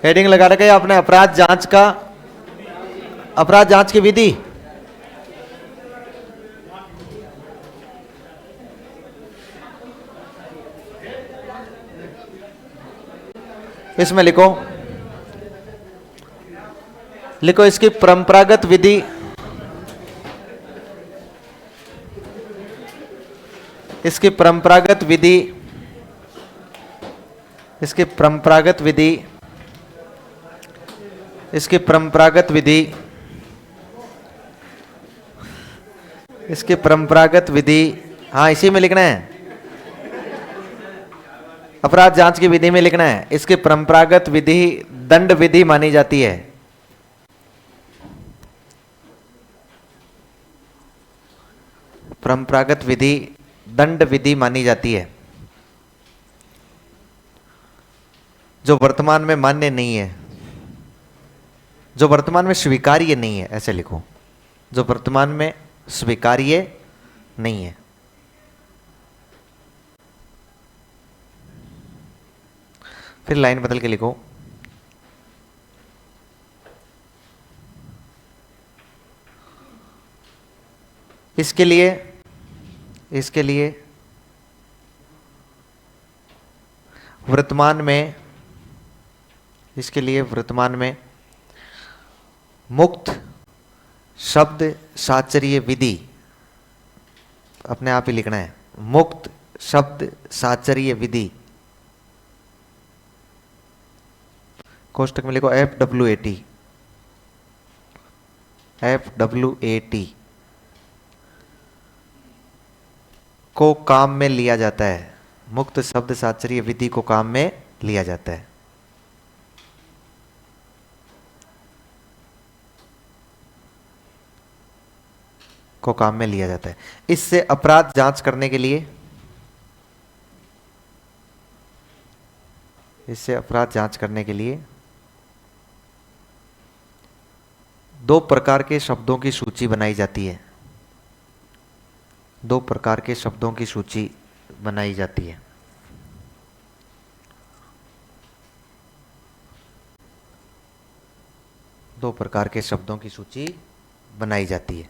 Heading लगा रखे आपने अपराध जांच की विधि। इसमें लिखो इसकी परंपरागत विधि, इसकी परंपरागत विधि, इसकी परंपरागत विधि, इसकी परंपरागत विधि, इसकी परंपरागत विधि। हाँ, इसी में लिखना है, अपराध जांच की विधि में लिखना है। इसकी परंपरागत विधि दंड विधि मानी जाती है। परंपरागत विधि दंड विधि मानी जाती है, जो वर्तमान में मान्य नहीं है, जो वर्तमान में स्वीकार्य नहीं है। ऐसे लिखो, जो वर्तमान में स्वीकार्य नहीं है। फिर लाइन बदल के लिखो, इसके लिए वर्तमान में मुक्त शब्द साचर्य विधि, अपने आप ही लिखना है, मुक्त शब्द साचर्य विधि। कोष्टक में लिखो FWAT को काम में लिया जाता है। मुक्त शब्द साचर्य विधि को काम में लिया जाता है। को काम में लिया जाता है। इससे अपराध जांच करने के लिए, दो प्रकार के शब्दों की सूची बनाई जाती है। दो प्रकार के शब्दों की सूची बनाई जाती है। दो प्रकार के शब्दों की सूची बनाई जाती है।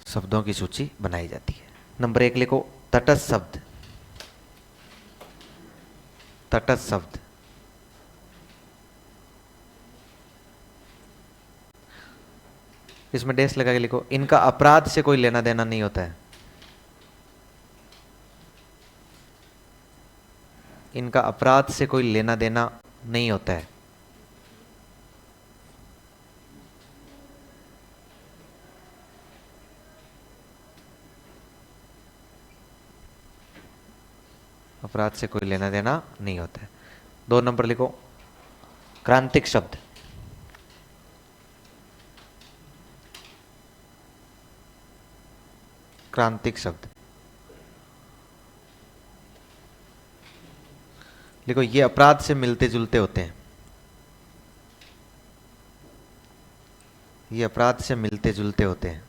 शब्दों की सूची बनाई जाती है। नंबर 1 लिखो, तटस्थ शब्द। तटस्थ शब्द, इसमें डैश लगा के लिखो, इनका अपराध से कोई लेना देना नहीं होता है। इनका अपराध से कोई लेना देना नहीं होता है। अपराध से कोई लेना देना नहीं होता है। 2 नंबर लिखो, क्रांतिक शब्द। क्रांतिक शब्द लिखो, ये अपराध से मिलते जुलते होते हैं। ये अपराध से मिलते जुलते होते हैं।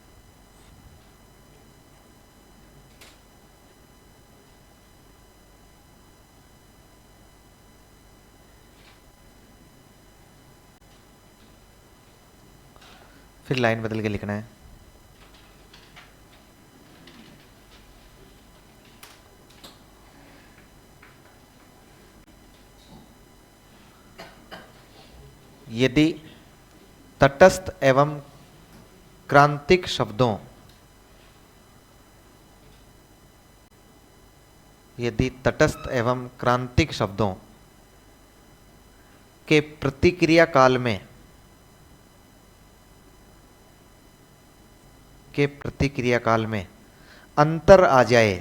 फिर लाइन बदल के लिखना है, यदि तटस्थ एवं क्रांतिक शब्दों, यदि तटस्थ एवं क्रांतिक शब्दों के प्रतिक्रिया काल में, अंतर आ जाए,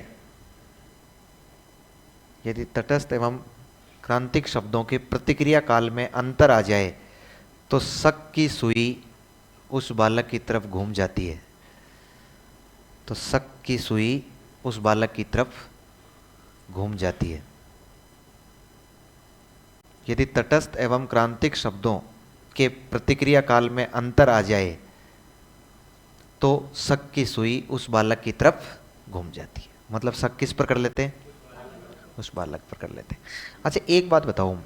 यदि तटस्थ एवं क्रांतिक शब्दों के प्रतिक्रिया काल में अंतर आ जाए, तो शक की सुई उस बालक की तरफ घूम जाती है। तो शक की सुई उस बालक की तरफ घूम जाती है। यदि तटस्थ एवं क्रांतिक शब्दों के प्रतिक्रिया काल में अंतर आ जाए, तो शक की सुई उस बालक की तरफ घूम जाती है। मतलब शक किस पर कर लेते हैं? उस बालक पर कर लेते हैं। अच्छा एक बात बताओ,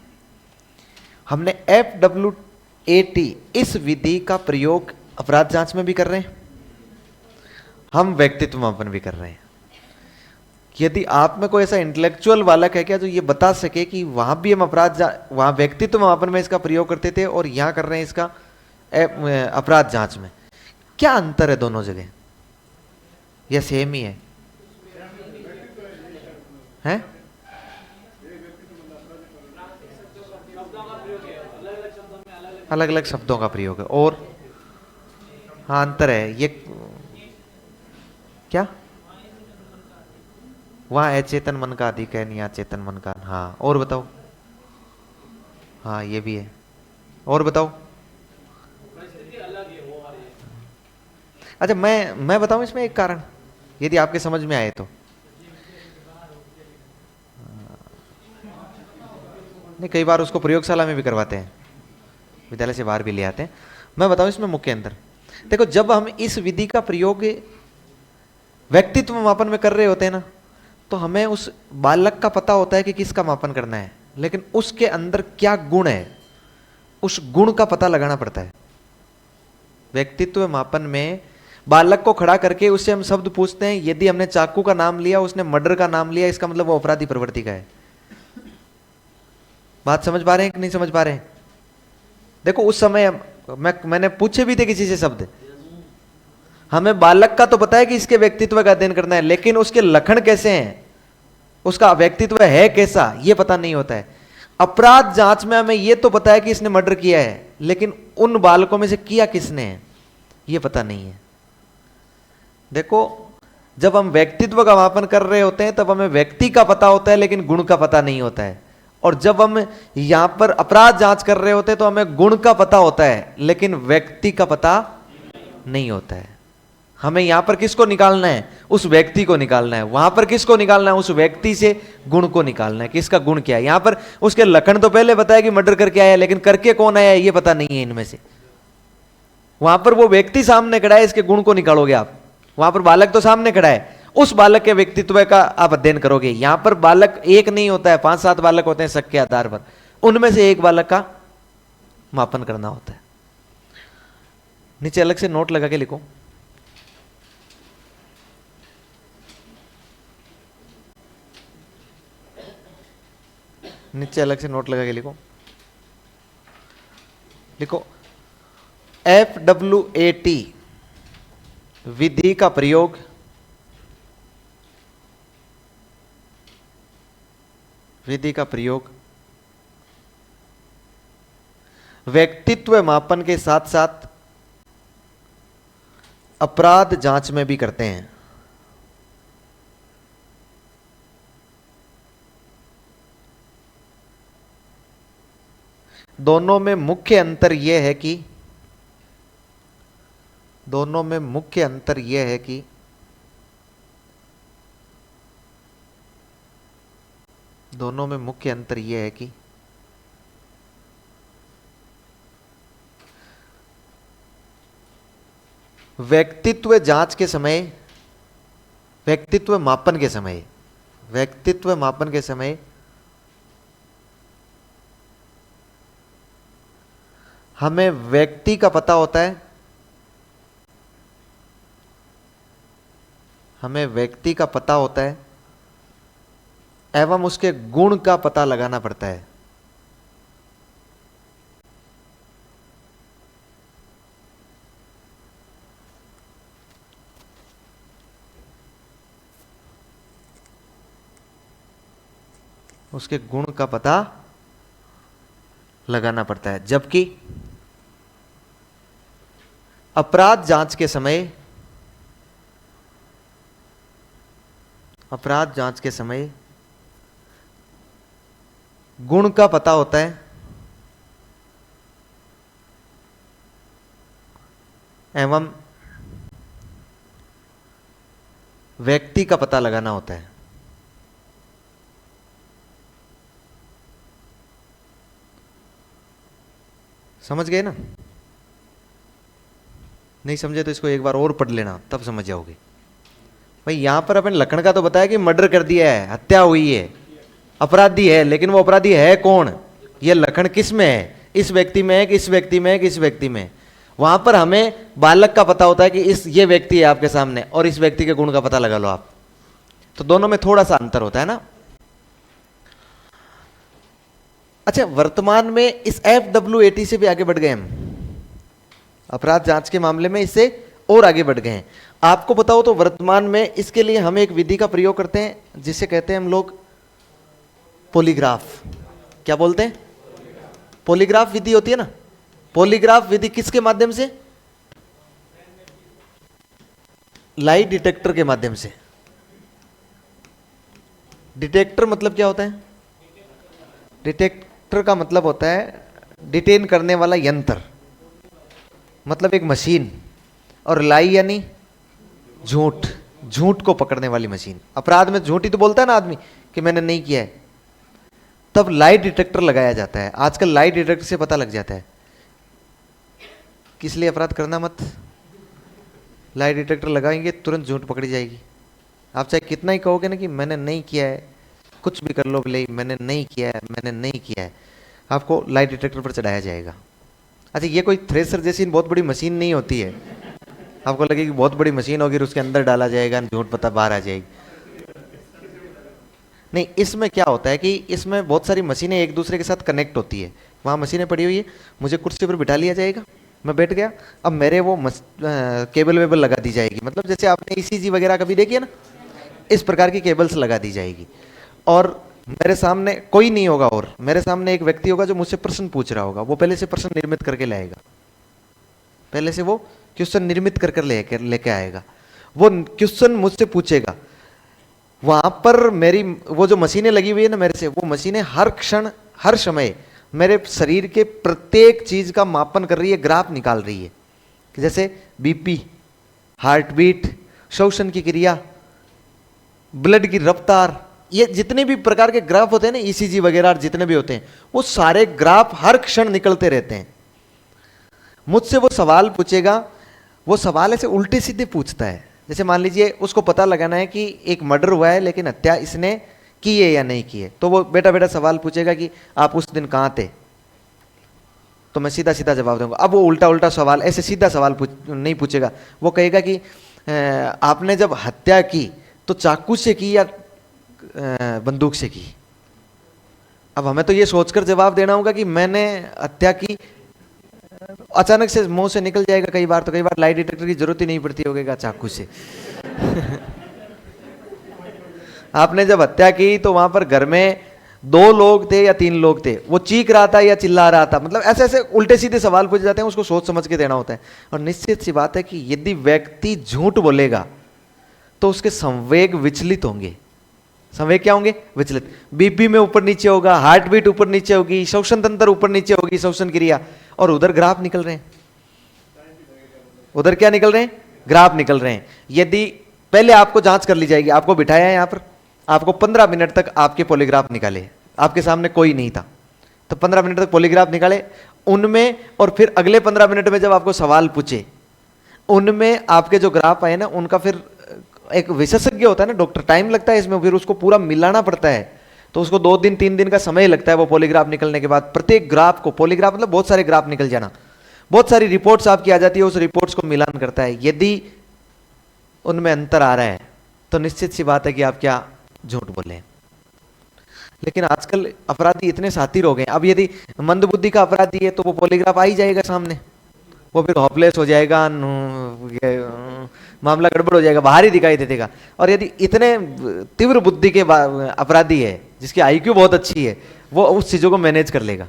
हमने FWAT इस विधि का प्रयोग अपराध जांच में भी कर रहे हैं, हम व्यक्तित्व मापन भी कर रहे हैं। यदि आप में कोई ऐसा इंटेलेक्चुअल बालक है क्या जो ये बता सके कि वहां भी हम वहां व्यक्तित्व मापन में इसका प्रयोग करते थे और यहां कर रहे हैं इसका अपराध जांच में, क्या अंतर है दोनों जगह, या सेम ही है? हैं? अलग अलग शब्दों का प्रयोग है और हाँ अंतर है ये। क्या? वहां अचेतन मन का अधिक है, नहीं अचेतन मन का। हाँ और बताओ। हाँ ये भी है। और बताओ। अच्छा मैं बताऊं इसमें एक कारण, यदि आपके समझ में आए तो। नहीं, कई बार उसको प्रयोगशाला में भी करवाते हैं, विद्यालय से बाहर भी ले आते हैं। मैं बताऊं इसमें मुख्य अंतर। देखो जब हम इस विधि का प्रयोग व्यक्तित्व मापन में कर रहे होते हैं ना, तो हमें उस बालक का पता होता है कि किसका मापन करना है, लेकिन उसके अंदर क्या गुण है उस गुण का पता लगाना पड़ता है। व्यक्तित्व मापन में बालक को खड़ा करके उससे हम शब्द पूछते हैं, यदि हमने चाकू का नाम लिया, उसने मर्डर का नाम लिया, इसका मतलब वो अपराधी प्रवृत्ति का है। बात समझ पा रहे हैं कि नहीं समझ पा रहे हैं? देखो उस समय मैंने पूछे भी थे किसी से शब्द, हमें बालक का तो पता है कि इसके व्यक्तित्व का अध्ययन करना है, लेकिन उसके लक्षण कैसे हैं, उसका व्यक्तित्व है कैसा, यह पता नहीं होता है। अपराध जांच में हमें यह तो पता है कि इसने मर्डर किया है, लेकिन उन बालकों में से किया किसने है यह पता नहीं है। देखो जब हम व्यक्तित्व का मापन कर रहे होते हैं तब हमें व्यक्ति का पता होता है लेकिन गुण का पता नहीं होता है, और जब हम यहां पर अपराध जांच कर रहे होते हैं तो हमें गुण का पता होता है लेकिन व्यक्ति का पता नहीं होता है। हमें यहां पर किसको निकालना है? उस व्यक्ति को निकालना है। वहां पर किसको निकालना है? उस व्यक्ति से गुण को निकालना है, किसका गुण क्या है। यहां पर उसके लक्षण तो पहले बताया कि मर्डर करके आया, लेकिन करके कौन आया ये पता नहीं है इनमें से। वहां पर वो व्यक्ति सामने खड़ा है, इसके गुण को निकालोगे आप। वहां पर बालक तो सामने खड़ा है, उस बालक के व्यक्तित्व का आप अध्ययन करोगे। यहां पर बालक एक नहीं होता है, 5-7 बालक होते हैं शक के आधार पर, उनमें से एक बालक का मापन करना होता है। नीचे अलग से नोट लगा के लिखो। नीचे अलग से नोट लगा के लिखो। लिखो FWAT विधि का प्रयोग व्यक्तित्व मापन के साथ साथ अपराध जांच में भी करते हैं। दोनों में मुख्य अंतर यह है कि दोनों में मुख्य अंतर यह है कि दोनों में मुख्य अंतर यह है कि व्यक्तित्व जांच के समय, व्यक्तित्व मापन के समय हमें व्यक्ति का पता होता है, हमें व्यक्ति का पता होता है एवं उसके गुण का पता लगाना पड़ता है। उसके गुण का पता लगाना पड़ता है, जबकि अपराध जांच के समय गुण का पता होता है एवं व्यक्ति का पता लगाना होता है। समझ गए ना? नहीं समझे तो इसको एक बार और पढ़ लेना, तब समझ जाओगे। भाई यहां पर अपन लखन का तो बताया कि मर्डर कर दिया है, हत्या हुई है, अपराधी है, लेकिन वो अपराधी है कौन, ये लखन किस में है, इस व्यक्ति में है कि इस व्यक्ति में है कि इस व्यक्ति में है। वहां पर हमें बालक का पता होता है कि ये व्यक्ति है आपके सामने, और इस व्यक्ति के गुण का पता लगा लो आप, तो दोनों में थोड़ा सा अंतर होता है ना। अच्छा, वर्तमान में इस FWAT से भी आगे बढ़ गए हम, अपराध जांच के मामले में इससे और आगे बढ़ गए हैं। आपको बताओ तो वर्तमान में इसके लिए हम एक विधि का प्रयोग करते हैं जिसे कहते हैं हम लोग पॉलीग्राफ। क्या बोलते हैं? पॉलीग्राफ विधि होती है ना। पॉलीग्राफ विधि किसके माध्यम से? लाइट डिटेक्टर के माध्यम से। डिटेक्टर मतलब क्या होता है? डिटेक्टर का मतलब होता है डिटेन करने वाला यंत्र, मतलब एक मशीन, और लाई यानी झूठ, झूठ को पकड़ने वाली मशीन। अपराध में झूठ ही तो बोलता है ना आदमी कि मैंने नहीं किया है, तब लाइट डिटेक्टर लगाया जाता है। आजकल लाइट डिटेक्टर से पता लग जाता है किस लिए अपराध करना मत। लाइट डिटेक्टर लगाएंगे तुरंत झूठ पकड़ी जाएगी। आप चाहे कितना ही कहोगे ना कि मैंने नहीं किया है, कुछ भी कर लो भले, मैंने नहीं किया है, मैंने नहीं किया है, आपको लाइट डिटेक्टर पर चढ़ाया जाएगा। अच्छा, ये कोई थ्रेसर जैसी बहुत बड़ी मशीन नहीं होती है, आपको लगे कि बहुत बड़ी मशीन होगी, उसके अंदर डाला जाएगा, झूठ पता बाहर आ जाएगी। नहीं, इसमें क्या होता है कि इसमें बहुत सारी मशीनें एक दूसरे के साथ कनेक्ट होती है। वहाँ मशीनें पड़ी हुई है, मुझे कुर्सी पर बिठा लिया जाएगा, मैं बैठ गया, अब मेरे वो केबल वेबल लगा दी जाएगी, मतलब जैसे आपने ECG वगैरह कभी देखी है ना, इस प्रकार की केबल्स लगा दी जाएगी। और मेरे सामने कोई नहीं होगा, और मेरे सामने एक व्यक्ति होगा जो मुझसे प्रश्न पूछ रहा होगा। वो पहले से प्रश्न निर्मित करके लाएगा, पहले से वो क्वेश्चन निर्मित करके लेके आएगा। वो क्वेश्चन मुझसे पूछेगा। वहां पर मेरी वो जो मशीनें लगी हुई है ना मेरे से, वो मशीनें हर क्षण हर समय मेरे शरीर के प्रत्येक चीज का मापन कर रही है, ग्राफ निकाल रही है। जैसे BP, हार्ट बीट, श्वसन की क्रिया, ब्लड की रफ्तार, ये जितने भी प्रकार के ग्राफ होते हैं ना, ECG वगैरह जितने भी होते हैं, वो सारे ग्राफ हर क्षण निकलते रहते हैं। मुझसे वो सवाल पूछेगा, वो सवाल ऐसे उल्टे सीधे पूछता है। जैसे मान लीजिए उसको पता लगाना है कि एक मर्डर हुआ है लेकिन हत्या इसने की है या नहीं की है, तो वो बेटा बेटा सवाल पूछेगा कि आप उस दिन कहाँ थे, तो मैं सीधा सीधा जवाब दूंगा। अब वो उल्टा उल्टा सवाल, ऐसे सीधा सवाल नहीं पूछेगा, वो कहेगा कि आपने जब हत्या की तो चाकू से की या बंदूक से की। अब हमें तो ये सोचकर जवाब देना होगा कि मैंने हत्या की। अचानक से मुंह से निकल जाएगा कई बार, तो कई बार लाइट डिटेक्टर की जरूरत ही नहीं पड़ती होगी चाकू से। आपने जब हत्या की तो वहां पर घर में 2 लोग थे या 3 लोग थे, वो चीख रहा था या चिल्ला रहा था, मतलब ऐसे ऐसे उल्टे सीधे सवाल पूछे जाते हैं, उसको सोच समझ के देना होता है। और निश्चित सी बात है कि यदि व्यक्ति झूठ बोलेगा तो उसके संवेग विचलित होंगे। संवेग क्या होंगे? विचलित। BP में ऊपर नीचे होगा, हार्ट बीट ऊपर नीचे होगी, श्वसन तंत्र ऊपर नीचे होगी, श्वसन क्रिया, और उधर ग्राफ निकल रहे हैं। उधर क्या निकल रहे हैं? ग्राफ निकल रहे हैं। यदि पहले आपको जांच कर ली जाएगी, आपको बिठाया है यहां पर, आपको 15 मिनट तक आपके पॉलीग्राफ निकाले, आपके सामने कोई नहीं था, तो 15 मिनट तक पॉलीग्राफ निकाले उनमें, और फिर अगले 15 मिनट में जब आपको सवाल पूछे, उनमें आपके जो ग्राफ आए ना, उनका फिर एक विशेषज्ञ होता है ना डॉक्टर, टाइम लगता है इसमें, फिर उसको पूरा मिलाना पड़ता है, तो उसको 2 दिन 3 दिन का समय लगता है। वो पॉलीग्राफ निकलने के बाद प्रत्येक ग्राफ को, पॉलीग्राफ मतलब बहुत सारे ग्राफ निकल जाना, बहुत सारी रिपोर्ट्स आपकी आ जाती है, उस रिपोर्ट्स को मिलान करता है। यदि उनमें अंतर आ रहा है तो निश्चित सी बात है कि आप क्या झूठ बोले। लेकिन आजकल अपराधी इतने शातिर हो गए, अब यदि मंदबुद्धि का अपराधी है तो वो पॉलीग्राफ आ ही जाएगा सामने, वो फिर होपलेस हो जाएगा, मामला गड़बड़ हो जाएगा, बाहर ही दिखाई दे देगा। और यदि इतने तीव्र बुद्धि के अपराधी है जिसकी IQ बहुत अच्छी है, वो उस चीजों को मैनेज कर लेगा,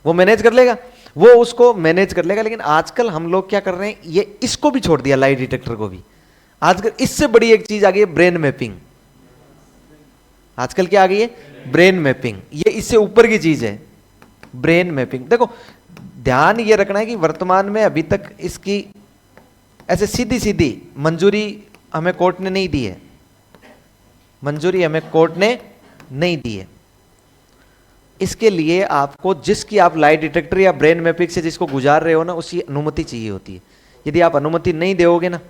वो मैनेज कर लेगा, वो उसको मैनेज कर लेगा। लेकिन आजकल हम लोग क्या कर रहे हैं, ये इसको भी छोड़ दिया, लाइट डिटेक्टर को भी। आजकल इससे बड़ी एक चीज आ गई है, ब्रेन मैपिंग। आजकल क्या आ गई है? Brain mapping. ये इससे ऊपर की चीज है, ब्रेन मैपिंग। देखो, ध्यान ये रखना है कि वर्तमान में अभी तक इसकी ऐसे सीधी सीधी मंजूरी हमें कोर्ट ने नहीं दी है, मंजूरी हमें कोर्ट ने नहीं दी है। इसके लिए आपको जिसकी आप लाई डिटेक्टर या ब्रेन मैपिंग से जिसको गुजार रहे हो ना, उसकी अनुमति चाहिए होती है। यदि आप अनुमति नहीं दोगे ना,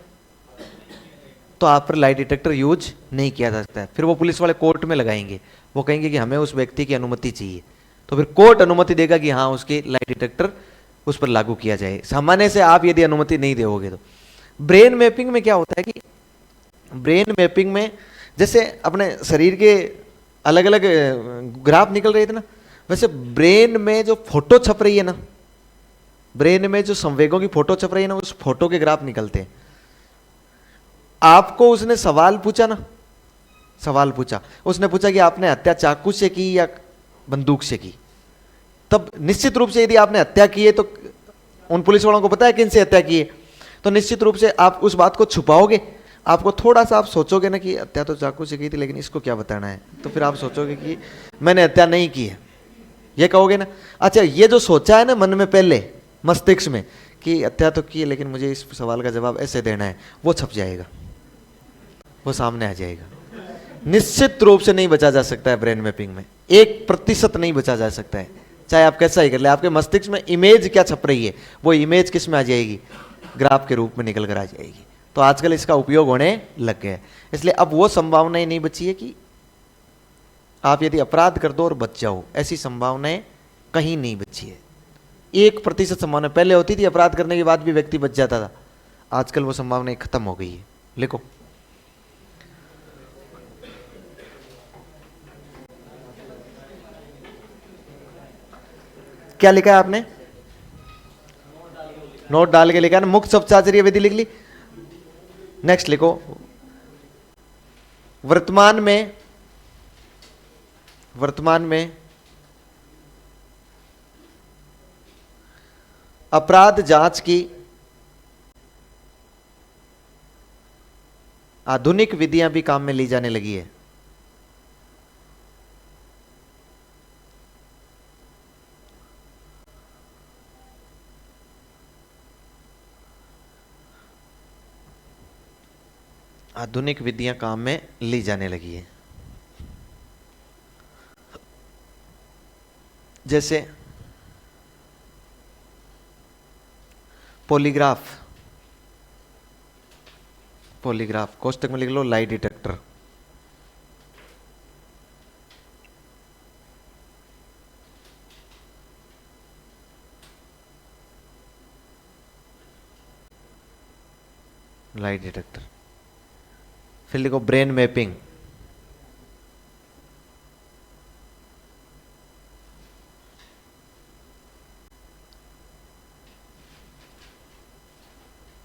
तो आप पर लाई डिटेक्टर यूज नहीं किया जा सकता है। फिर वो पुलिस वाले कोर्ट में लगाएंगे, वो कहेंगे कि हमें उस व्यक्ति की अनुमति चाहिए, तो फिर कोर्ट अनुमति देगा कि हाँ उसकी लाई डिटेक्टर उस पर लागू किया जाए। सामान्य से आप यदि अनुमति नहीं दोगे तो। ब्रेन मैपिंग में क्या होता है कि ब्रेन मैपिंग में जैसे अपने शरीर के अलग अलग ग्राफ निकल रहे थे ना, वैसे ब्रेन में जो फोटो छप रही है ना, ब्रेन में जो संवेगों की फोटो छप रही है ना, उस फोटो के ग्राफ निकलते हैं। आपको उसने सवाल पूछा ना, सवाल पूछा, उसने पूछा कि आपने हत्या चाकू से की या बंदूक से की, तब निश्चित रूप से यदि आपने हत्या की है तो उन पुलिस वालों को पता है किन से हत्या की है, तो निश्चित रूप से आप उस बात को छुपाओगे। आपको थोड़ा सा आप सोचोगे ना कि हत्या तो चाकू से की थी, लेकिन इसको क्या बताना है, तो फिर आप सोचोगे कि मैंने हत्या नहीं की है, ये कहोगे ना। अच्छा, ये जो सोचा है ना मन में पहले मस्तिष्क में कि हत्या तो की है लेकिन मुझे इस सवाल का जवाब ऐसे देना है, वो छप जाएगा, वो सामने आ जाएगा। निश्चित रूप से नहीं बचा जा सकता है ब्रेन मैपिंग में, 1% नहीं बचा जा सकता है, चाहे आप कैसा ही कर ले। आपके मस्तिष्क में इमेज क्या छप रही है, वो इमेज किस में आ जाएगी, ग्राफ के रूप में निकल कर आ जाएगी। तो आजकल इसका उपयोग होने लग गया है, इसलिए अब वो संभावनाएं नहीं बची है कि आप यदि अपराध कर दो और बच जाओ, ऐसी संभावनाएं कहीं नहीं बची है। 1% संभावना पहले होती थी, अपराध करने के बाद भी व्यक्ति बच जाता था, आजकल वो संभावनाएं खत्म हो गई है। लिखो, क्या लिखा है आपने, नोट डाल के लिखा है ना, मुक्त शब्दशास्त्रीय विधि लिख ली। नेक्स्ट लिखो, वर्तमान में अपराध जांच की आधुनिक विधियां भी काम में ली जाने लगी है। आधुनिक विधियां काम में ली जाने लगी है, जैसे पॉलीग्राफ, कोष्टक में लिख लो लाई डिटेक्टर, लाई डिटेक्टर। फिर लिखो ब्रेन मैपिंग,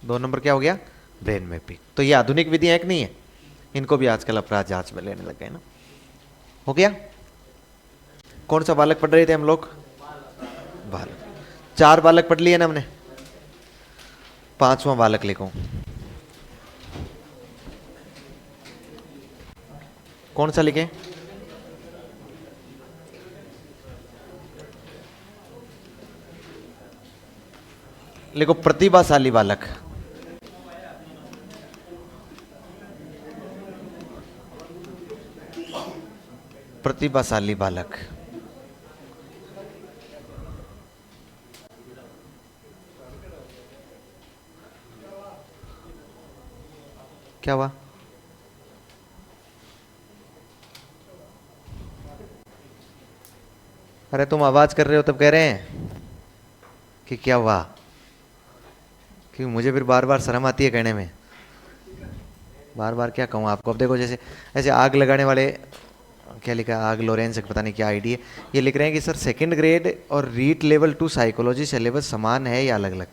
दो नंबर क्या हो गया, ब्रेन मैपिंग। तो ये आधुनिक विधियां एक नहीं है, इनको भी आजकल अपराध जांच में लेने लग गए ना। हो गया, कौन सा बालक पढ़ रहे थे हम लोग, बालक। 4 बालक पढ़ लिए ना हमने, 5वां बालक लिखो, कौन सा लिखे, लिखो प्रतिभाशाली बालक। प्रतिभाशाली बालक, क्या हुआ, अरे तुम आवाज कर रहे हो तब कह रहे हैं कि क्या हुआ, कि मुझे फिर बार बार शर्म आती है कहने में, बार बार क्या कहूँ आपको। अब देखो, जैसे ऐसे आग लगाने वाले, क्या लिखा है, आग लोरेंस, पता नहीं क्या आईडी है, ये लिख रहे हैं कि सर 2nd ग्रेड और रीट लेवल 2 साइकोलॉजी सिलेबस समान है या अलग अलग।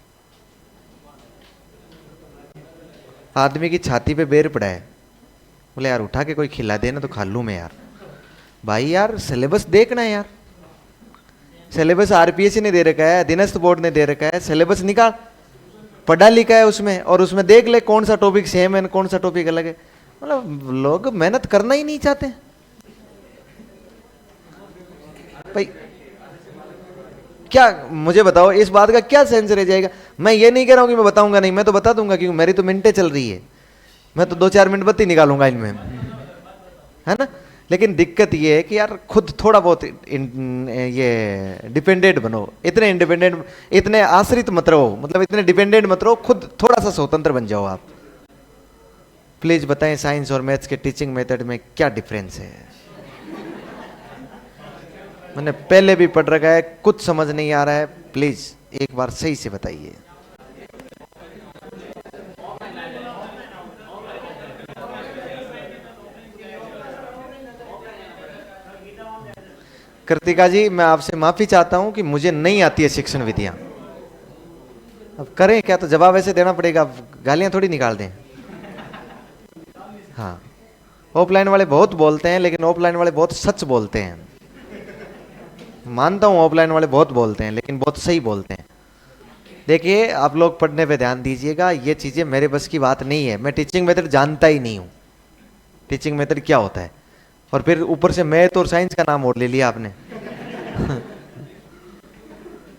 आदमी की छाती पे बेर पड़ा है, बोले यार उठा के कोई खिला दे ना तो खा लूँ मैं यार। भाई यार सिलेबस देखना है यार, सिलेबस आरपीएससी ने दे रखा है, अधीनस्थ बोर्ड ने दे रखा है, सिलेबस निकाल, पढ़ा लिखा है उसमें, और उसमें देख ले कौन सा टॉपिक सेम है कौन सा टॉपिक अलग है। मतलब लोग मेहनत करना ही नहीं चाहते भाई। क्या मुझे बताओ, इस बात का क्या सेंस रह जाएगा। मैं ये नहीं कह रहा हूं कि मैं बताऊंगा नहीं, मैं तो बता दूंगा, क्योंकि मेरी तो मिनटें चल रही है, मैं तो 2-4 मिनट बत्ती निकालूंगा इनमें, है ना। लेकिन दिक्कत ये है कि यार खुद थोड़ा बहुत ये डिपेंडेंट बनो। इतने इंडिपेंडेंट, इतने आश्रित मत रहो, मतलब इतने डिपेंडेंट मत रहो, खुद थोड़ा सा स्वतंत्र बन जाओ आप। प्लीज बताएं साइंस और मैथ्स के टीचिंग मेथड में क्या डिफरेंस है? मैंने पहले भी पढ़ रखा है, कुछ समझ नहीं आ रहा है, प्लीज एक बार सही से बताइए। कृतिका जी, मैं आपसे माफी चाहता हूं कि मुझे नहीं आती है शिक्षण विधियां। अब करें क्या, तो जवाब ऐसे देना पड़ेगा, अब गालियां थोड़ी निकाल दें। हाँ, ऑफलाइन वाले बहुत बोलते हैं, लेकिन ऑफलाइन वाले बहुत सच बोलते हैं। मानता हूं ऑफलाइन वाले बहुत बोलते हैं, लेकिन बहुत सही बोलते हैं। देखिए, आप लोग पढ़ने पे ध्यान दीजिएगा, ये चीजें मेरे बस की बात नहीं है। मैं टीचिंग मेथड जानता ही नहीं हूं, टीचिंग मेथड क्या होता है। और फिर ऊपर से मैथ और साइंस का नाम और ले लिया आपने।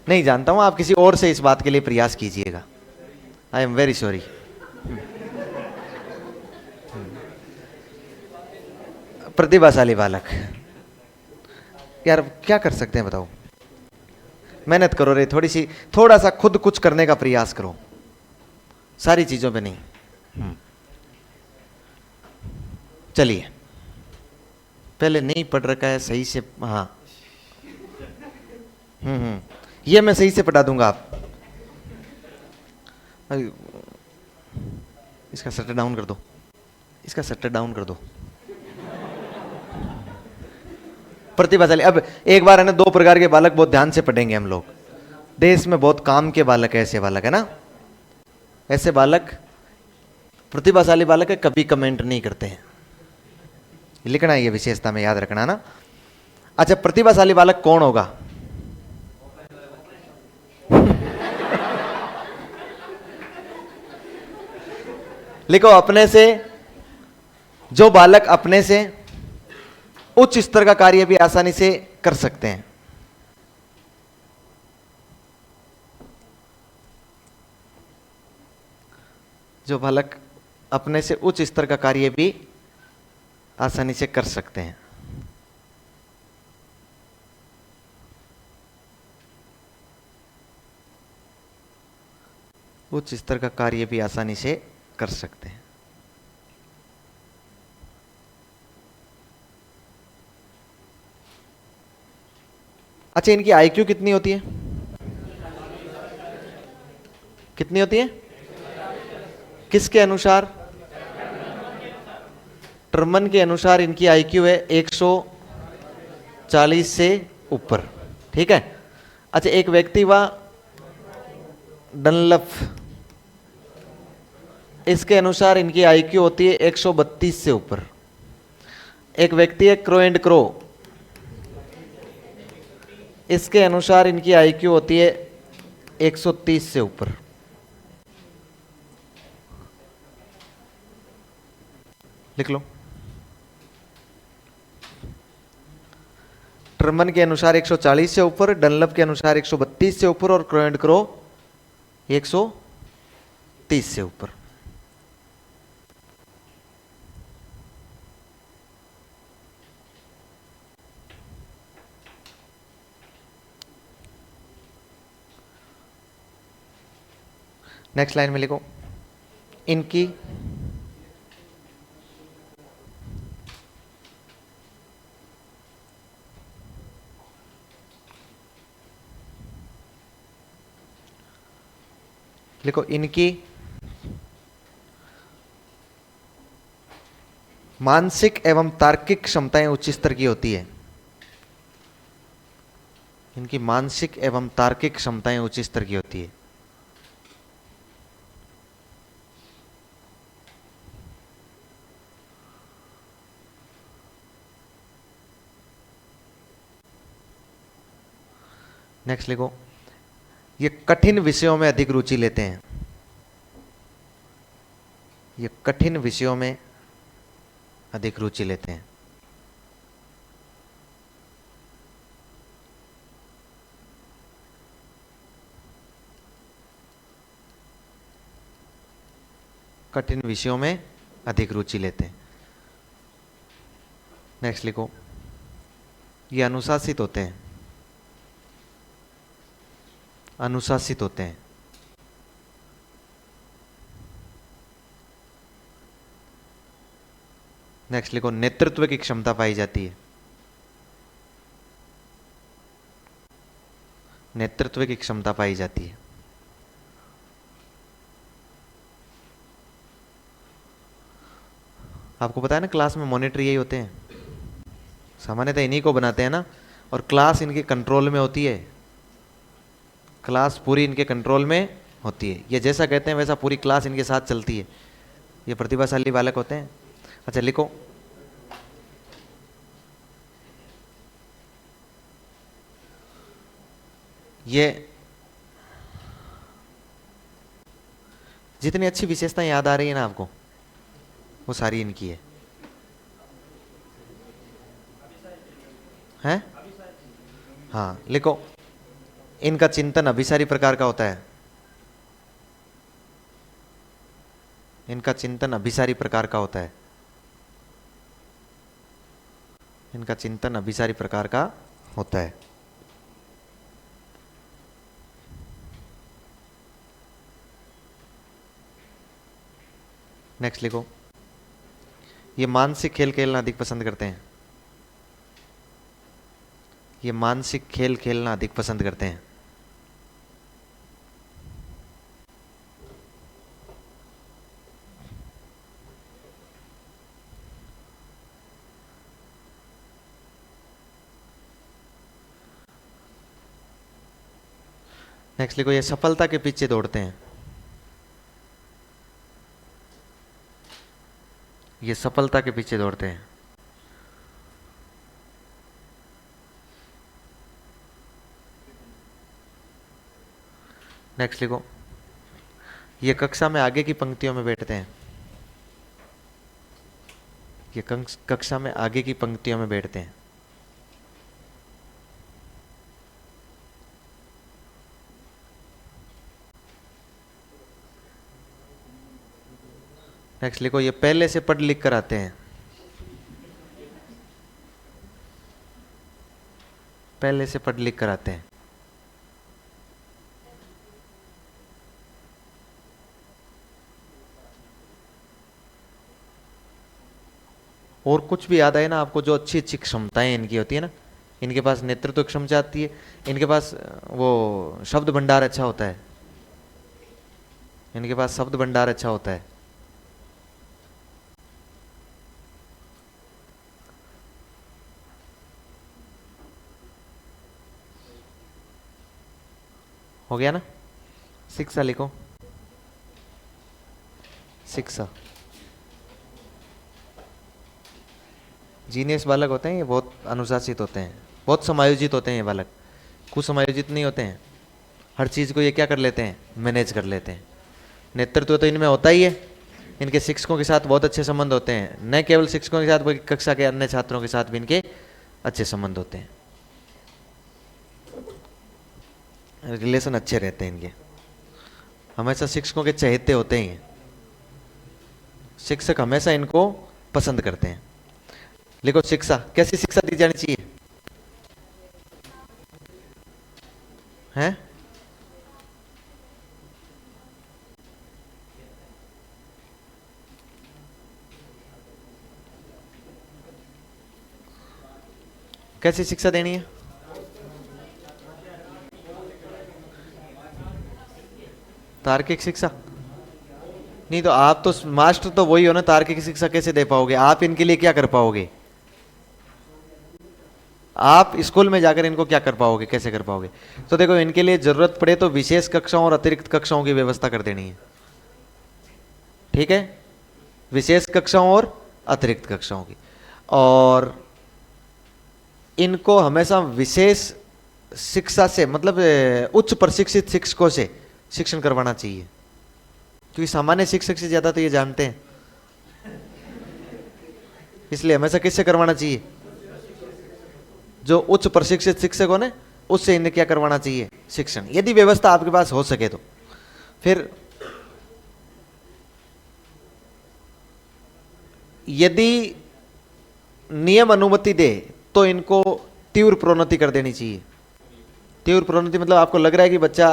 नहीं जानता हूं, आप किसी और से इस बात के लिए प्रयास कीजिएगा। I am very sorry. प्रतिभाशाली बालक, यार क्या कर सकते हैं बताओ? मेहनत करो रे थोड़ी सी, थोड़ा सा खुद कुछ करने का प्रयास करो, सारी चीजों पे नहीं। चलिए, पहले नहीं पढ़ रखा है सही से। हाँ, ये मैं सही से पढ़ा दूंगा आप। इसका शटर डाउन कर दो, इसका शटर डाउन कर दो। प्रतिभाशाली, अब एक बार है ना, दो प्रकार के बालक बहुत ध्यान से पढ़ेंगे हम लोग। देश में बहुत काम के बालक है, ऐसे बालक है ना, ऐसे बालक प्रतिभाशाली बालक है, कभी कमेंट नहीं करते हैं। लिखना है, ये विशेषता में याद रखना ना। अच्छा, प्रतिभाशाली बालक कौन होगा? लिखो, अपने से, जो बालक अपने से उच्च स्तर का कार्य भी आसानी से कर सकते हैं। जो बालक अपने से उच्च स्तर का कार्य भी आसानी से कर सकते हैं। उच्च स्तर का कार्य भी आसानी से कर सकते हैं। अच्छा, इनकी आईक्यू कितनी होती है? कितनी होती है? किसके अनुसार? टर्मन के अनुसार इनकी आईक्यू है 140 से ऊपर। ठीक है। अच्छा, एक व्यक्ति व डनलप, इसके अनुसार इनकी आईक्यू होती है 132 से ऊपर। एक व्यक्ति है क्रो एंड क्रो, इसके अनुसार इनकी आईक्यू होती है 130 से ऊपर। लिख लो। टर्मन के अनुसार 140 से ऊपर, डनलप के अनुसार 132 से ऊपर और क्रो एंड क्रो 130 से ऊपर। नेक्स्ट लाइन में लिखो, इनकी लिखो, इनकी मानसिक एवं तार्किक क्षमताएं उच्च स्तर की होती है। इनकी मानसिक एवं तार्किक क्षमताएं उच्च स्तर की होती है। नेक्स्ट लिखो, ये कठिन विषयों में अधिक रुचि लेते हैं। ये कठिन विषयों में अधिक रुचि लेते हैं। कठिन विषयों में अधिक रुचि लेते हैं। नेक्स्ट लिखो, ये अनुशासित होते हैं, अनुशासित होते हैं। नेक्स्ट लिखो, नेतृत्व की क्षमता पाई जाती है, नेतृत्व की क्षमता पाई जाती है। आपको पता है ना, क्लास में मॉनिटर यही होते हैं, सामान्यतः इन्हीं को बनाते हैं ना, और क्लास इनके कंट्रोल में होती है, क्लास पूरी इनके कंट्रोल में होती है। ये जैसा कहते हैं वैसा पूरी क्लास इनके साथ चलती है। ये प्रतिभाशाली बालक होते हैं। अच्छा लिखो, ये जितनी अच्छी विशेषताएं याद आ रही है ना आपको, वो सारी इनकी है। हैं? हाँ लिखो, इनका चिंतन अभिसारी प्रकार का होता है, इनका चिंतन अभिसारी प्रकार का होता है, इनका चिंतन अभिसारी प्रकार का होता है। नेक्स्ट लिखो, ये मानसिक खेल खेलना अधिक पसंद करते हैं, ये मानसिक खेल खेलना अधिक पसंद करते हैं। नेक्स्ट लिखो, ये सफलता के पीछे दौड़ते हैं, ये सफलता के पीछे दौड़ते हैं। नेक्स्ट लिखो, ये कक्षा में आगे की पंक्तियों में बैठते हैं, ये कक्षा में आगे की पंक्तियों में बैठते हैं। नेक्स्ट लिखो, ये पहले से पढ़ लिख कर आते हैं, पहले से पढ़ लिख कर आते हैं। और कुछ भी याद आए ना आपको, जो अच्छी अच्छी क्षमताएं इनकी होती है ना, इनके पास नेतृत्व क्षमता आती है, इनके पास वो शब्द भंडार अच्छा होता है, इनके पास शब्द भंडार अच्छा होता है। हो गया ना? शिक्षा लिखो, शिक्षा। जीनियस बालक होते हैं ये, बहुत अनुशासित होते हैं, बहुत समायोजित होते हैं ये बालक, कुसमायोजित नहीं होते हैं। हर चीज़ को ये क्या कर लेते हैं, मैनेज कर लेते हैं। नेतृत्व तो इनमें होता ही है, इनके शिक्षकों के साथ बहुत अच्छे संबंध होते हैं, न केवल शिक्षकों के साथ बल्कि कक्षा के अन्य छात्रों के साथ भी इनके अच्छे संबंध होते हैं, रिलेशन अच्छे रहते हैं इनके, हमेशा शिक्षकों के चहेते होते हैं, शिक्षक हमेशा इनको पसंद करते हैं। लिखो, शिक्षा, कैसी शिक्षा दी जानी चाहिए? हैं? कैसी शिक्षा देनी है? तार्किक शिक्षा? नहीं तो आप तो मास्टर तो वही हो ना, तार्किक शिक्षा कैसे दे पाओगे आप? इनके लिए क्या कर पाओगे आप? स्कूल में जाकर इनको क्या कर पाओगे, कैसे कर पाओगे? तो देखो, इनके लिए जरूरत पड़े तो विशेष कक्षाओं और अतिरिक्त कक्षाओं की व्यवस्था कर देनी है, ठीक है? विशेष कक्षाओं और अतिरिक्त कक्षाओं की। और इनको हमेशा विशेष शिक्षा से, मतलब उच्च प्रशिक्षित शिक्षकों से शिक्षण करवाना चाहिए, क्योंकि सामान्य शिक्षक से ज्यादा तो ये जानते हैं, इसलिए हमेशा किससे करवाना चाहिए? जो उच्च प्रशिक्षित शिक्षक हो ना, उससे इन्हें क्या करवाना चाहिए? शिक्षण। यदि व्यवस्था आपके पास हो सके तो। फिर यदि नियम अनुमति दे तो इनको तीव्र प्रोन्नति कर देनी चाहिए। तीव्र प्रोन्नति मतलब आपको लग रहा है कि बच्चा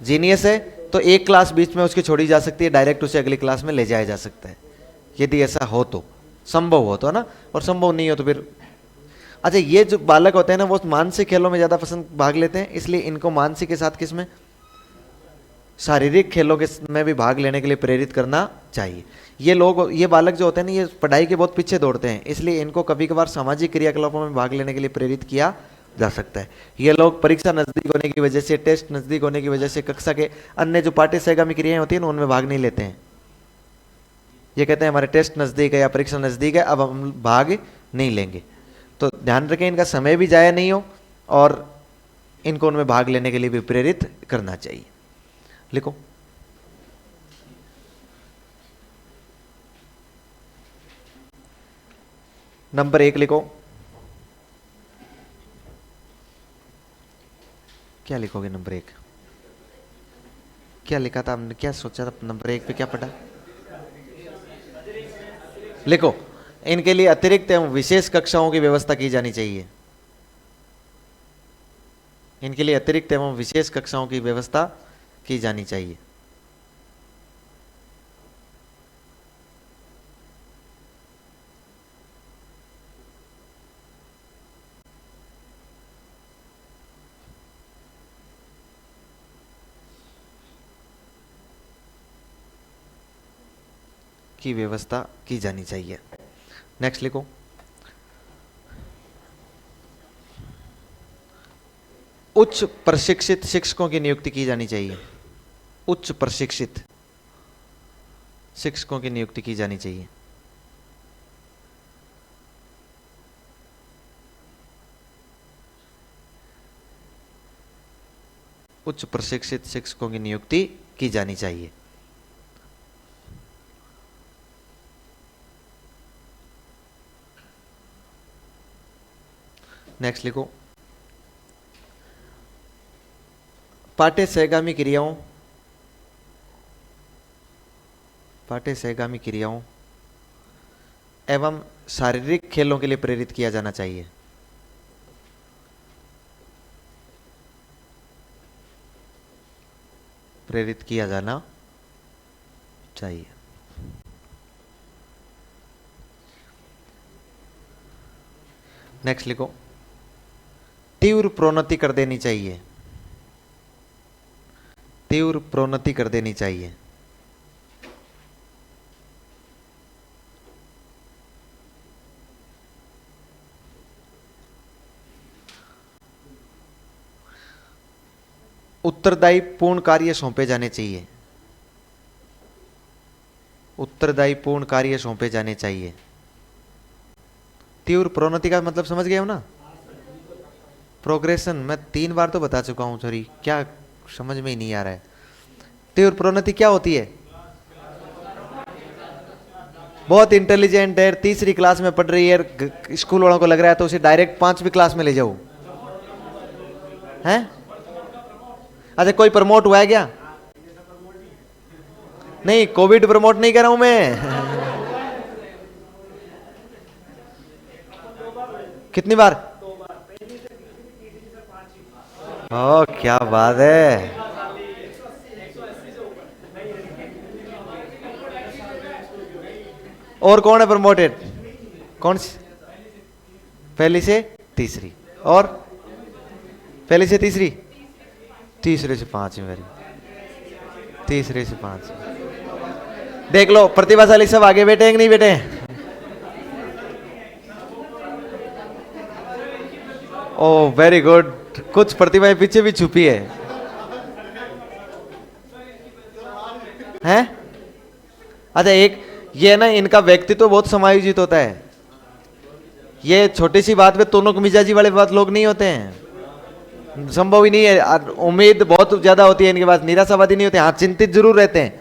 जीनियस है तो एक क्लास बीच में उसकी छोड़ी जा सकती है, डायरेक्ट उसे अगली क्लास में ले जाया जा सकता है, यदि ऐसा हो तो, संभव हो तो, है ना। और संभव नहीं हो तो फिर अच्छा, ये जो बालक होते हैं ना वो मानसिक खेलों में ज़्यादा पसंद भाग लेते हैं, इसलिए इनको मानसिक के साथ किसमें, शारीरिक खेलों के में भी भाग लेने के लिए प्रेरित करना चाहिए। ये लोग, ये बालक जो होते हैं ना, ये पढ़ाई के बहुत पीछे दौड़ते हैं, इसलिए इनको कभी कभार सामाजिक क्रियाकलापों में भाग लेने के लिए प्रेरित किया जा सकता है। ये लोग परीक्षा नज़दीक होने की वजह से, टेस्ट नज़दीक होने की वजह से कक्षा के अन्य जो पाठ्य सहगामी क्रियाएं होती हैं ना उनमें भाग नहीं लेते हैं। ये कहते हैं हमारे टेस्ट नज़दीक है या परीक्षा नज़दीक है, अब हम भाग नहीं लेंगे। तो ध्यान रखें इनका समय भी जाया नहीं हो और इनको उनमें भाग लेने के लिए भी प्रेरित करना चाहिए। लिखो। नंबर 1 लिखो। क्या लिखोगे नंबर 1? क्या लिखा था हमने, क्या सोचा था नंबर 1 पे, क्या पढ़ा? लिखो, इनके लिए अतिरिक्त एवं विशेष कक्षाओं की व्यवस्था की जानी चाहिए। इनके लिए अतिरिक्त एवं विशेष कक्षाओं की व्यवस्था की जानी चाहिए। की व्यवस्था की जानी चाहिए। नेक्स्ट लिखो। उच्च प्रशिक्षित शिक्षकों की नियुक्ति की जानी चाहिए। उच्च प्रशिक्षित शिक्षकों की नियुक्ति की जानी चाहिए। उच्च प्रशिक्षित शिक्षकों की नियुक्ति की जानी चाहिए। नेक्स्ट लिखो। पाठ्य सहगामी क्रियाओं, पाठ्य सहगामी क्रियाओं एवं शारीरिक खेलों के लिए प्रेरित किया जाना चाहिए। प्रेरित किया जाना चाहिए। नेक्स्ट लिखो। तीव्र प्रोन्नति कर देनी चाहिए। तीव्र प्रोन्नति कर देनी चाहिए। उत्तरदायी पूर्ण कार्य सौंपे जाने चाहिए। उत्तरदायी पूर्ण कार्य सौंपे जाने चाहिए। तीव्र प्रोन्नति का मतलब समझ गए हो ना? प्रोग्रेशन मैं 3 बार तो बता चुका हूं, सॉरी, क्या समझ में ही नहीं आ रहा है। तीव्र प्रोन्नति क्या होती है? बहुत इंटेलिजेंट है, तीसरी क्लास में पढ़ रही है, स्कूल वालों को लग रहा है तो उसे डायरेक्ट 5वीं क्लास में ले जाओ, हैं? अच्छा, कोई प्रमोट हुआ है क्या? नहीं, कोविड प्रमोट नहीं कर रहा हूं मैं। कितनी बार? ओ, क्या बात है। और कौन है प्रमोटेड? कौन सी? पहली से तीसरी। और पहली से तीसरी, तीसरे से 5वीं बारी, तीसरे से 5वीं। देख लो, प्रतिभाशाली सब आगे बैठे हैं कि नहीं बैठे हैं? ओ वेरी गुड। कुछ प्रतिभाएं पीछे भी छुपी है, हैं? अच्छा, एक ये ना, इनका व्यक्तित्व बहुत समायोजित होता है। ये छोटी सी बात पे तुनक मिजाजी वाले बात लोग नहीं होते हैं, संभव ही नहीं है। उम्मीद बहुत ज्यादा होती है इनके पास, निराशावादी नहीं होते। हाँ, चिंतित जरूर रहते हैं,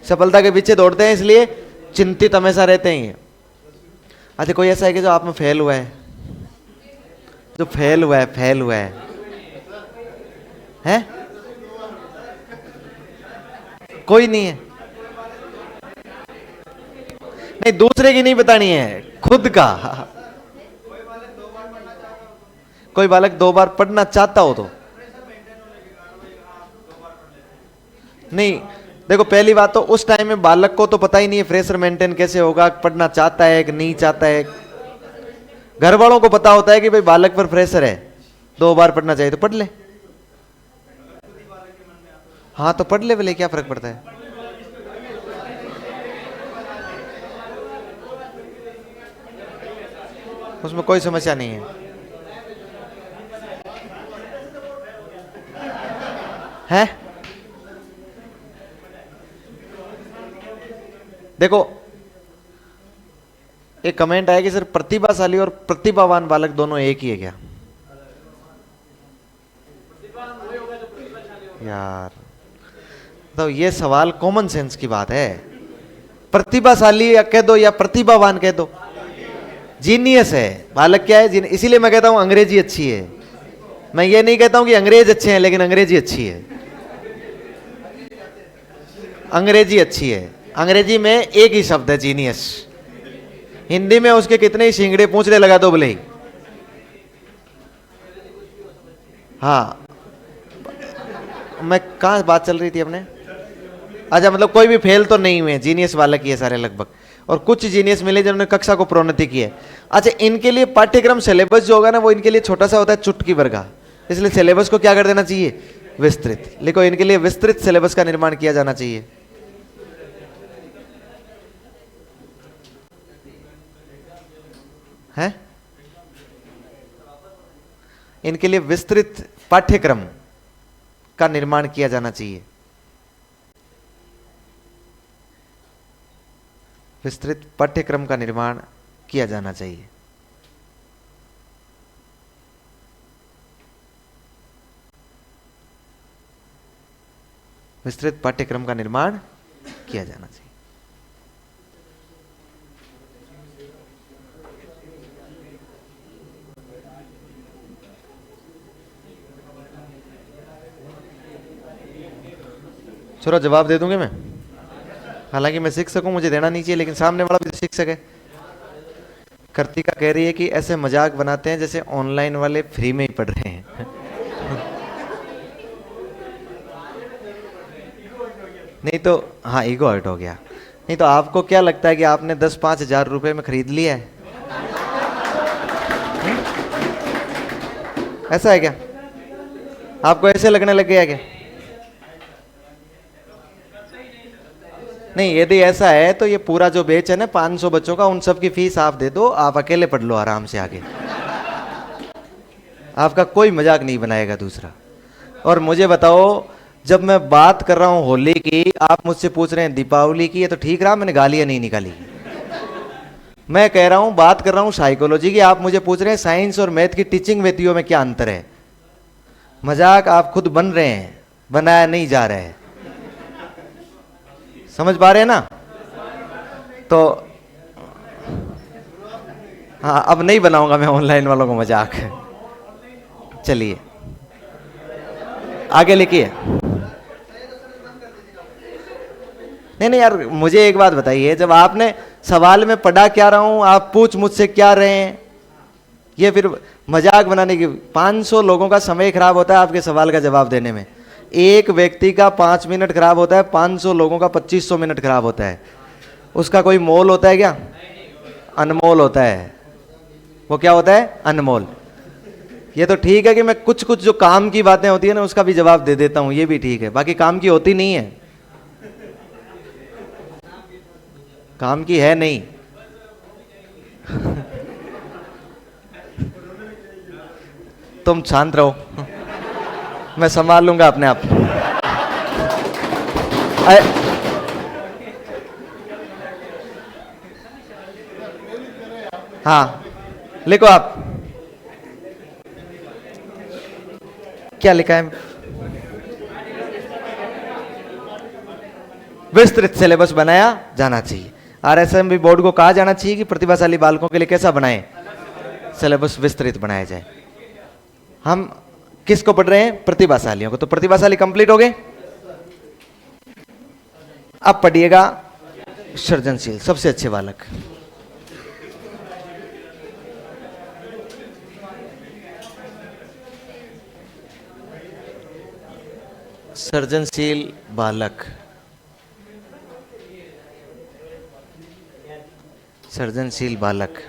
सफलता के पीछे दौड़ते हैं, इसलिए चिंतित हमेशा रहते हैं। अच्छा, कोई ऐसा है कि जो आप में फेल हुआ है? जो फेल हुआ है, फेल हुआ है, हैं? कोई नहीं है? नहीं, दूसरे की नहीं बतानी है, खुद का। कोई बालक 2 बार पढ़ना चाहता हो तो नहीं। देखो पहली बात तो उस टाइम में बालक को तो पता ही नहीं है फ्रेशर मेंटेन कैसे होगा, पढ़ना चाहता है कि नहीं चाहता है। घर वालों को पता होता है कि भाई बालक पर फ्रेशर है, 2 बार पढ़ना चाहिए तो पढ़ ले। हाँ तो पढ़ ले बोले, क्या फर्क पड़ता है। उसमें कोई समस्या नहीं है। देखो एक कमेंट आया कि सर प्रतिभाशाली और प्रतिभावान बालक दोनों एक ही है क्या? यार तो ये सवाल कॉमन सेंस की बात है। प्रतिभाशाली या कह दो या प्रतिभावान कह दो, जीनियस है बालक। क्या है? इसीलिए मैं कहता हूं अंग्रेजी अच्छी है। मैं ये नहीं कहता हूं कि अंग्रेज अच्छे हैं, लेकिन अंग्रेजी अच्छी है। अंग्रेजी अच्छी है। अंग्रेजी में एक ही शब्द है जीनियस। हिंदी में उसके कितने ही सिंगड़े पूंछड़े लगा दो बोले। हाँ मैं कहाँ बात चल रही थी अपने? अच्छा मतलब कोई भी फेल तो नहीं हुए, जीनियस वाला किए सारे लगभग। और कुछ जीनियस मिले जिन्होंने कक्षा को प्रोन्नति की है। अच्छा इनके लिए पाठ्यक्रम सिलेबस जो होगा ना वो इनके लिए छोटा सा होता है, चुटकी भर का। इसलिए सिलेबस को क्या कर देना चाहिए? विस्तृत। लिखो इनके लिए विस्तृत सिलेबस का निर्माण किया जाना चाहिए। है इनके लिए विस्तृत पाठ्यक्रम का निर्माण किया जाना चाहिए। विस्तृत पाठ्यक्रम का निर्माण किया जाना चाहिए। विस्तृत पाठ्यक्रम का निर्माण किया जाना चाहिए। छोरा जवाब दे दूंगे मैं, हालांकि मैं शिक्षक हूं, मुझे देना नहीं चाहिए, लेकिन सामने वाला भी तो शिक्षक है। कर्तिका कह रही है कि ऐसे मजाक बनाते हैं जैसे ऑनलाइन वाले फ्री में ही पढ़ रहे हैं। नहीं तो हाँ ईगो हर्ट हो गया। नहीं तो आपको क्या लगता है कि आपने 10-5 हजार रुपए में खरीद लिया है? ऐसा है क्या? आपको ऐसे लगने लग गया क्या? नहीं यदि ऐसा है तो ये पूरा जो बैच है ना 500 बच्चों का, उन सब की फीस आप दे दो, आप अकेले पढ़ लो आराम से आगे। आपका कोई मजाक नहीं बनाएगा दूसरा। और मुझे बताओ जब मैं बात कर रहा हूं होली की, आप मुझसे पूछ रहे हैं दीपावली की, ये तो ठीक रहा मैंने गालियां नहीं निकाली। मैं कह रहा हूं बात कर रहा हूं साइकोलॉजी की, आप मुझे पूछ रहे हैं साइंस और मैथ की टीचिंग विधियों में क्या अंतर है। मजाक आप खुद बन रहे हैं, बनाया नहीं जा रहा है। समझ पा रहे हैं ना? तो हाँ अब नहीं बनाऊंगा मैं ऑनलाइन वालों को मजाक। चलिए आगे लिखिए। नहीं यार मुझे एक बात बताइए, जब आपने सवाल में पढ़ा क्या रहा हूं, आप पूछ मुझसे क्या रहे हैं, ये फिर मजाक बनाने की। 500 लोगों का समय खराब होता है आपके सवाल का जवाब देने में। एक व्यक्ति का 5 मिनट खराब होता है, 500 लोगों का 2500 मिनट खराब होता है। उसका कोई मोल होता है क्या? अनमोल होता है। वो क्या होता है? अनमोल। ये तो ठीक है कि मैं कुछ कुछ जो काम की बातें होती है ना उसका भी जवाब दे देता हूं, ये भी ठीक है, बाकी काम की होती नहीं है। काम की है नहीं। तुम शांत रहो, मैं संभाल लूंगा अपने आप। हाँ लिखो आप, क्या लिखा है? विस्तृत सिलेबस बनाया जाना चाहिए। आरएसएम बोर्ड को कहा जाना चाहिए कि प्रतिभाशाली बालकों के लिए कैसा बनाए? सिलेबस विस्तृत बनाया जाए। हम किसको पढ़ रहे हैं? प्रतिभाशालियों को। तो प्रतिभाशाली कंप्लीट हो गए। अब पढ़िएगा सृजनशील, सबसे अच्छे बालक। सर्जनशील बालक, सर्जनशील बालक,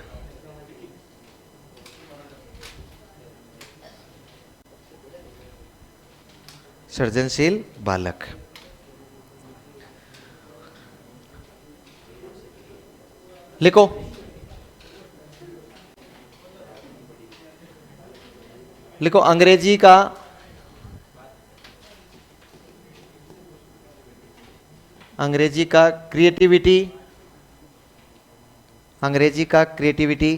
सर्जनशील बालक। लिखो। लिखो अंग्रेजी का क्रिएटिविटी, अंग्रेजी का क्रिएटिविटी,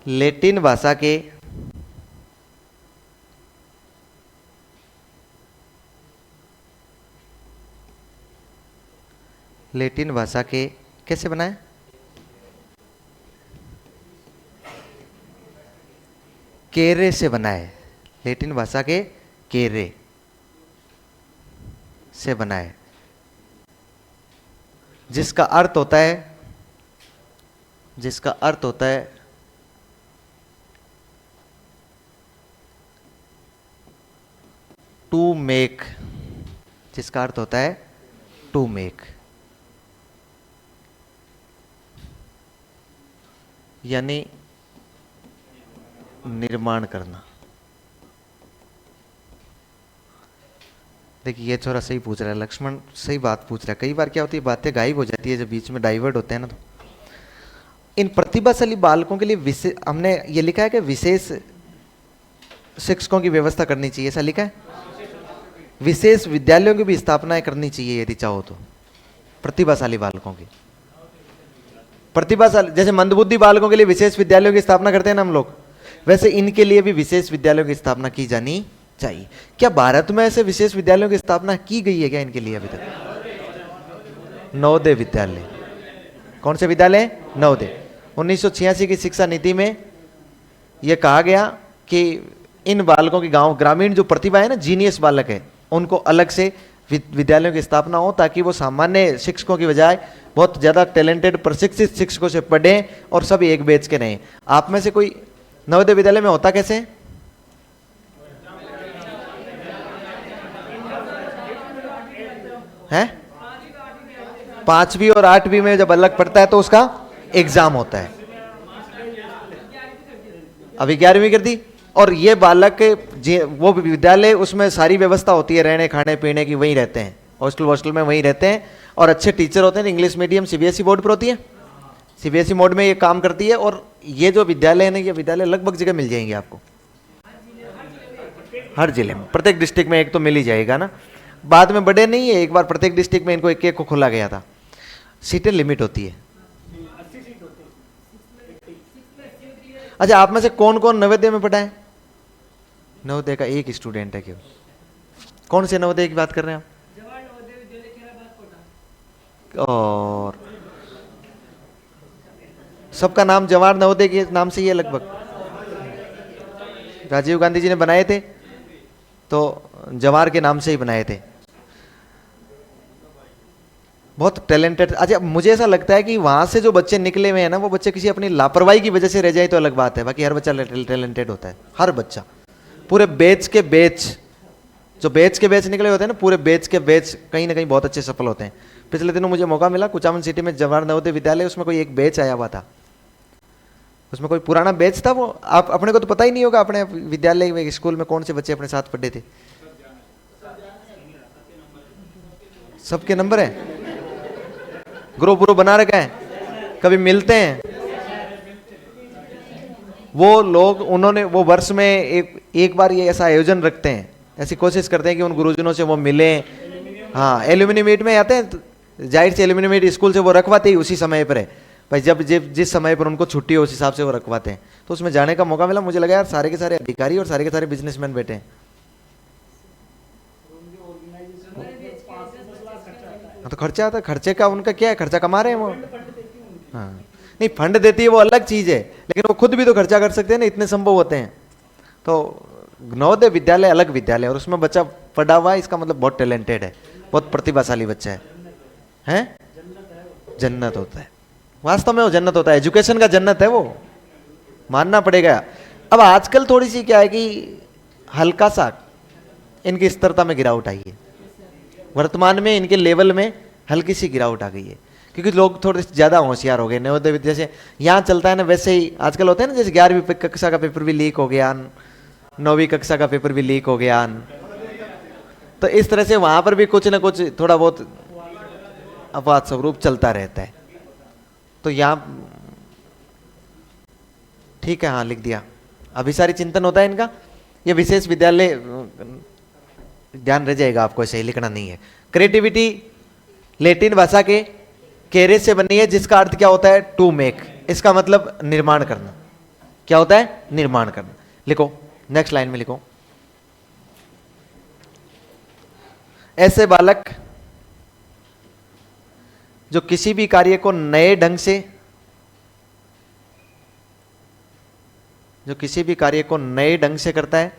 लैटिन भाषा के कैसे बनाए? केरे से बनाए, लैटिन भाषा के केरे से बनाए, जिसका अर्थ होता है टू मेक, जिसका अर्थ होता है टू मेक, यानी निर्माण करना। देखिए ये छोरा सही पूछ रहा है, लक्ष्मण सही बात पूछ रहा है। कई बार क्या होती है, बातें गायब हो जाती है जब बीच में डाइवर्ट होते हैं ना। तो इन प्रतिभाशाली बालकों के लिए हमने ये लिखा है कि विशेष शिक्षकों की व्यवस्था करनी चाहिए, ऐसा लिखा है। विशेष विद्यालयों की भी स्थापना करनी चाहिए यदि चाहो तो, प्रतिभाशाली बालकों की। प्रतिभाशाली जैसे मंदबुद्धि बालकों के लिए विशेष विद्यालयों की स्थापना करते हैं ना हम लोग, वैसे इनके लिए भी विशेष विद्यालयों की स्थापना की जानी चाहिए। क्या भारत में ऐसे विशेष विद्यालयों की स्थापना की गई है क्या इनके लिए अभी तक? नवोदय विद्यालय। कौन से विद्यालय? नवोदय। 1986 की शिक्षा नीति में यह कहा गया कि इन बालकों की ग्रामीण जो प्रतिभा है ना, जीनियस बालक है, उनको अलग से विद्यालयों की स्थापना हो, ताकि वो सामान्य शिक्षकों की बजाय बहुत ज्यादा टैलेंटेड प्रशिक्षित शिक्षकों से पढ़ें और सब एक बैच के रहें। आप में से कोई नवोदय विद्यालय में होता कैसे है? 5वीं और 8वीं में जब अलग पढ़ता है तो उसका एग्जाम होता है। अभी 11वीं कर दी, और ये बालक वो विद्यालय, उसमें सारी व्यवस्था होती है, रहने खाने पीने की, वहीं रहते हैं, हॉस्टल में वहीं रहते हैं, और अच्छे टीचर होते हैं। इंग्लिश मीडियम सीबीएसई बोर्ड पर होती है, सीबीएसई मोड में ये काम करती है। और ये जो विद्यालय है ना, ये विद्यालय लगभग जगह मिल जाएंगे आपको, हर जिले में, प्रत्येक डिस्ट्रिक्ट में एक तो मिल ही जाएगा ना। बाद में बड़े नहीं है, एक बार प्रत्येक डिस्ट्रिक्ट में इनको एक को खोला गया था। सीटें लिमिट होती है। अच्छा, आप में से कौन कौन नवोदय में पढ़ा है? नवोदय का एक स्टूडेंट है केवल। कौन से नवोदय की बात कर रहे हैं आप? और सबका नाम जवाहर नवोदय के नाम से ही है लगभग। राजीव गांधी जी ने बनाए थे तो जवाहर के नाम से ही बनाए थे। बहुत टैलेंटेड। अच्छा, मुझे ऐसा लगता है कि वहां से जो बच्चे निकले हुए हैं ना, वो बच्चे किसी अपनी लापरवाही की वजह से रह जाए तो अलग बात है, बाकी हर बच्चा टैलेंटेड होता है, हर बच्चा। पूरे बैच के बैच, जो बैच के बैच निकले होते हैं ना, पूरे बैच के बैच कहीं ना कहीं बहुत अच्छे सफल होते हैं। पिछले दिनों मुझे मौका मिला, कुचामन सिटी में जवाहर नवोदय विद्यालय, उसमें कोई एक बैच आया हुआ था, उसमें कोई पुराना बैच था। वो आप अपने को तो पता ही नहीं होगा, अपने विद्यालय में स्कूल में कौन से बच्चे अपने साथ पढ़े थे। सबके नंबर है, ग्रुप ग्रुप बना रखा है, कभी मिलते हैं वो लोग। उन्होंने वो वर्ष में एक बार ये ऐसा आयोजन रखते हैं, ऐसी कोशिश करते हैं कि उन गुरुजनों से वो मिलें। हाँ, एल्यूमिनी मीट में आते हैं, तो जाहिर से एल्यूमिनी मीट स्कूल से वो रखवाते ही उसी समय पर है भाई, जब जिस समय पर उनको छुट्टी हो उस हिसाब से वो रखवाते हैं। तो उसमें जाने का मौका मिला, मुझे लगा यार सारे के सारे अधिकारी और सारे के सारे बिजनेसमैन बैठे हैं। तो खर्चा आता है, खर्चे का उनका क्या है, खर्चा कमा रहे हैं वो। हाँ, नहीं फंड देती है वो अलग चीज है, लेकिन वो खुद भी तो खर्चा कर सकते हैं ना, इतने संभव होते हैं। तो नवोदय विद्यालय अलग विद्यालय, और उसमें बच्चा पढ़ा हुआ है, इसका मतलब बहुत टैलेंटेड है, बहुत प्रतिभाशाली बच्चा है। हैं? जन्नत होता है, वास्तव में वो जन्नत होता है, एजुकेशन का जन्नत है वो, मानना पड़ेगा। अब आजकल थोड़ी सी क्या है कि हल्का सा इनकी स्थिरता में गिरावट आई है, वर्तमान में इनके लेवल में हल्की सी गिरावट आ गई है, क्योंकि लोग थोड़े ज़्यादा होशियार हो गए। नवोदय विद्या जैसे यहाँ चलता है ना, वैसे ही आजकल होता है ना, जैसे 11वीं कक्षा का पेपर भी लीक हो गया, 9वीं कक्षा का पेपर भी लीक हो गया, तो इस तरह से वहाँ पर भी कुछ ना कुछ थोड़ा बहुत अपवाद स्वरूप चलता रहता है। तो यहाँ ठीक है, हाँ लिख दिया। अभिसारी चिंतन होता है इनका, ये विशेष विद्यालय, ध्यान रह जाएगा आपको, ऐसे ही लिखना नहीं है। क्रिएटिविटी लैटिन भाषा के केरे से बनी है, जिसका अर्थ क्या होता है, टू मेक, इसका मतलब निर्माण करना। क्या होता है, निर्माण करना। लिखो, नेक्स्ट लाइन में लिखो, ऐसे बालक जो किसी भी कार्य को नए ढंग से, जो किसी भी कार्य को नए ढंग से करता है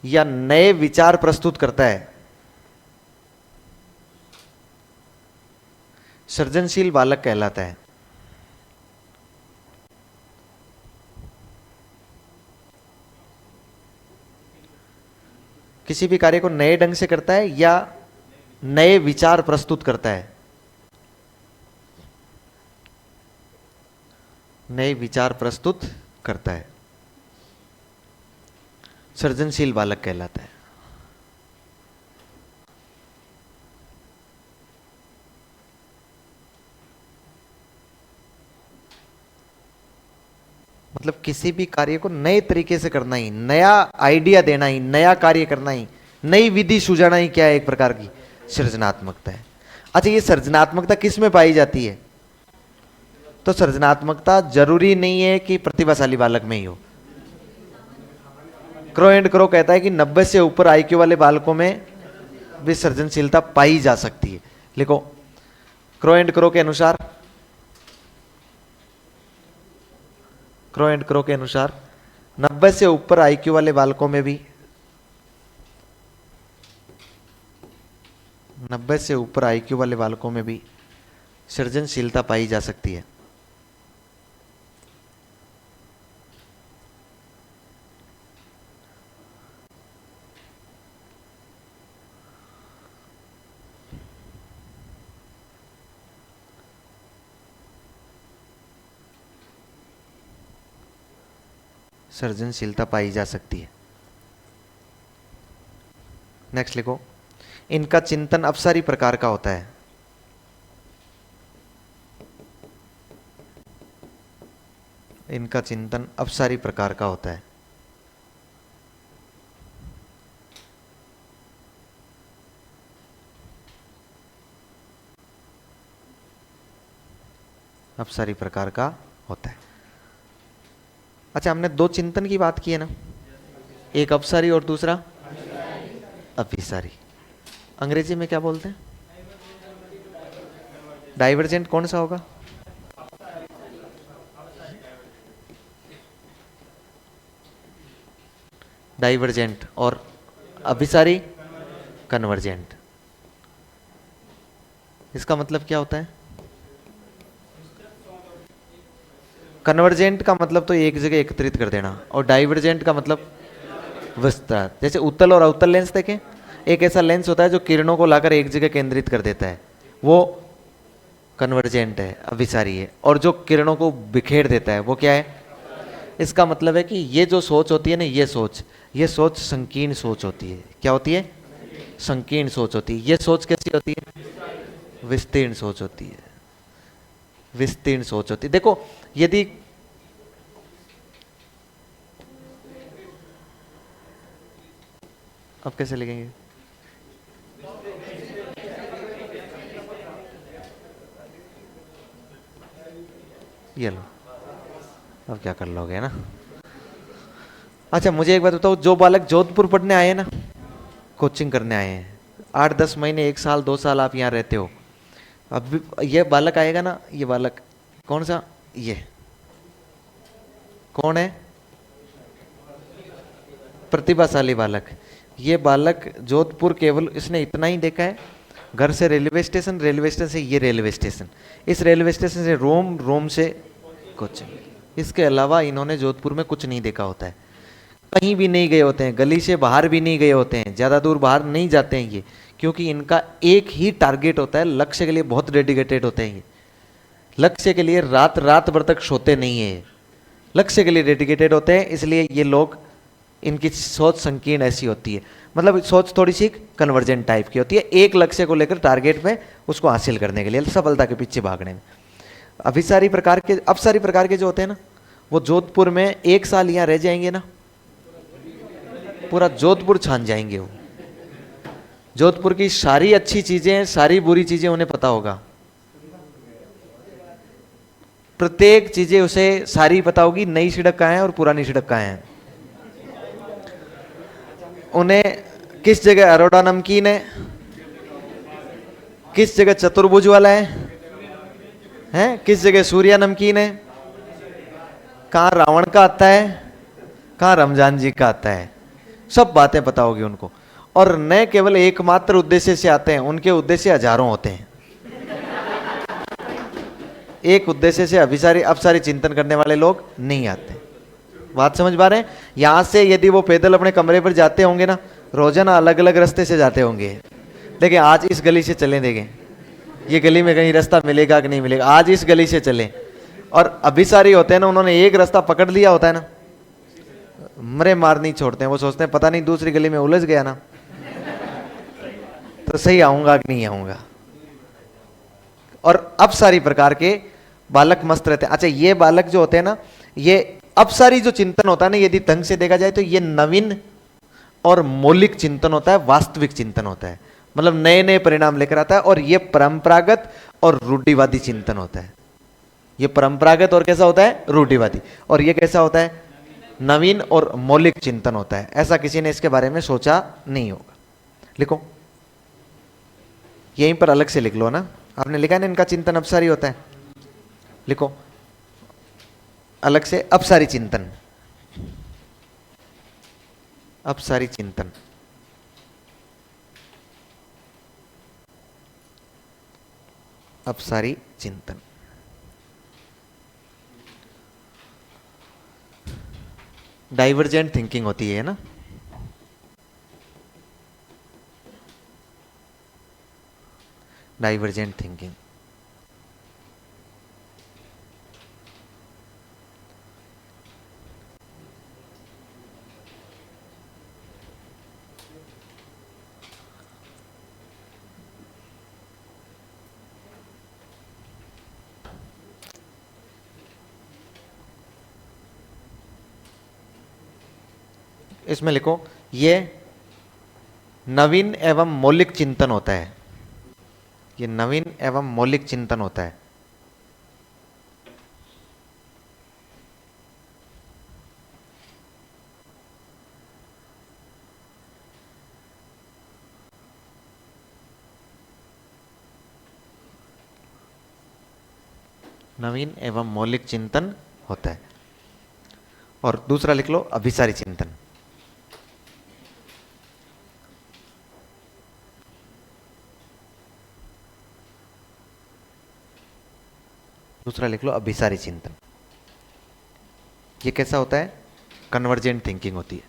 या नए विचार प्रस्तुत करता है, सृजनशील बालक कहलाता है। किसी भी कार्य को नए ढंग से करता है या नए विचार प्रस्तुत करता है, नए विचार प्रस्तुत करता है, सृजनशील बालक कहलाता है। मतलब किसी भी कार्य को नए तरीके से करना ही, नया आइडिया देना ही, नया कार्य करना ही, नई विधि सुझाना ही क्या है, एक प्रकार की सृजनात्मकता है। अच्छा, ये सृजनात्मकता किस में पाई जाती है? तो सृजनात्मकता जरूरी नहीं है कि प्रतिभाशाली बालक में ही हो। क्रो एंड क्रो कहता है कि 90 से ऊपर आईक्यू वाले बालकों में भी सृजनशीलता पाई जा सकती है। लिखो, क्रो एंड क्रो के अनुसार, क्रो एंड क्रो के अनुसार 90 से ऊपर आईक्यू वाले बालकों में भी, 90 से ऊपर आईक्यू वाले बालकों में भी सृजनशीलता पाई जा सकती है। सृजनशीलता पाई जा सकती है। नेक्स्ट लिखो, इनका चिंतन अपसारी प्रकार का होता है। इनका चिंतन अपसारी प्रकार का होता है। अपसारी प्रकार का होता है। अच्छा, हमने दो चिंतन की बात की है ना, एक अपसारी और दूसरा अभिसारी। अंग्रेजी में क्या बोलते हैं? डाइवर्जेंट कौन सा होगा? डाइवर्जेंट। और अभिसारी कन्वर्जेंट। इसका मतलब क्या होता है? कन्वर्जेंट का मतलब तो एक जगह एकत्रित कर देना, और डाइवर्जेंट का मतलब विस्तार। जैसे उत्तल और अवतल लेंस देखें, एक ऐसा लेंस होता है जो किरणों को लाकर एक जगह केंद्रित कर देता है, वो कन्वर्जेंट है, अभिसारी है। और जो किरणों को बिखेर देता है वो क्या है? इसका मतलब है कि ये जो सोच होती है ना, ये सोच संकीर्ण सोच होती है। क्या होती है? संकीर्ण सोच होती है। ये सोच कैसी होती है? विस्तीर्ण सोच होती है। विस्तीर्ण सोच होती है। देखो, यदि अब कैसे लिखेंगे? ये लो, अब क्या कर लोगे ना। अच्छा, मुझे एक बात बताओ, जो बालक जोधपुर पढ़ने आए हैं ना, कोचिंग करने आए हैं, 8-10 महीने, 1 साल 2 साल आप यहाँ रहते हो, अब ये बालक आएगा ना, ये बालक कौन सा? ये कौन है? प्रतिभाशाली बालक। ये बालक जोधपुर केवल इसने इतना ही देखा है, घर से रेलवे स्टेशन, रेलवे स्टेशन से ये रेलवे स्टेशन, इस रेलवे स्टेशन से रोम, रोम से कोचिंग। इसके अलावा इन्होंने जोधपुर में कुछ नहीं देखा होता है, कहीं भी नहीं गए होते हैं, गली से बाहर भी नहीं गए होते हैं, ज़्यादा दूर बाहर नहीं जाते हैं ये, क्योंकि इनका एक ही टारगेट होता है, लक्ष्य के लिए बहुत डेडिकेटेड होते हैं ये, लक्ष्य के लिए रात रात भर तक सोते नहीं है, लक्ष्य के लिए डेडिकेटेड होते हैं, इसलिए ये लोग, इनकी सोच संकीर्ण ऐसी होती है, मतलब सोच थोड़ी सी कन्वर्जेंट टाइप की होती है, एक लक्ष्य को लेकर टारगेट में उसको हासिल करने के लिए, सफलता के पीछे भागने में। अभिसारी प्रकार के, अपसारी प्रकार के जो होते हैं ना, वो जोधपुर में 1 साल यहाँ रह जाएंगे ना, पूरा जोधपुर छान जाएंगे वो, जोधपुर की सारी अच्छी चीजें, सारी बुरी चीजें उन्हें पता होगा, प्रत्येक चीजें उसे सारी पता होगी, नई सड़क कहाँ है और पुरानी सड़क कहाँ है, उन्हें किस जगह अरोड़ा नमकीन है, किस जगह चतुर्भुज वाला है, किस जगह सूर्या नमकीन है, कहाँ रावण का आता है, कहाँ रमजान जी का आता है, सब बातें पता होगी उनको। और न केवल एकमात्र उद्देश्य से आते हैं, उनके उद्देश्य हजारों होते हैं, एक उद्देश्य से अभिसारी अपसारी चिंतन करने वाले लोग नहीं आते। बात समझ पा रहे हैं? यहां से यदि वो पैदल अपने कमरे पर जाते होंगे ना, रोजाना अलग अलग रास्ते से जाते होंगे, देखिए आज इस गली से चलें, देखें ये गली में कहीं रास्ता मिलेगा कि नहीं मिलेगा, आज इस गली से चलें। और अभिसारी होते हैं ना, उन्होंने एक रास्ता पकड़ लिया होता है ना, मरे मार नहीं छोड़ते हैं, वो सोचते हैं पता नहीं दूसरी गली में उलझ गया ना तो सही आऊंगा कि नहीं आऊंगा। और अपसारी प्रकार के बालक मस्त रहते हैं। अच्छा, ये बालक जो होते हैं ना, ये अपसारी जो चिंतन होता है ना, यदि ढंग से देखा जाए तो ये नवीन और मौलिक चिंतन होता है, वास्तविक चिंतन होता है, मतलब नए नए परिणाम लेकर आता है। और ये परंपरागत और रूढ़िवादी चिंतन होता है, ये परंपरागत और कैसा होता है, रूढ़िवादी। और ये कैसा होता है, नवीन और मौलिक चिंतन होता है। ऐसा किसी ने इसके बारे में सोचा नहीं होगा। लिखो, यहीं पर अलग से लिख लो ना, आपने लिखा है ना इनका चिंतन अपसारी होता है, लिखो अलग से, अपसारी चिंतन, अपसारी चिंतन, अपसारी चिंतन। डाइवर्जेंट थिंकिंग होती है ना, डाइवर्जेंट थिंकिंग। इसमें लिखो, ये नवीन एवं मौलिक चिंतन होता है, ये नवीन एवं मौलिक चिंतन होता है। नवीन एवं मौलिक चिंतन होता है। और दूसरा लिख लो, अभिसारी चिंतन। दूसरा लिख लो, अभिसारी चिंतन। ये कैसा होता है, कन्वर्जेंट थिंकिंग होती है।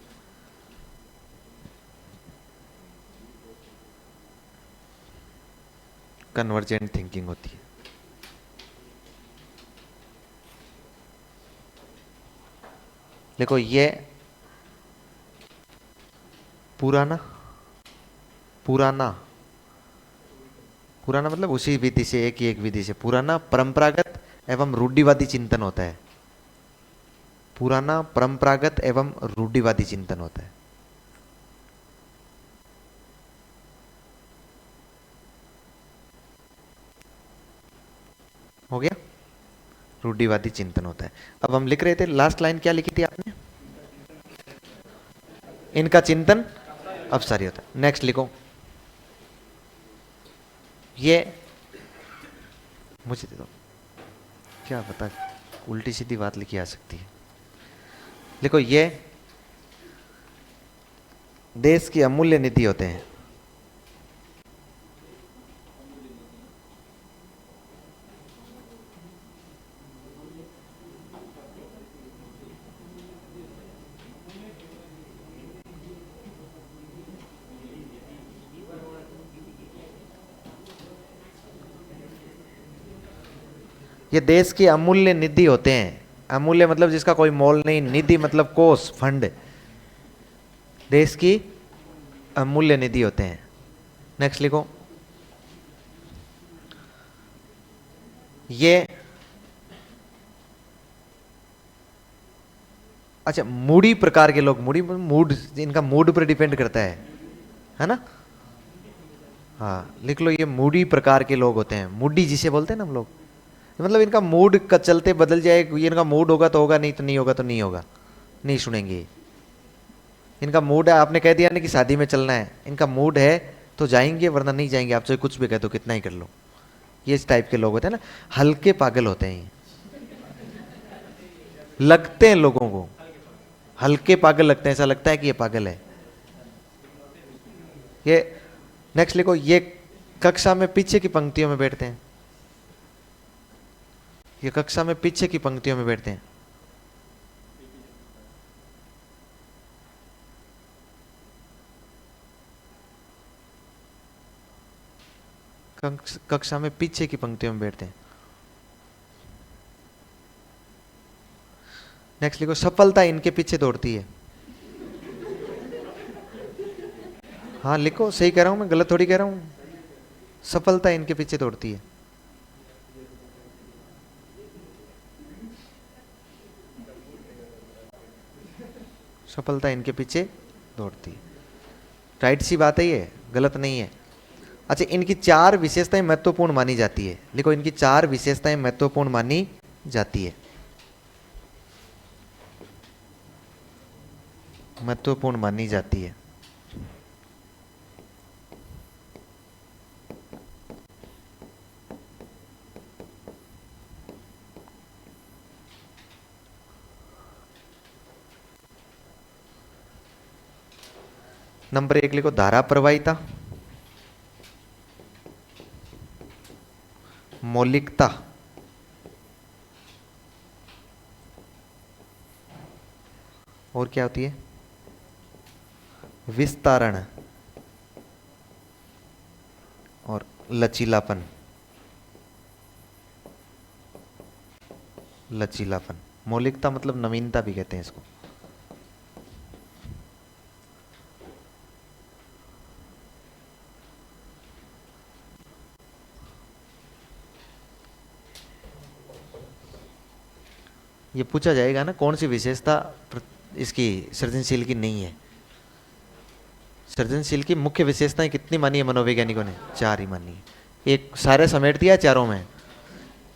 कन्वर्जेंट थिंकिंग होती है। देखो, ये पुराना, पुराना, पुराना मतलब उसी विधि से, एक ही एक विधि से, पुराना परंपरागत एवं रूढ़िवादी चिंतन होता है, पुराना परंपरागत एवं रूढ़िवादी चिंतन होता है। हो गया, रूढ़िवादी चिंतन होता है। अब हम लिख रहे थे, लास्ट लाइन क्या लिखी थी आपने, इनका चिंतन अपसारी होता है। नेक्स्ट लिखो, ये मुझे दे दो, क्या पता उल्टी सीधी बात लिखी आ सकती है। लिखो, ये देश की अमूल्य निधि होते हैं, ये देश की अमूल्य निधि होते हैं। अमूल्य मतलब जिसका कोई मोल नहीं, निधि मतलब कोष, फंड, देश की अमूल्य निधि होते हैं। नेक्स्ट लिखो, ये अच्छा मूडी प्रकार के लोग, मूडी मूड, इनका मूड पर डिपेंड करता है ना। हाँ लिख लो, ये मूडी प्रकार के लोग होते हैं, मूडी जिसे बोलते हैं ना हम लोग, मतलब इनका मूड का चलते बदल जाए, ये इनका मूड होगा तो होगा, नहीं तो नहीं होगा तो नहीं होगा, नहीं सुनेंगे। इनका मूड है, आपने कह दिया ना कि शादी में चलना है, इनका मूड है तो जाएंगे, वरना नहीं जाएंगे, आप चाहे कुछ भी कह दो, कितना ही कर लो। ये इस टाइप के लोग होते हैं ना, हल्के पागल होते हैं, लगते हैं लोगों को हल्के पागल लगते हैं, ऐसा लगता है कि ये पागल है। ये नेक्स्ट लिखो, ये कक्षा में पीछे की पंक्तियों में बैठते हैं, ये कक्षा में पीछे की पंक्तियों में बैठते हैं। कक्षा में पीछे की पंक्तियों में बैठते हैं। नेक्स्ट लिखो, सफलता इनके पीछे दौड़ती है। हाँ लिखो, सही कह रहा हूं मैं, गलत थोड़ी कह रहा हूं, सफलता इनके पीछे दौड़ती है। सफलता इनके पीछे दौड़ती है, राइट सी बात है, ये गलत नहीं है। अच्छा, इनकी 4 विशेषताएं महत्वपूर्ण मानी जाती है, लिखो इनकी 4 विशेषताएं महत्वपूर्ण मानी जाती है, महत्वपूर्ण मानी जाती है। नंबर 1 लिखो, धारा प्रवाहिता, मौलिकता, और क्या होती है, विस्तारण और लचीलापन। लचीलापन, मौलिकता मतलब नवीनता भी कहते हैं इसको। ये पूछा जाएगा ना, कौन सी विशेषता इसकी सृजनशील की नहीं है। सृजनशील की मुख्य विशेषताएं कितनी मानी है मनोवैज्ञानिकों ने? 4 ही मानी है। एक सारे समेट दिया चारों में।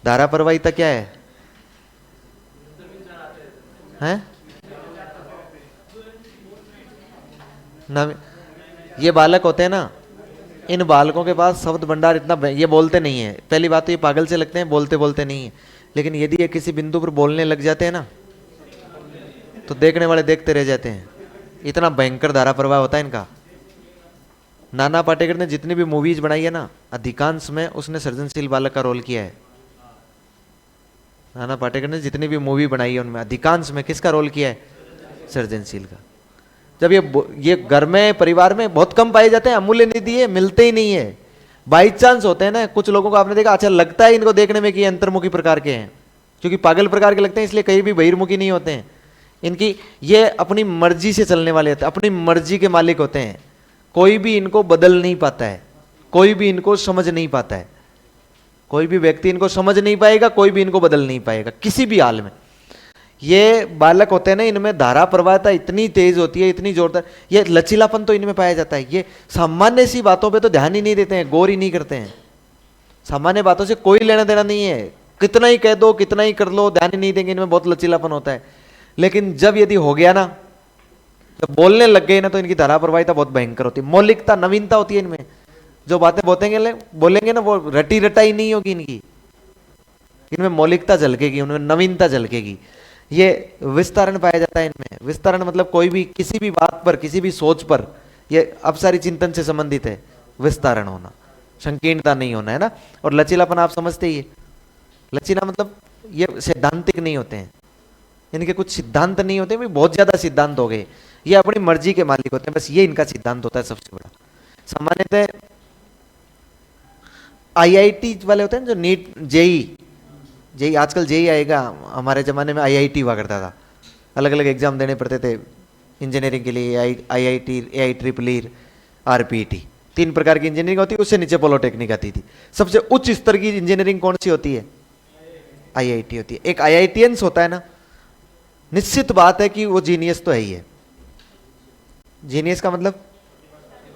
धारा प्रवाहिता क्या है? हैं? ये बालक होते हैं ना, इन बालकों के पास शब्द भंडार इतना, ये बोलते नहीं है। पहली बात तो ये पागल से लगते हैं, बोलते बोलते नहीं है, लेकिन यदि ये किसी बिंदु पर बोलने लग जाते हैं ना, तो देखने वाले देखते रह जाते हैं। इतना भयंकर धारा प्रवाह होता है इनका। नाना पाटेकर ने जितनी भी मूवीज बनाई है ना, अधिकांश में उसने सृजनशील बालक का रोल किया है। नाना पाटेकर ने जितनी भी मूवी बनाई है उनमें अधिकांश में किसका रोल किया है? सृजनशील का। जब ये घर में, परिवार में बहुत कम पाए जाते हैं, अमूल्य निधि है, मिलते ही नहीं है, बाई चांस होते हैं ना। कुछ लोगों को आपने देखा, अच्छा लगता है इनको देखने में कि अंतर्मुखी प्रकार के हैं, क्योंकि पागल प्रकार के लगते हैं, इसलिए कहीं भी बहिर्मुखी नहीं होते हैं। इनकी ये अपनी मर्जी से चलने वाले होते हैं, अपनी मर्जी के मालिक होते हैं। कोई भी इनको बदल नहीं पाता है, कोई भी इनको समझ नहीं पाता है, कोई भी व्यक्ति इनको समझ नहीं पाएगा, कोई भी इनको बदल नहीं पाएगा किसी भी हाल में। ये बालक होते हैं ना, इनमें धारा प्रवाहता इतनी तेज होती है, इतनी जोरदार, ये लचीलापन तो इनमें पाया जाता है। ये सामान्य सी बातों पे तो ध्यान ही नहीं देते हैं, गौर ही नहीं करते हैं। सामान्य बातों से कोई लेना देना नहीं है, कितना ही कह दो, कितना ही कर लो, ध्यान ही नहीं देंगे। इनमें बहुत लचीलापन होता है। लेकिन जब यदि हो गया ना, जब बोलने लग गए ना, तो इनकी धारा प्रवाहिता बहुत भयंकर होती है। मौलिकता, नवीनता होती है इनमें। जो बातें बोलेंगे ना, वो रटी रटाई नहीं होगी इनकी, इनमें मौलिकता झलकेगी, उनमें नवीनता झलकेगी। ये विस्तारण पाया जाता है इनमें। विस्तारण मतलब कोई भी, किसी भी बात पर, किसी भी सोच पर, ये अपसारी चिंतन से संबंधित है विस्तारण होना, संकीर्णता नहीं होना, है ना। और लचीलापन आप समझते ही है। लचीला मतलब ये सैद्धांतिक नहीं होते हैं, इनके कुछ सिद्धांत नहीं होते, बहुत ज्यादा सिद्धांत हो गए। ये अपनी मर्जी के मालिक होते हैं, बस ये इनका सिद्धांत होता है सबसे बड़ा। सामान्यतः आईआईटी वाले होते हैं जो नीट जेई जेई आजकल जेई आएगा, हमारे ज़माने में आईआईटी हुआ करता था, अलग अलग एग्जाम देने पड़ते थे इंजीनियरिंग के लिए, IIT, AI triple E, RPT, 3 प्रकार की इंजीनियरिंग होती है। उससे नीचे पॉलिटेक्निक आती थी। सबसे उच्च स्तर की इंजीनियरिंग कौन सी होती है? आईआईटी होती है। एक आईआईटीएंस होता है ना, निश्चित बात है कि वो जीनियस तो है ही है। जीनियस का मतलब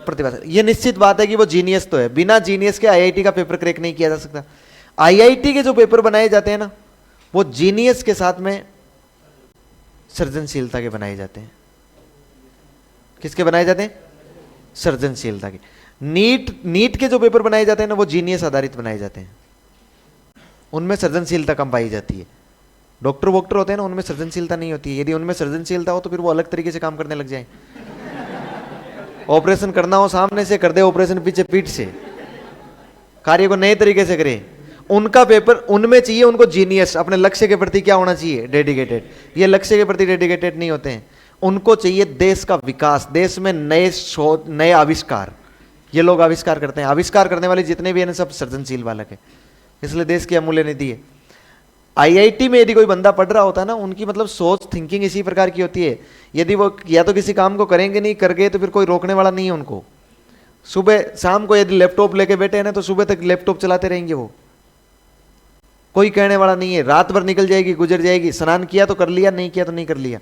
प्रतिभाशाली। ये निश्चित बात है कि वो जीनियस तो है, बिना जीनियस के आईआईटी का पेपर क्रैक नहीं किया जा सकता। आईआईटी के जो पेपर बनाए जाते हैं ना, वो जीनियस के साथ में सृजनशीलता के बनाए जाते हैं। किसके बनाए जाते हैं? सृजनशीलता के। नीट के जो पेपर बनाए जाते हैं ना, वो जीनियस आधारित बनाए जाते हैं, उनमें सृजनशीलता कम पाई जाती है। डॉक्टर वॉक्टर होते हैं ना, उनमें सृजनशीलता नहीं होती है। यदि उनमें सृजनशीलता हो तो फिर वो अलग तरीके से काम करने लग जाए। ऑपरेशन करना हो सामने से कर दे, ऑपरेशन पीछे पीठ से, कार्य को नए तरीके से करे। उनका पेपर, उनमें चाहिए उनको जीनियस, अपने लक्ष्य के प्रति क्या होना चाहिए? डेडिकेटेड। ये लक्ष्य के प्रति डेडिकेटेड नहीं होते हैं, उनको चाहिए देश का विकास, देश में नए शोध, नए आविष्कार। ये लोग आविष्कार करते हैं। आविष्कार करने वाले जितने भी हैं सब सृजनशील बालक है, इसलिए देश की अमूल्य निधि है। आईआईटी में यदि कोई बंदा पढ़ रहा होता है ना, उनकी मतलब सोच, थिंकिंग इसी प्रकार की होती है। यदि वो या तो किसी काम को करेंगे नहीं, कर गए तो फिर कोई रोकने वाला नहीं है उनको। सुबह शाम को यदि लैपटॉप लेके बैठे हैं ना, तो सुबह तक लैपटॉप चलाते रहेंगे वो, कोई कहने वाला नहीं है। रात भर निकल जाएगी, गुजर जाएगी, स्नान किया तो कर लिया, नहीं किया तो नहीं कर लिया।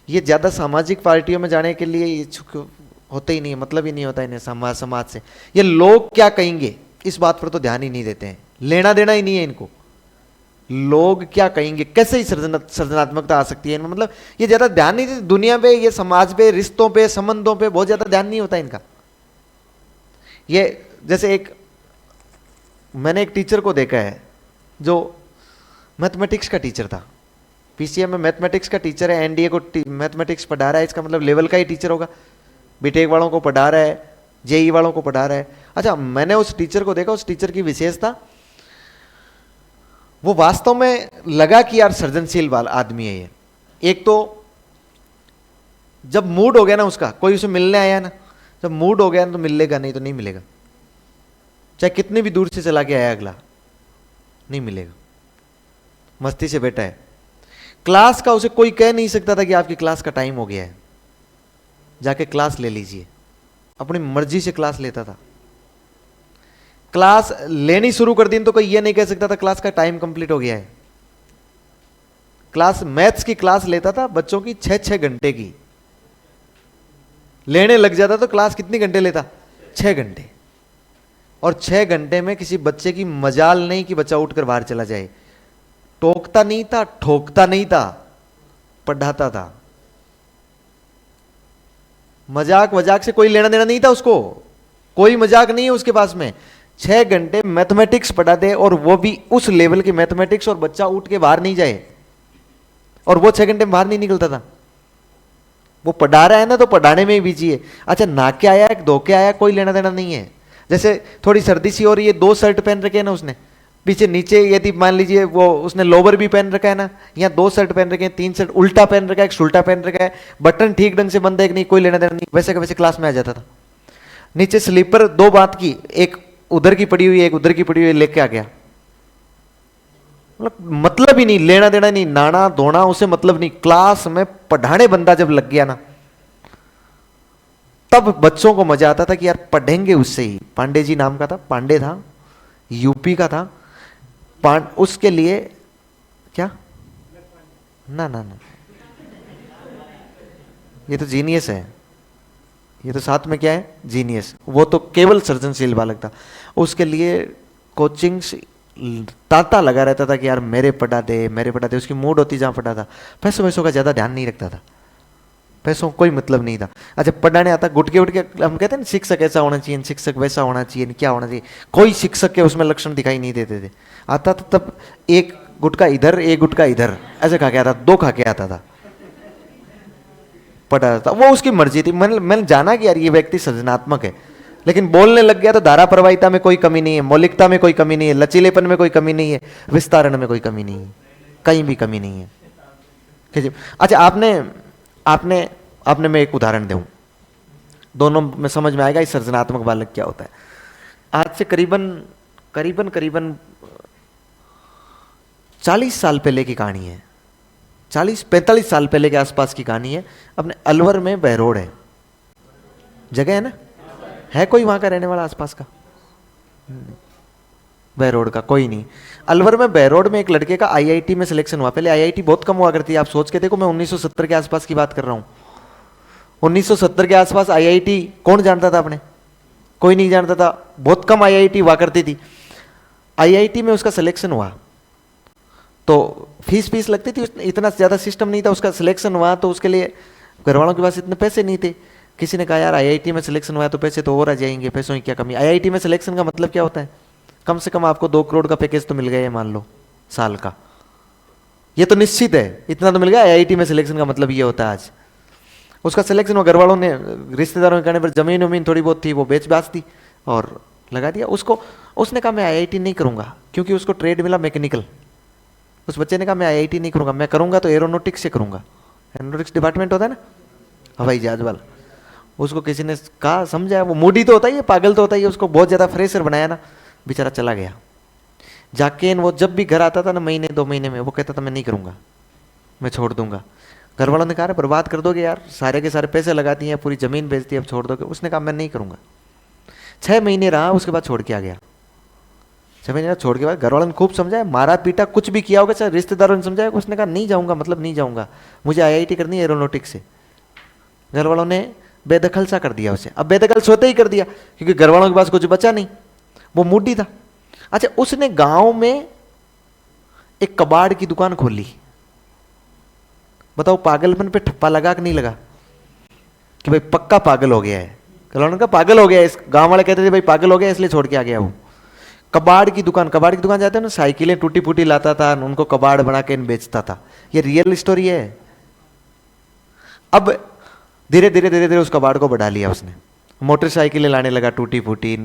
ये ज़्यादा सामाजिक पार्टियों में जाने के लिए इच्छुक होते ही नहीं है, मतलब ही नहीं होता इन्हें समाज से। ये लोग क्या कहेंगे इस बात पर तो ध्यान ही नहीं देते हैं, लेना देना ही नहीं है इनको। लोग क्या कहेंगे, कैसे ही सृजनात्मकता आ सकती है इनमें, मतलब ये ज़्यादा ध्यान नहीं देते दुनिया पे, ये समाज पे, रिश्तों पे, संबंधों पे बहुत ज़्यादा ध्यान नहीं होता इनका। ये जैसे मैंने एक टीचर को देखा है जो मैथमेटिक्स का टीचर था, पीसीएम में मैथमेटिक्स का टीचर है, एनडीए को मैथमेटिक्स पढ़ा रहा है, इसका मतलब लेवल का ही टीचर होगा। बीटेक वालों को पढ़ा रहा है, जेई वालों को पढ़ा रहा है। अच्छा, मैंने उस टीचर को देखा, उस टीचर की विशेषता, वो वास्तव में लगा कि यार सृजनशील आदमी है ये। एक तो जब मूड हो गया ना उसका, कोई उसे मिलने आया ना, जब मूड हो गया ना तो मिलेगा, नहीं तो नहीं मिलेगा। चाहे कितनी भी दूर से चला के आया अगला, नहीं मिलेगा। मस्ती से बैठा है। क्लास का उसे कोई कह नहीं सकता था कि आपकी क्लास का टाइम हो गया है, जाके क्लास ले लीजिए। अपनी मर्जी से क्लास लेता था। क्लास लेनी शुरू कर दी तो कोई ये नहीं कह सकता था क्लास का टाइम कंप्लीट हो गया है। क्लास, मैथ्स की क्लास लेता था बच्चों की 6-6 घंटे की, लेने लग जाता तो क्लास कितनी घंटे लेता? 6 घंटे। और 6 घंटे में किसी बच्चे की मजाल नहीं कि बच्चा उठकर बाहर चला जाए। टोकता नहीं था, ठोकता नहीं था, पढ़ाता था। मजाक वजाक से कोई लेना देना नहीं था उसको, कोई मजाक नहीं है उसके पास में। 6 घंटे मैथमेटिक्स पढ़ा दे, और वो भी उस लेवल की मैथमेटिक्स, और बच्चा उठ के बाहर नहीं जाए, और वो 6 घंटे में बाहर नहीं निकलता था। वो पढ़ा रहा है ना, तो पढ़ाने में ही बिजी है। अच्छा, नहा के आया, धो के आया, कोई लेना देना नहीं है। जैसे थोड़ी सर्दी सी हो रही है, 2 शर्ट पहन रखे है ना उसने, पीछे नीचे यदि मान लीजिए वो उसने लोवर भी पहन रखा है ना, यहाँ 2 शर्ट पहन रखे हैं, 3 शर्ट उल्टा पहन रखा है, एक उल्टा पहन रखा है, बटन ठीक ढंग से बंद है कि नहीं, कोई लेना देना नहीं, वैसे का वैसे क्लास में आ जाता था। नीचे स्लीपर 2 बात की, एक उधर की पड़ी हुई है, एक उधर की पड़ी हुई है, लेके आ गया। मतलब ही नहीं, लेना देना नहीं, नाना धोना उसे मतलब नहीं। क्लास में पढ़ाने बंदा जब लग गया ना, तब बच्चों को मजा आता था कि यार पढ़ेंगे उससे ही। पांडे जी नाम का था, पांडे था, यूपी का था। उसके लिए क्या, ना ना ना, ये तो जीनियस है, ये तो साथ में क्या है, जीनियस। वो तो केवल सृजनशील बालक था। उसके लिए कोचिंग तांता लगा रहता था कि यार मेरे पढ़ा दे, मेरे पढ़ा दे। उसकी मूड होती जहां पढ़ा था। पैसों वैसों का ज्यादा ध्यान नहीं रखता था, पैसों कोई मतलब नहीं था। अच्छा, पढ़ाने आता, गुटके उटके, हम कहते हैं ना शिक्षक ऐसा होना चाहिए, शिक्षक वैसा होना चाहिए, क्या होना चाहिए, कोई शिक्षक के उसमें लक्षण दिखाई नहीं देते थे। आता था तब एक गुटका इधर, एक गुटका इधर, ऐसे खा के आता, 2 खा के आता था, पढ़ा था। वो उसकी मर्जी थी। मैंने जाना कि यार ये व्यक्ति सृजनात्मक है, लेकिन बोलने लग गया तो धारा प्रवाहिता में कोई कमी नहीं है, मौलिकता में कोई कमी नहीं है, लचीलेपन में कोई कमी नहीं है, विस्तारण में कोई कमी नहीं है, कहीं भी कमी नहीं है। अच्छा, आपने मैं एक उदाहरण दूं, दोनों में समझ में आएगा इस सृजनात्मक बालक क्या होता है। आज से करीबन 40 साल पहले की कहानी है, 40-45 साल पहले के आसपास की कहानी है। अपने अलवर में बहरोड है, जगह है ना, है कोई वहां का रहने वाला आसपास का? बहरोड का कोई नहीं। अलवर में बहरोड में एक लड़के का आईआईटी में सिलेक्शन हुआ। पहले आईआईटी बहुत कम हुआ करती है, आप सोच के देखो, मैं 1970 के आसपास की बात कर रहा हूं। 1970 के आसपास आईआईटी कौन जानता था? अपने कोई नहीं जानता था, बहुत कम आईआईटी हुआ करती थी। आईआईटी में उसका सिलेक्शन हुआ तो फीस लगती थी, इतना ज्यादा सिस्टम नहीं था। उसका सिलेक्शन हुआ तो उसके लिए घर वालों के पास इतने पैसे नहीं थे। किसी ने कहा यार आईआईटी में सिलेक्शन हुआ तो पैसे तो और आ जाएंगे, पैसों की क्या कमी। आईआईटी में सिलेक्शन का मतलब क्या होता है? कम से कम आपको 2 करोड़ का पैकेज तो मिल गया है, मान लो साल का, ये तो निश्चित है, इतना तो मिल गया। आईआईटी में सिलेक्शन का मतलब ये होता है। आज उसका सिलेक्शन हुआ, घर वालों ने, रिश्तेदारों के कहने पर जमीन वमीन थोड़ी बहुत थी वो बेच बाच दी और लगा दिया उसको। उसने कहा मैं आईआईटी नहीं करूंगा, क्योंकि उसको ट्रेड मिला मैकेनिकल। उस बच्चे ने कहा मैं आईआईटी नहीं करूंगा, मैं करूंगा तो एरोनॉटिक्स से करूंगा। एरोनॉटिक्स डिपार्टमेंट होता है ना, हवाई जहाज वाला। उसको किसी ने कहा, समझाया, वो मूडी तो होता ही है, पागल तो होता ही है, उसको बहुत ज्यादा फ्रेशर बनाया ना, बेचारा चला गया। जाके वो जब भी घर आता था ना, महीने 2 महीने में, वो कहता था मैं नहीं करूंगा, मैं छोड़ दूंगा। घर वालों ने कहा बर्बाद कर दोगे यार, सारे के सारे पैसे लगा दिए, पूरी जमीन बेच दी, अब छोड़ दोगे? उसने कहा मैं नहीं करूंगा। 6 महीने रहा, उसके बाद छोड़ के आ गया। 6 महीने छोड़ के बाद घर वालों ने खूब समझाया, मारा पीटा, कुछ भी किया होगा, चाहे रिश्तेदारों ने समझाया। उसने कहा नहीं जाऊंगा, मतलब नहीं जाऊंगा, मुझे आईआईटी करनी है एरोनॉटिक्स से। घर वालों ने बेदखल सा कर दिया उसे। अब बेदखल सोते ही कर दिया, क्योंकि घर वालों के पास कुछ बचा नहीं, वो मूडी था। अच्छा, उसने गांव में एक कबाड़ की दुकान खोली। बताओ पागलपन पे ठप्पा लगा कि नहीं लगा? कि भाई पक्का पागल हो गया है। कल का पागल हो गया है, इस गांव वाले कहते थे भाई पागल हो गया इसलिए छोड़ के आ गया वो। कबाड़ की दुकान जाते हैं ना, साइकिलें टूटी फूटी लाता था, उनको कबाड़ बना के बेचता था। ये रियल स्टोरी है। अब धीरे धीरे धीरे धीरे उस कबाड़ को बढ़ा लिया उसने, मोटरसाइकिलें लाने लगा टूटी फूटी,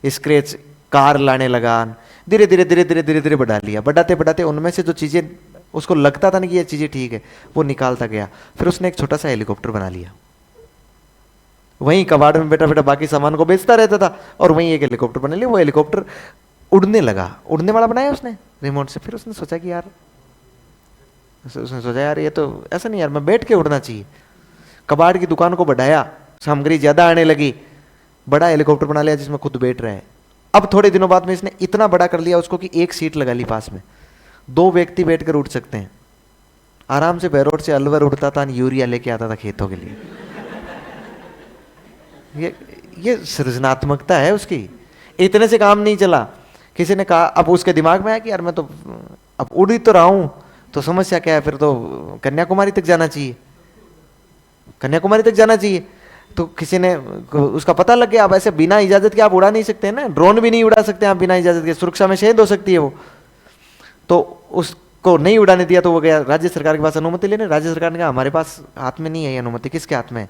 स्क्रैच कार लाने लगा, धीरे धीरे धीरे धीरे धीरे धीरे बढ़ा लिया। बढ़ाते बढ़ाते उनमें से जो चीजें उसको लगता था ना कि ये चीजें ठीक है, वो निकालता गया। फिर उसने एक छोटा सा हेलीकॉप्टर बना लिया, वहीं कबाड़ में बैठा बैठा बाकी सामान को बेचता रहता था, और वहीं एक हेलीकॉप्टर बना लिया। वो हेलीकॉप्टर उड़ने लगा, उड़ने वाला बनाया उसने रिमोट से। फिर उसने सोचा कि यार, ये तो ऐसा नहीं यार, मैं बैठ के उड़ना चाहिए। कबाड़ की दुकान को बढ़ाया, सामग्री ज्यादा आने लगी, बड़ा हेलीकॉप्टर बना लिया जिसमें खुद बैठ रहा है। अब थोड़े दिनों बाद में इसने इतना बड़ा कर लिया उसको कि एक सीट लगा ली पास में, 2 व्यक्ति बैठकर उड़ सकते हैं आराम से। बहरोड से अलवर उड़ता था, यूरिया लेके आता था खेतों के लिए। ये सृजनात्मकता है उसकी। इतने से काम नहीं चला। किसी ने कहा, अब उसके दिमाग में आया कि यार मैं तो अब उड़ ही तो रहा हूं, तो समस्या क्या है, फिर तो कन्याकुमारी तक जाना चाहिए, कन्याकुमारी तक जाना चाहिए। तो किसी ने, उसका पता लग गया अब ऐसे बिना इजाजत के आप उड़ा नहीं सकते ना, ड्रोन भी नहीं उड़ा सकते आप बिना इजाजत के, सुरक्षा में शहीद हो सकती है वो। तो उसको नहीं उड़ाने दिया, तो वो गया राज्य सरकार के पास अनुमति लेने। राज्य सरकार ने कहा हमारे पास हाथ में नहीं है ये अनुमति। किसके हाथ में है?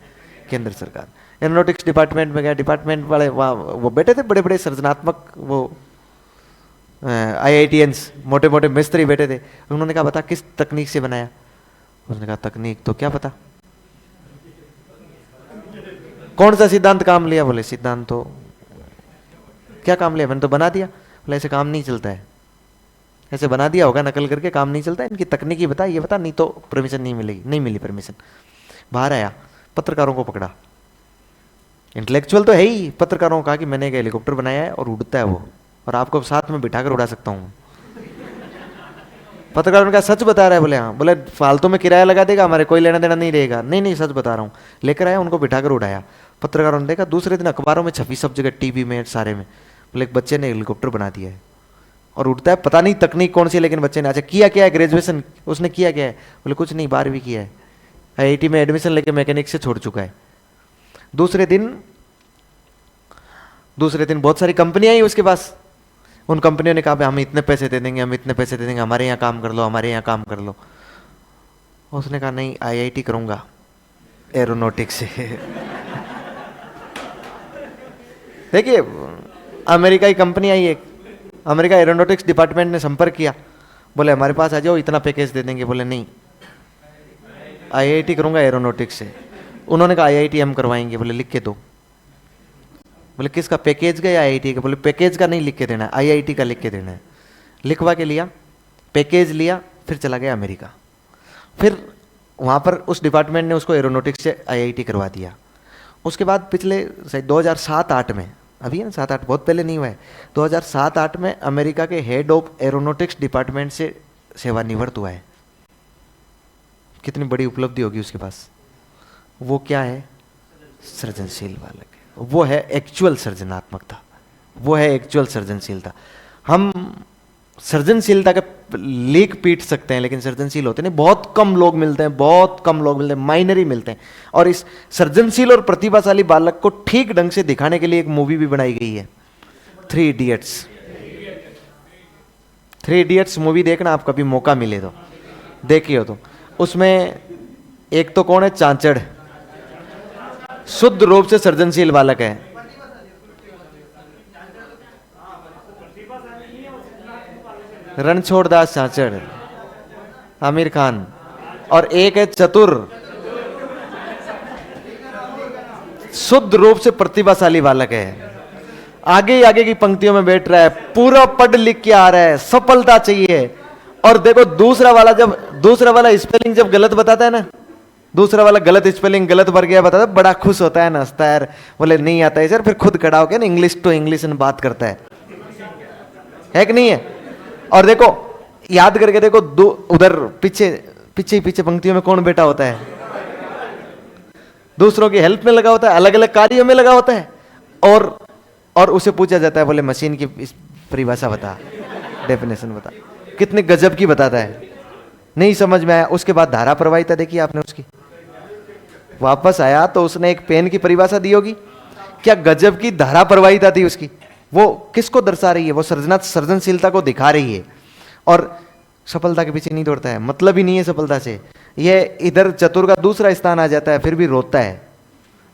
केंद्र सरकार। एरोनॉटिक्स डिपार्टमेंट में गया, डिपार्टमेंट वाले वहाँ वो बैठे थे, बड़े बड़े सृजनात्मक वो IITians, मोटे मोटे मिस्त्री बैठे थे। उन्होंने कहा बता किस तकनीक से बनाया? उसने कहा तकनीक तो क्या पता, कौन सा सिद्धांत काम लिया? बोले सिद्धांत तो क्या काम लिया, मैंने तो बना दिया। बोले ऐसे काम नहीं चलता है, ऐसे बना दिया होगा नकल करके, काम नहीं चलता है, इनकी तकनीकी बता, ये बता, नहीं तो परमिशन नहीं मिलेगी। नहीं मिली परमिशन। बाहर आया, पत्रकारों को पकड़ा। इंटेलेक्चुअल तो है ही, पत्रकारों को कहा कि मैंने एक हेलीकॉप्टर बनाया है और उड़ता है वो, और आपको साथ में बिठाकर उड़ा सकता हूँ। पत्रकारों ने कहा सच बता रहा है? बोले हाँ। बोले फालतू में किराया लगा देगा, हमारे कोई लेना देना नहीं रहेगा। नहीं नहीं सच बता रहा हूँ। लेकर आया, उनको बिठाकर उड़ाया। पत्रकारों ने देखा, दूसरे दिन अखबारों में छपी, सब जगह, टीवी में, सारे में। बोले एक बच्चे ने हेलीकॉप्टर बना दिया है और उड़ता है, पता नहीं तकनीक कौन सी है, लेकिन बच्चे ने। अच्छा किया क्या है? ग्रेजुएशन उसने किया क्या है? बोले कुछ नहीं, 12वीं किया है, IIT में एडमिशन लेके मैकेनिक से छोड़ चुका है। दूसरे दिन बहुत सारी कंपनियां आई उसके पास। उन कंपनियों ने कहा हम इतने पैसे दे देंगे, हम इतने पैसे दे देंगे, हमारे यहाँ काम कर लो, हमारे यहाँ काम कर लो। उसने कहा नहीं, IIT करूंगा एरोनॉटिक्स से। देखिए अमेरिका की कंपनी आई एक, अमेरिका एरोनॉटिक्स डिपार्टमेंट ने संपर्क किया, बोले हमारे पास आ जाओ, इतना पैकेज दे देंगे। बोले नहीं, IIT करूंगा एरोनॉटिक्स से। उन्होंने कहा IIT हम करवाएंगे। बोले लिख के दो। बोले किसका, पैकेज का या IIT का? बोले पैकेज का नहीं लिख के देना है, IIT का लिख के देना है। लिखवा के लिया, पैकेज लिया, फिर चला गया अमेरिका। फिर वहाँ पर उस डिपार्टमेंट ने उसको एरोनॉटिक्स से आईआईटी करवा दिया। उसके बाद पिछले 2007-8 में, अभी है ना 7-8, बहुत पहले नहीं हुआ है, 2007-8 में अमेरिका के हेड ऑफ एरोनॉटिक्स डिपार्टमेंट से सेवानिवृत्त हुआ है। कितनी बड़ी उपलब्धि होगी उसके पास। वो क्या है? सृजनशील बालक है। वो है एक्चुअल सृजनात्मकता, वो है एक्चुअल सृजनशीलता। हम सृजनशीलता का लीक पीट सकते हैं, लेकिन सृजनशील होते नहीं। बहुत कम लोग मिलते हैं, बहुत कम लोग मिलते हैं, माइनर ही मिलते हैं। और इस सृजनशील और प्रतिभाशाली बालक को ठीक ढंग से दिखाने के लिए एक मूवी भी बनाई गई है, 3 इडियट्स। 3 इडियट्स मूवी देखना, आप कभी मौका मिले तो देखिए हो। तो उसमें एक तो कौन है? चांचड़, शुद्ध रूप से सृजनशील बालक है। रणछोड़दास चांचड़, आमिर खान। और एक है चतुर, शुद्ध रूप से प्रतिभाशाली बालक है। आगे ही आगे की पंक्तियों में बैठ रहा है, पूरा पढ़ लिख के आ रहा है, सफलता चाहिए। और देखो दूसरा वाला स्पेलिंग जब गलत बताता है ना, दूसरा वाला गलत स्पेलिंग, गलत भर गया बताता है, बड़ा खुश होता है, हंसता है, बोले नहीं आता है सर। फिर खुद खड़ा होकर ना इंग्लिश टू इंग्लिश में बात करता है कि नहीं है? और देखो याद करके देखो, उधर पीछे पंक्तियों में कौन बैठा होता है? दूसरों की हेल्प में लगा होता है, अलग अलग कार्यों में लगा होता है। और उसे पूछा जाता है, बोले मशीन की परिभाषा बता, डेफिनेशन बता। कितने गजब की बताता है, नहीं समझ में आया। उसके बाद धारा प्रवाहिता देखी आपने उसकी, वापस आया तो उसने एक पेन की परिभाषा दी होगी। क्या गजब की धारा प्रवाहिता थी उसकी। वो किसको दर्शा रही है? वो सृजनशीलता को दिखा रही है। और सफलता के पीछे नहीं दौड़ता है, मतलब ही नहीं है सफलता से। ये इधर चतुर का दूसरा स्थान आ जाता है, फिर भी रोता है।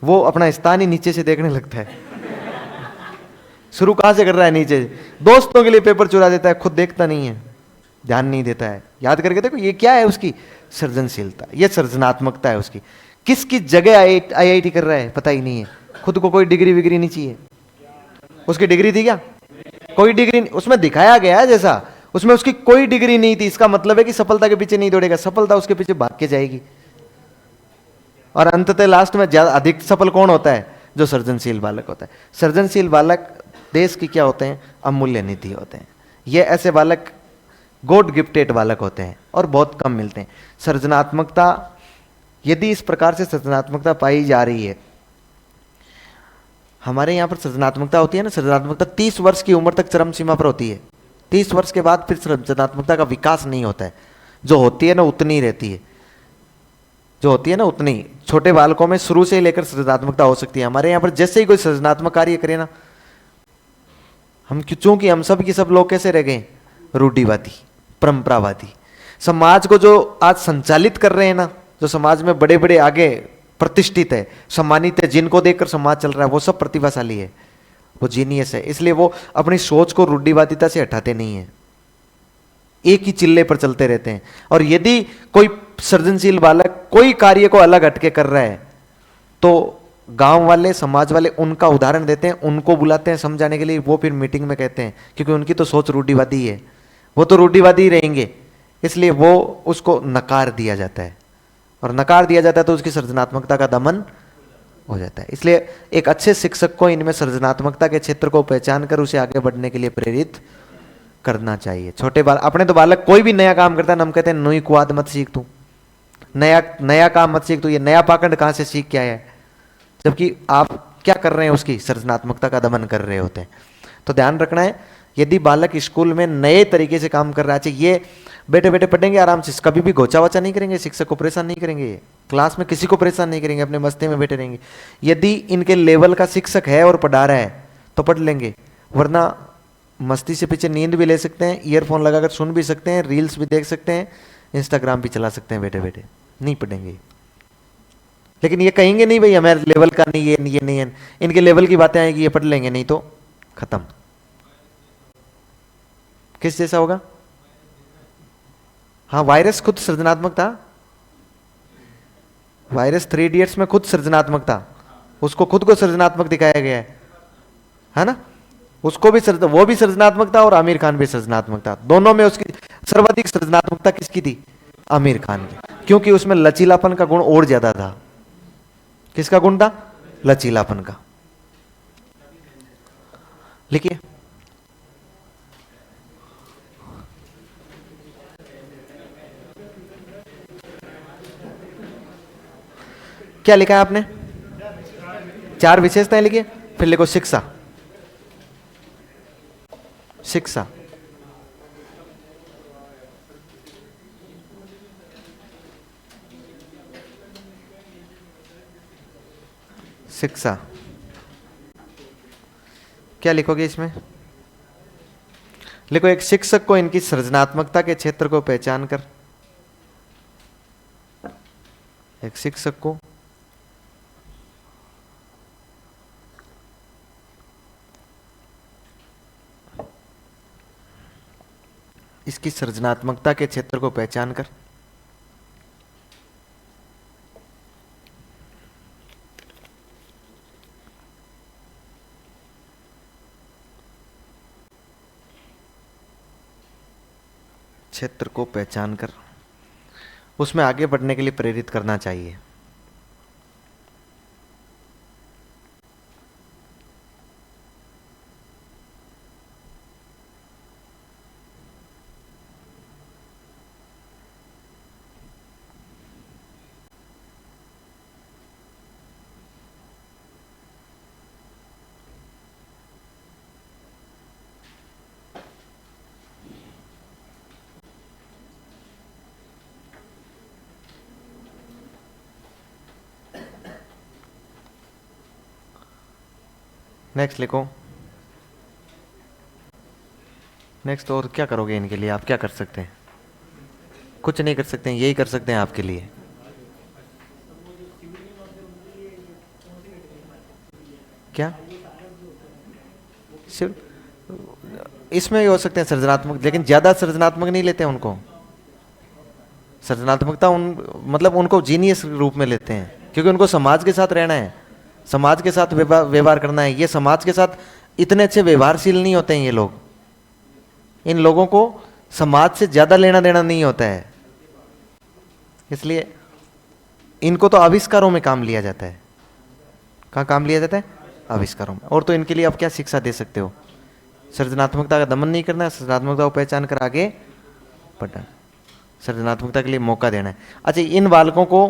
वो अपना स्थान ही नीचे से देखने लगता है। शुरू कहां से कर रहा है? नीचे। दोस्तों के लिए पेपर चुरा देता है, खुद देखता नहीं है, ध्यान नहीं देता है। याद करके देखो, ये क्या है उसकी? सृजनशीलता, ये सृजनात्मकता है उसकी। किसकी जगह आईआईटी कर रहा है पता ही नहीं है। खुद को कोई डिग्री विग्री नहीं चाहिए। उसकी डिग्री थी क्या? कोई डिग्री नहीं। उसमें दिखाया गया है जैसा, उसमें उसकी कोई डिग्री नहीं थी। इसका मतलब है कि सफलता के पीछे नहीं दौड़ेगा, सफलता उसके पीछे भाग के जाएगी। और अंततः लास्ट में ज्यादा अधिक सफल कौन होता है? जो सृजनशील बालक होता है। सृजनशील बालक देश की क्या होते हैं? अमूल्य निधि होते हैं। ये ऐसे बालक गॉड गिफ्टेड बालक होते हैं और बहुत कम मिलते हैं। सृजनात्मकता, यदि इस प्रकार से सृजनात्मकता पाई जा रही है, हमारे यहाँ पर सृजनात्मकता होती है ना, सृजनात्मकता 30 वर्ष की उम्र तक चरम सीमा पर होती है। 30 वर्ष के बाद फिर सृजनात्मकता का विकास नहीं होता है। जो होती है ना उतनी ही रहती है, जो होती है ना उतनी। छोटे बालकों में शुरू से ही लेकर सृजनात्मकता हो सकती है। हमारे यहाँ पर जैसे ही कोई सृजनात्मक कार्य करे ना, हम चूंकि हम सब की सब लोग कैसे रह गए? रूढ़िवादी, परंपरावादी। समाज को जो आज संचालित कर रहे हैं ना, जो समाज में बड़े बड़े आगे प्रतिष्ठित है, सम्मानित है, जिनको देखकर समाज चल रहा है, वो सब प्रतिभाशाली है, वो जीनियस है। इसलिए वो अपनी सोच को रूढ़िवादिता से हटाते नहीं है, एक ही चिल्ले पर चलते रहते हैं। और यदि कोई सृजनशील बालक कोई कार्य को अलग हटके कर रहा है, तो गांव वाले, समाज वाले उनका उदाहरण देते हैं, उनको बुलाते हैं समझाने के लिए। वो फिर मीटिंग में कहते हैं, क्योंकि उनकी तो सोच रूढ़िवादी है, वो तो रूढ़िवादी ही रहेंगे, इसलिए वो उसको नकार दिया जाता है। और नकार दिया जाता है तो उसकी सृजनात्मकता का दमन हो जाता है। इसलिए एक अच्छे शिक्षक को इनमें सृजनात्मकता के क्षेत्र को पहचान कर उसे आगे बढ़ने के लिए प्रेरित करना चाहिए। छोटे बालक, अपने तो बालक कोई भी नया काम करता है, हम कहते हैं नुई कुआद मत सीख, तू नया काम मत सीख, तू ये नया पाखंड कहां से सीख के आया है। जबकि आप क्या कर रहे हैं? उसकी सृजनात्मकता का दमन कर रहे होते हैं। तो ध्यान रखना है, यदि बालक स्कूल में नए तरीके से काम कर रहा है, ये बैठे बैठे पढ़ेंगे आराम से, कभी भी गोचा वोचा नहीं करेंगे, शिक्षक को परेशान नहीं करेंगे, क्लास में किसी को परेशान नहीं करेंगे, अपने मस्ती में बैठे रहेंगे। यदि इनके लेवल का शिक्षक है और पढ़ा रहा है तो पढ़ लेंगे, वरना मस्ती से पीछे नींद भी ले सकते हैं, ईयरफोन लगाकर सुन भी सकते हैं, रील्स भी देख सकते हैं, इंस्टाग्राम भी चला सकते हैं बैठे बैठे, नहीं पढ़ेंगे। लेकिन ये कहेंगे नहीं भाई हमारे लेवल का नहीं, ये नहीं है, इनके लेवल की बातें आएगी, ये पढ़ लेंगे, नहीं तो खत्म। किस जैसा होगा? हाँ, वायरस खुद सृजनात्मक था। वायरस 3 इडियट्स में खुद सृजनात्मक था, उसको खुद को सृजनात्मक दिखाया गया है ना। उसको भी वो भी सृजनात्मक था और आमिर खान भी सृजनात्मक था। दोनों में उसकी सर्वाधिक सृजनात्मकता किसकी थी? आमिर खान की, क्योंकि उसमें लचीलापन का गुण और ज्यादा था। किसका गुण था? लचीलापन का। लिखिए, क्या लिखा है आपने? 4 विशेषताएं लिखिए, फिर लिखो शिक्षा। शिक्षा, शिक्षा। क्या लिखोगे इसमें? लिखो, एक शिक्षक को इनकी सृजनात्मकता के क्षेत्र को पहचान कर, एक शिक्षक को इसकी सृजनात्मकता के क्षेत्र को पहचान कर क्षेत्र को पहचान कर उसमें आगे बढ़ने के लिए प्रेरित करना चाहिए। नेक्स्ट लिखो। नेक्स्ट, और क्या करोगे इनके लिए? आप क्या कर सकते हैं? कुछ नहीं कर सकते हैं, यही कर सकते हैं आपके लिए। क्या? सिर्फ इसमें ही हो सकते हैं सृजनात्मक, लेकिन ज्यादा सृजनात्मक नहीं लेते हैं उनको। सृजनात्मकता मतलब उनको जीनियस रूप में लेते हैं, क्योंकि उनको समाज के साथ रहना है, समाज के साथ व्यवहार करना है। ये समाज के साथ इतने अच्छे व्यवहारशील नहीं होते हैं ये लोग। इन लोगों को समाज से ज्यादा लेना देना नहीं होता है, इसलिए इनको तो आविष्कारों में काम लिया जाता है। कहाँ काम लिया जाता है? आविष्कारों में। और तो इनके लिए आप क्या शिक्षा दे सकते हो? सृजनात्मकता का दमन नहीं करना है, सृजनात्मकता को पहचान कर आगे बढ़ना, सृजनात्मकता के लिए मौका देना है। अच्छा, इन बालकों को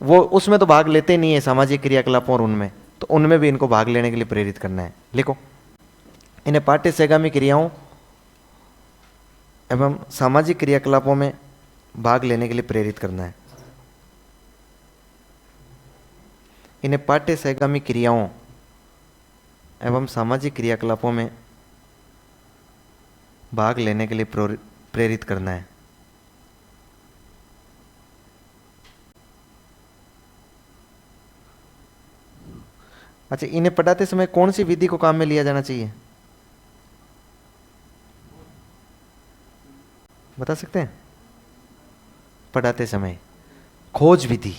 वो उसमें तो भाग लेते नहीं है, सामाजिक क्रियाकलापों और उनमें, तो उनमें भी इनको भाग लेने के लिए प्रेरित करना है। लिखो, इन्हें पाठ्य सहगामी क्रियाओं एवं सामाजिक क्रियाकलापों में भाग लेने के लिए प्रेरित करना है। इन्हें पाठ्य सहगामी क्रियाओं एवं सामाजिक क्रियाकलापों में भाग लेने के लिए प्रेरित करना है। अच्छा, इन्हें पढ़ाते समय कौन सी विधि को काम में लिया जाना चाहिए? बता सकते हैं? पढ़ाते समय खोज विधि,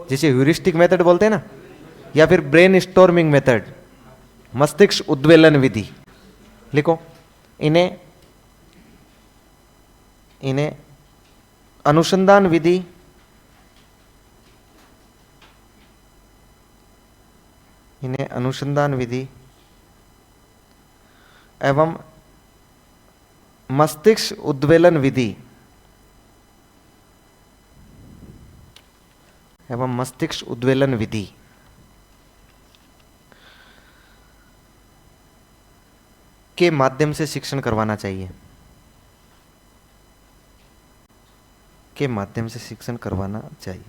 जिसे ह्यूरिस्टिक मेथड बोलते हैं ना, या फिर ब्रेन स्टॉर्मिंग मेथड, मस्तिष्क उद्वेलन विधि। लिखो, इन्हें अनुसंधान विधि, इन्हें अनुसंधान विधि एवं मस्तिष्क उद्वेलन विधि एवं मस्तिष्क उद्वेलन विधि के माध्यम से शिक्षण करवाना चाहिए, के माध्यम से शिक्षण करवाना चाहिए।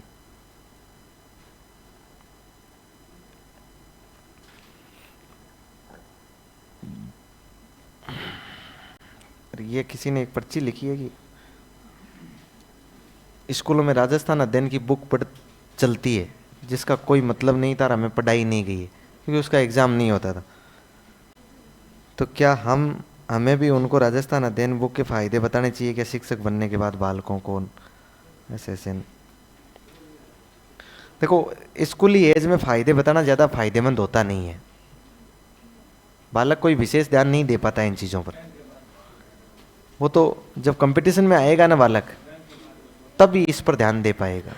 ये किसी ने एक पर्ची लिखी है कि स्कूलों में राजस्थान अध्ययन की बुक पढ़ चलती है, जिसका कोई मतलब नहीं था, हमें पढ़ाई नहीं गई है, क्योंकि उसका एग्जाम नहीं होता था। तो क्या हमें भी उनको राजस्थान अध्ययन बुक के फायदे बताने चाहिए क्या, शिक्षक बनने के बाद बालकों को? ऐसे देखो, स्कूली एज में फायदे बताना ज़्यादा फायदेमंद होता नहीं है, बालक कोई विशेष ध्यान नहीं दे पाता इन चीज़ों पर। वो तो जब कंपटीशन में आएगा ना बालक, तभी इस पर ध्यान दे पाएगा।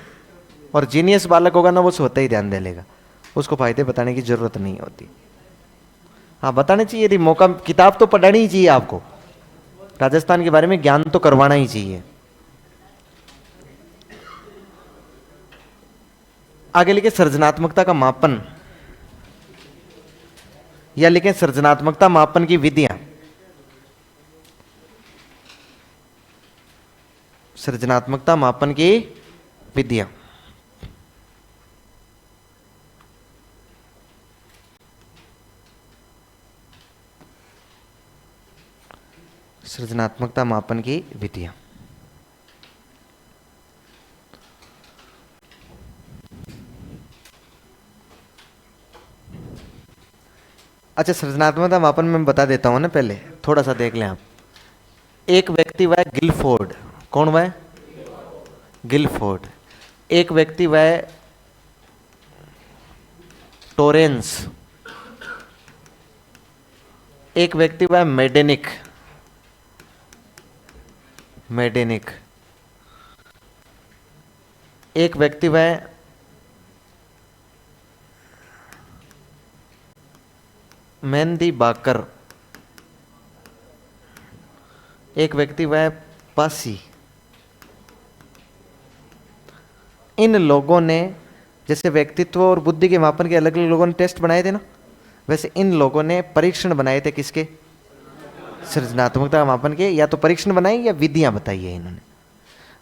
और जीनियस बालक होगा ना, वो स्वतः ही ध्यान दे लेगा, उसको फायदे बताने की जरूरत नहीं होती। हाँ, बताने चाहिए, यदि मौका, किताब तो पढ़नी ही चाहिए आपको, राजस्थान के बारे में ज्ञान तो करवाना ही चाहिए। आगे लिखे सृजनात्मकता का मापन, या लिखे सृजनात्मकता मापन की विधियां। सृजनात्मकता मापन की विधियां। सृजनात्मकता मापन की विधियां। अच्छा, सृजनात्मकता मापन में बता देता हूं ना, पहले थोड़ा सा देख लें आप। एक व्यक्ति वह गिलफोर्ड, कौन वह? गिलफोर्ड। एक व्यक्ति वह टोरेंस। एक व्यक्ति वह मेडेनिक, मेडेनिक। एक व्यक्ति वह मेहंदी बाकर। एक व्यक्ति वह पासी। इन लोगों ने, जैसे व्यक्तित्व और बुद्धि के मापन के अलग अलग लोगों ने टेस्ट बनाए थे ना, वैसे इन लोगों ने परीक्षण बनाए थे किसके? सृजनात्मकता मापन के। या तो परीक्षण बनाए या विधियां बताई है इन्होंने,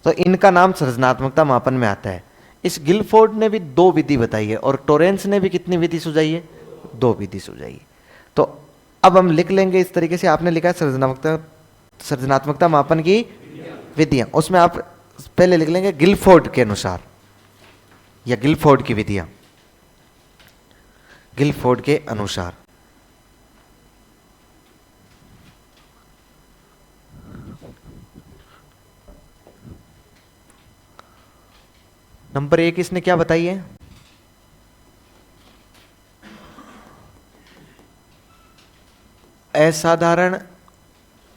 तो इनका नाम सृजनात्मकता मापन में आता है। इस गिलफोर्ड ने भी 2 विधि बताई है, और टोरेंस ने भी कितनी विधि सुझाई है? 2 विधि सुझाई है। तो अब हम लिख लेंगे इस तरीके से। आपने लिखा है सृजनात्मकता मापन की विधियां, उसमें आप पहले लिख लेंगे गिलफोर्ड के अनुसार, या गिलफोर्ड की विधियां, गिलफोर्ड के अनुसार। नंबर 1 इसने क्या बताई है? असाधारण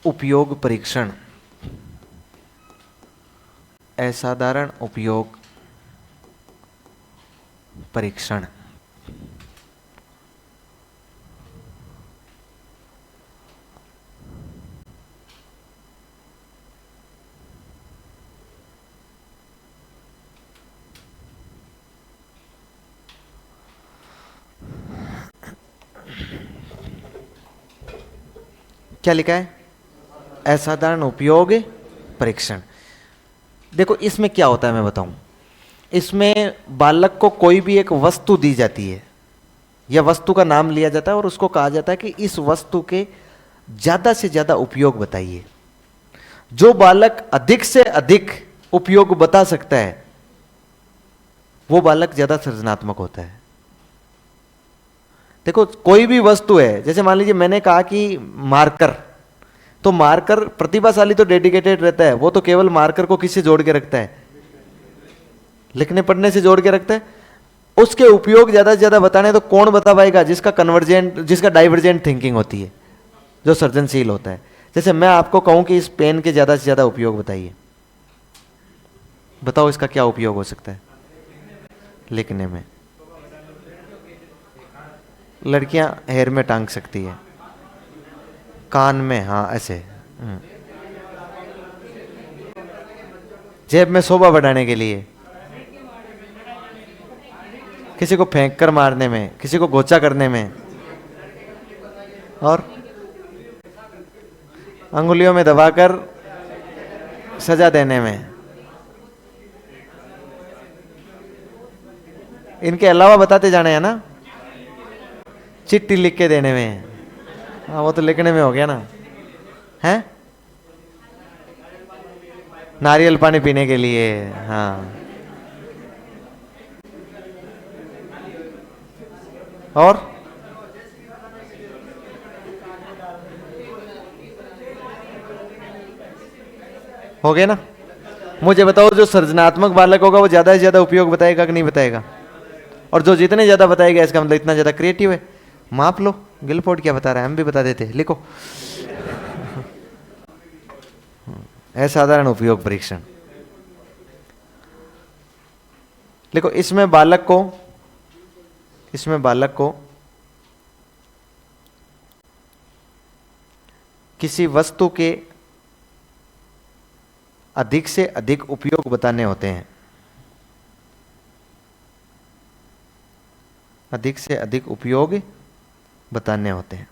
उपयोग परीक्षण। असाधारण उपयोग परीक्षण। क्या लिखा है? असाधारण उपयोग परीक्षण। देखो इसमें क्या होता है मैं बताऊं। इसमें बालक को कोई भी एक वस्तु दी जाती है, या वस्तु का नाम लिया जाता है, और उसको कहा जाता है कि इस वस्तु के ज्यादा से ज्यादा उपयोग बताइए। जो बालक अधिक से अधिक उपयोग बता सकता है, वो बालक ज्यादा सृजनात्मक होता है। देखो कोई भी वस्तु है, जैसे मान लीजिए मैंने कहा कि मार्कर, तो मार्कर प्रतिभाशाली तो डेडिकेटेड रहता है, वो तो केवल मार्कर को किससे जोड़ के रखता है? लिखने पढ़ने से जोड़ के रखता है। उसके उपयोग ज्यादा से ज्यादा बताने तो कौन बता पाएगा? जिसका कन्वर्जेंट, जिसका डाइवर्जेंट थिंकिंग होती है, जो सृजनशील होता है। जैसे मैं आपको कहूं कि इस पेन के ज्यादा से ज्यादा उपयोग बताइए, बताओ इसका क्या उपयोग हो सकता है? लिखने में। लड़कियां हेयर में टांग सकती है, कान में, हाँ ऐसे, जेब में शोभा बढ़ाने के लिए, किसी को फेंक कर मारने में, किसी को गोचा करने में, और अंगुलियों में दबाकर सजा देने में। इनके अलावा बताते जाने हैं ना, चिट्ठी लिख के देने में, हाँ वो तो लिखने में हो गया ना, है नारियल पानी पीने के लिए, हाँ। और हो गया ना। मुझे बताओ जो सृजनात्मक बालक होगा वो ज्यादा से ज्यादा उपयोग बताएगा कि नहीं बताएगा? और जो जितने ज्यादा बताएगा इसका मतलब इतना ज्यादा क्रिएटिव है। माप लो, गिलफोर्ड क्या बता रहा है, हम भी बता देते, लिखो। असाधारण उपयोग परीक्षण। देखो इसमें बालक को किसी वस्तु के अधिक से अधिक उपयोग बताने होते हैं, अधिक से अधिक उपयोग बताने होते हैं।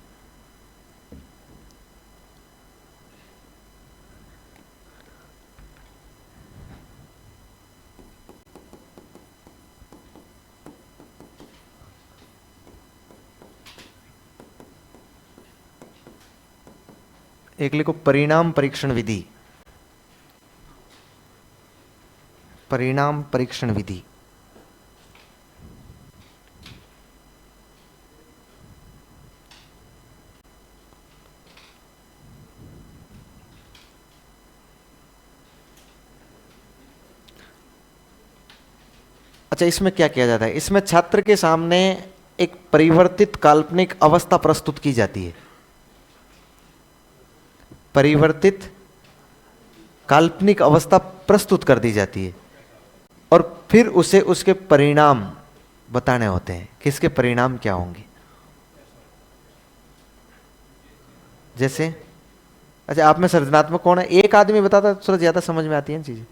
एक लिखो परिणाम परीक्षण विधि। परिणाम परीक्षण विधि। अच्छा, इसमें क्या किया जाता है? इसमें छात्र के सामने एक परिवर्तित काल्पनिक अवस्था प्रस्तुत की जाती है। परिवर्तित काल्पनिक अवस्था प्रस्तुत कर दी जाती है और फिर उसे उसके परिणाम बताने होते हैं कि इसके परिणाम क्या होंगे। जैसे अच्छा, आप में सृजनात्मक कौन है? एक आदमी बताता तो थोड़ा ज्यादा समझ में आती है चीजें।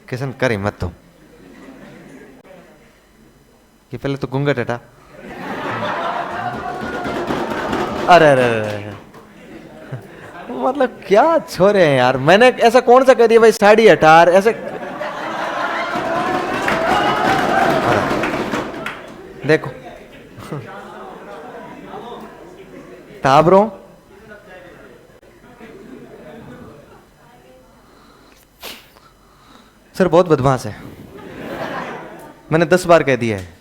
किशन कर हिम्मत तो, कि पहले तो घूंघट हटा। अरे अरे अरे, मतलब क्या छोरे हैं यार। मैंने ऐसा कौन सा कह दिया भाई साड़ी हटा ऐसे? देखो ताबरो सर बहुत बदमाश है, मैंने 10 बार कह दिया है।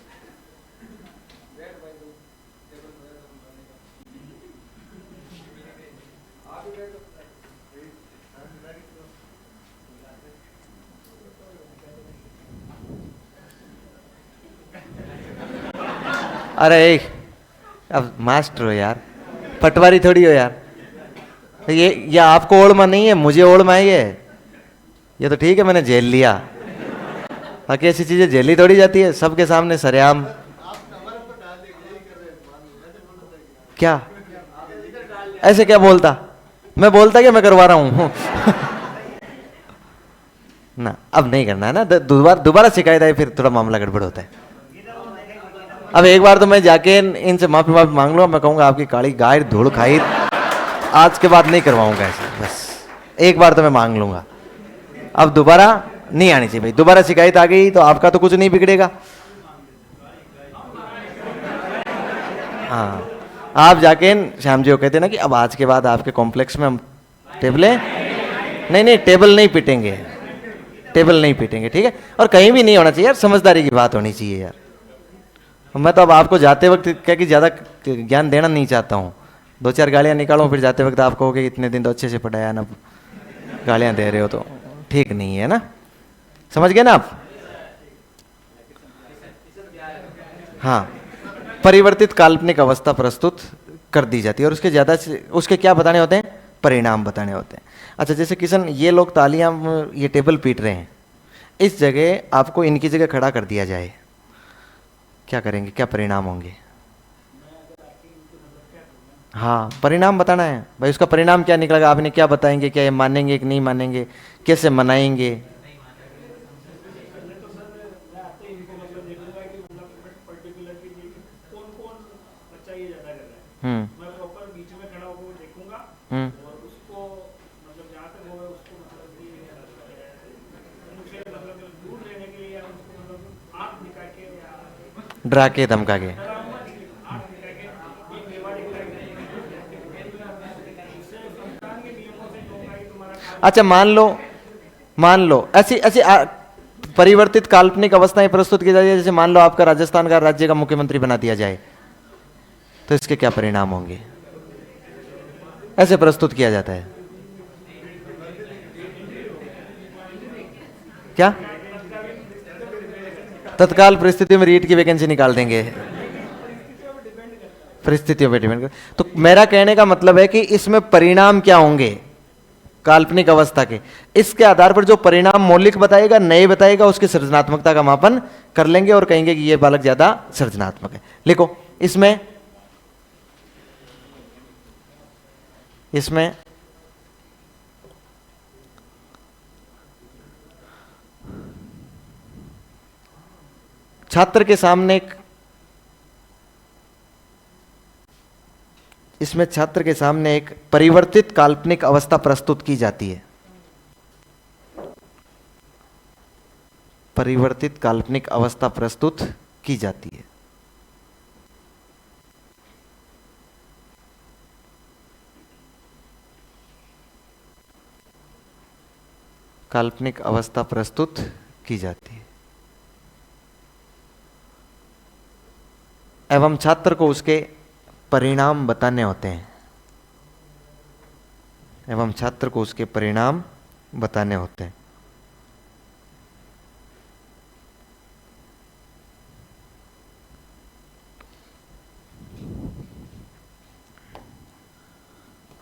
अरे अब मास्टर हो यार, पटवारी थोड़ी हो यार। ये आपको ओढ़मा नहीं है, मुझे ओढ़मा है ये तो ठीक है, मैंने झेल लिया। बाकी ऐसी चीजें झेली थोड़ी जाती है सबके सामने सरेआम। क्या ऐसे क्या बोलता? मैं बोलता कि मैं करवा रहा हूं ना, अब नहीं करना है ना। दोबारा शिकायत आई फिर थोड़ा मामला गड़बड़ होता है। अब एक बार तो मैं जाके इनसे माफी मांग लूंगा। मैं कहूंगा आपकी काली गाय धूल खाई, आज के बाद नहीं करवाऊंगा ऐसे। बस एक बार तो मैं मांग लूंगा, अब दोबारा नहीं आनी चाहिए भाई। दोबारा शिकायत आ गई तो आपका तो कुछ नहीं बिगड़ेगा। हाँ, आप जाके श्याम जी को कहते ना कि अब आज के बाद आपके कॉम्प्लेक्स में हम टेबलें नहीं टेबल नहीं पीटेंगे, टेबल नहीं पीटेंगे, ठीक है? और कहीं भी नहीं होना चाहिए यार, समझदारी की बात होनी चाहिए यार। मैं तो अब आपको जाते वक्त क्या कि ज़्यादा ज्ञान देना नहीं चाहता हूँ। 2-4 गालियाँ निकालो, फिर जाते वक्त आप कहोगे इतने दिन तो अच्छे से पढ़ाया ना, गालियाँ दे रहे हो तो ठीक नहीं है ना। समझ गए ना आप? हाँ, परिवर्तित काल्पनिक अवस्था प्रस्तुत कर दी जाती है और उसके क्या बताने होते हैं? परिणाम बताने होते हैं। अच्छा, जैसे किशन ये लोग तालियां ये टेबल पीट रहे हैं, इस जगह आपको इनकी जगह खड़ा कर दिया जाए, क्या करेंगे? क्या परिणाम होंगे? हाँ, परिणाम बताना है भाई। उसका परिणाम क्या निकलेगा? आपने क्या बताएंगे? क्या ये मानेंगे कि नहीं मानेंगे? कैसे मनाएंगे? डरा के धमका के। अच्छा, मान लो ऐसी ऐसी परिवर्तित काल्पनिक अवस्थाएं प्रस्तुत की जाए। जैसे मान लो आपका राजस्थान का राज्य का मुख्यमंत्री बना दिया जाए, तो इसके क्या परिणाम होंगे? ऐसे प्रस्तुत किया जाता है। क्या तत्काल परिस्थिति में रीट की वैकेंसी निकाल देंगे? परिस्थितियों पे डिपेंड कर। तो मेरा कहने का मतलब है कि इसमें परिणाम क्या होंगे काल्पनिक अवस्था के, इसके आधार पर जो परिणाम मौलिक बताएगा, नए बताएगा, उसकी सृजनात्मकता का मापन कर लेंगे और कहेंगे कि यह बालक ज्यादा सृजनात्मक है। लिखो इसमें इसमें छात्र के सामने एक परिवर्तित काल्पनिक अवस्था प्रस्तुत की जाती है। परिवर्तित काल्पनिक अवस्था प्रस्तुत की जाती है। काल्पनिक अवस्था प्रस्तुत की जाती है एवं छात्र को उसके परिणाम बताने होते हैं। एवं छात्र को उसके परिणाम बताने होते हैं।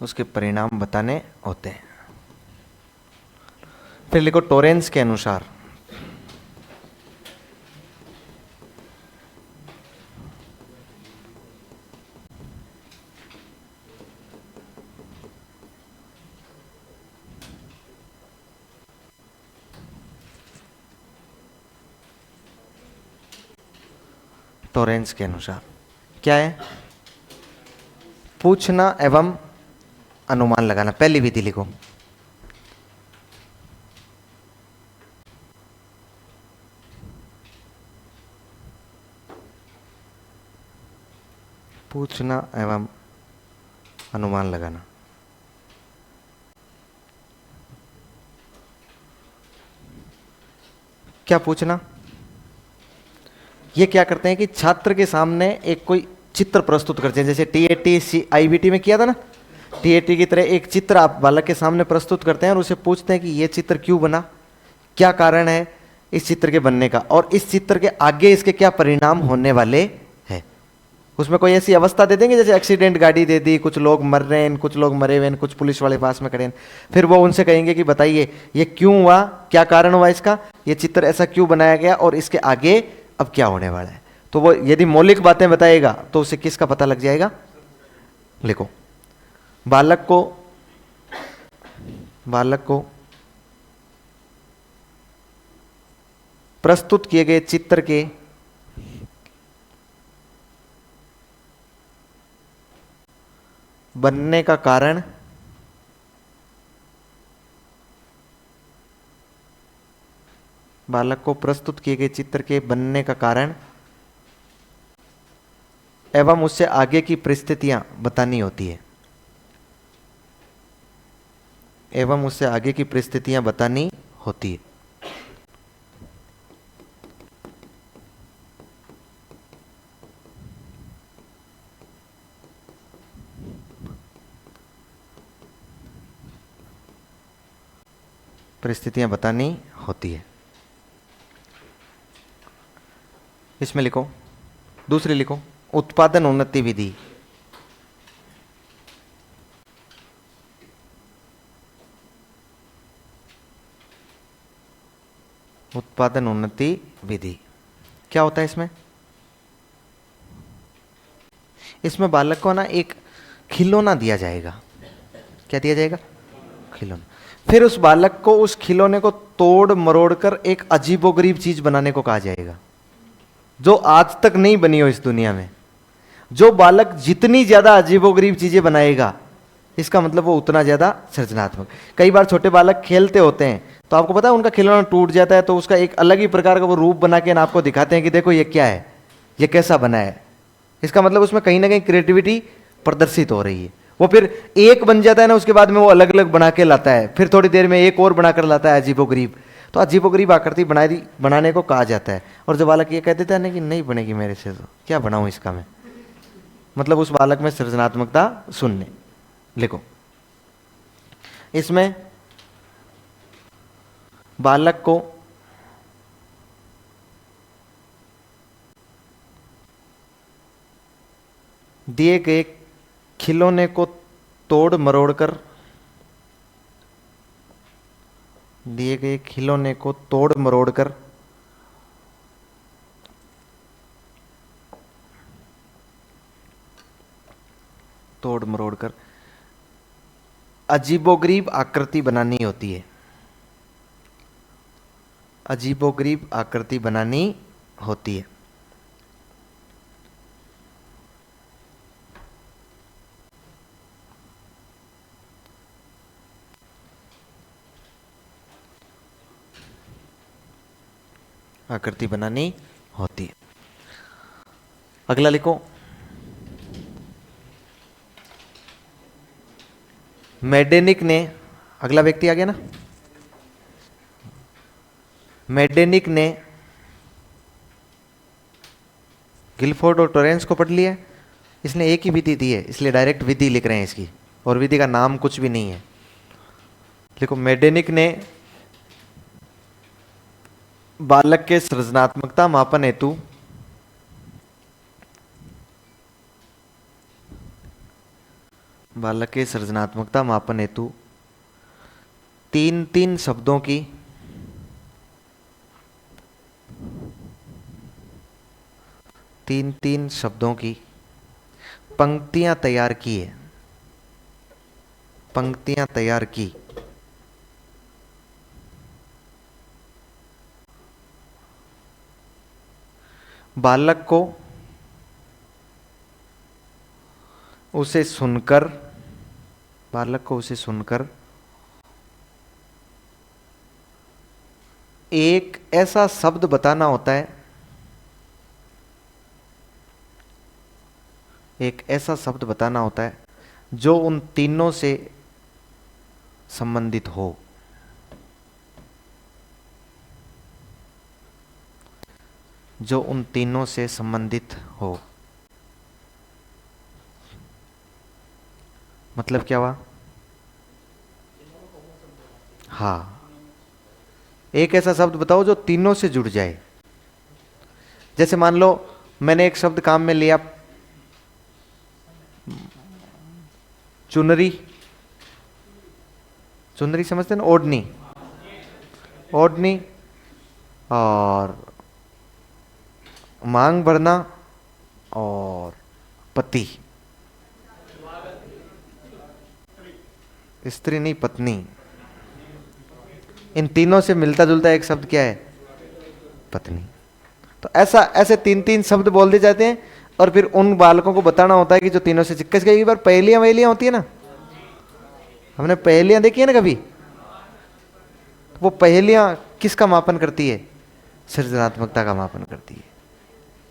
उसके परिणाम बताने होते हैं। फिर लिखो टोरेंस के अनुसार टोरेंस के अनुसार क्या है? पूछना एवं अनुमान लगाना। पहली विधि लिखो। पूछना एवं अनुमान लगाना। क्या पूछना? ये क्या करते हैं कि छात्र के सामने एक कोई चित्र प्रस्तुत करते हैं, जैसे टीएटी आईबीटी में किया था ना, टीएटी की तरह एक चित्र आप बालक के सामने प्रस्तुत करते हैं और उसे पूछते हैं कि ये चित्र क्यों बना, क्या कारण है इस चित्र के बनने का, और इस चित्र के आगे इसके क्या परिणाम होने वाले हैं। उसमें कोई ऐसी अवस्था दे देंगे जैसे एक्सीडेंट गाड़ी दे दी, कुछ लोग मर रहे हैं, कुछ लोग मरे हुए हैं, कुछ पुलिस वाले पास में खड़े हैं। फिर वो उनसे कहेंगे कि बताइए ये क्यों हुआ, क्या कारण हुआ इसका, ये चित्र ऐसा क्यों बनाया गया और इसके आगे अब क्या होने वाला है। तो वो यदि मौलिक बातें बताएगा तो उसे किसका पता लग जाएगा? लिखो। बालक को प्रस्तुत किए गए चित्र के बनने का कारण बालक को प्रस्तुत किए गए चित्र के बनने का कारण एवं उससे आगे की परिस्थितियां बतानी होती है। एवं उससे आगे की परिस्थितियां बतानी होती है। परिस्थितियां बतानी होती है। इसमें लिखो, दूसरी लिखो, उत्पादन उन्नति विधि। उत्पादन उन्नति विधि क्या होता है? इसमें बालक को ना एक खिलौना दिया जाएगा। क्या दिया जाएगा? खिलौना। फिर उस बालक को उस खिलौने को तोड़ मरोड़ कर एक अजीबोगरीब चीज बनाने को कहा जाएगा जो आज तक नहीं बनी हो इस दुनिया में। जो बालक जितनी ज्यादा अजीबोगरीब चीजें बनाएगा, इसका मतलब वो उतना ज्यादा सृजनात्मक। कई बार छोटे बालक खेलते होते हैं तो आपको पता है उनका खिलौना टूट जाता है तो उसका एक अलग ही प्रकार का वो रूप बना के आपको दिखाते हैं कि देखो ये क्या है, ये कैसा बना है। इसका मतलब उसमें कहीं ना कहीं क्रिएटिविटी प्रदर्शित हो रही है। वो फिर एक बन जाता है ना, उसके बाद में वो अलग अलग बना के लाता है, फिर थोड़ी देर में एक और बनाकर लाता है अजीबोगरीब। तो अजीबोगरीब आकृति बनाने को कहा जाता है। और जब बालक ये कह देता है ना कि नहीं बनेगी मेरे से, तो क्या बनाऊं इसका मैं, मतलब उस बालक में सृजनात्मकता शून्य। लिखो, इसमें बालक को दिए गए खिलौने को तोड़ मरोड़ कर, दिए गए खिलौने को तोड़ मरोड़ कर तोड़ मरोड़ कर अजीबोगरीब आकृति बनानी होती है, अजीबोगरीब आकृति बनानी होती है। आकृति बनानी होती है। अगला लिखो, मेडेनिक ने, अगला व्यक्ति आ गया ना, मेडेनिक ने गिलफोर्ड और टोरेंस को पढ़ लिया है। इसने एक ही विधि दी है, इसलिए डायरेक्ट विधि लिख रहे हैं इसकी, और विधि का नाम कुछ भी नहीं है। देखो, मेडेनिक ने बालक के सृजनात्मकता मापन हेतु बालक के सृजनात्मकता मापन हेतु तीन तीन शब्दों की पंक्तियां तैयार की है, पंक्तियां तैयार की। बालक को उसे सुनकर एक ऐसा शब्द बताना होता है, एक ऐसा शब्द बताना होता है जो उन तीनों से संबंधित हो, जो उन तीनों से संबंधित हो। मतलब क्या हुआ? हाँ, एक ऐसा शब्द बताओ जो तीनों से जुड़ जाए। जैसे मान लो मैंने एक शब्द काम में लिया, चुनरी। चुनरी समझते हैं ना? ओढ़नी, ओढ़नी और मांग भरना और पति, स्त्री नहीं पत्नी। इन तीनों से मिलता जुलता एक शब्द क्या है? पत्नी। तो ऐसे तीन तीन शब्द बोल दिए जाते हैं, और फिर उन बालकों को बताना होता है कि जो तीनों से चिक्कस। कई बार पहेलियां वहेलियां होती है ना, हमने पहेलियां देखी है ना कभी। वो पहेलियां किसका मापन करती है? सृजनात्मकता का मापन करती है।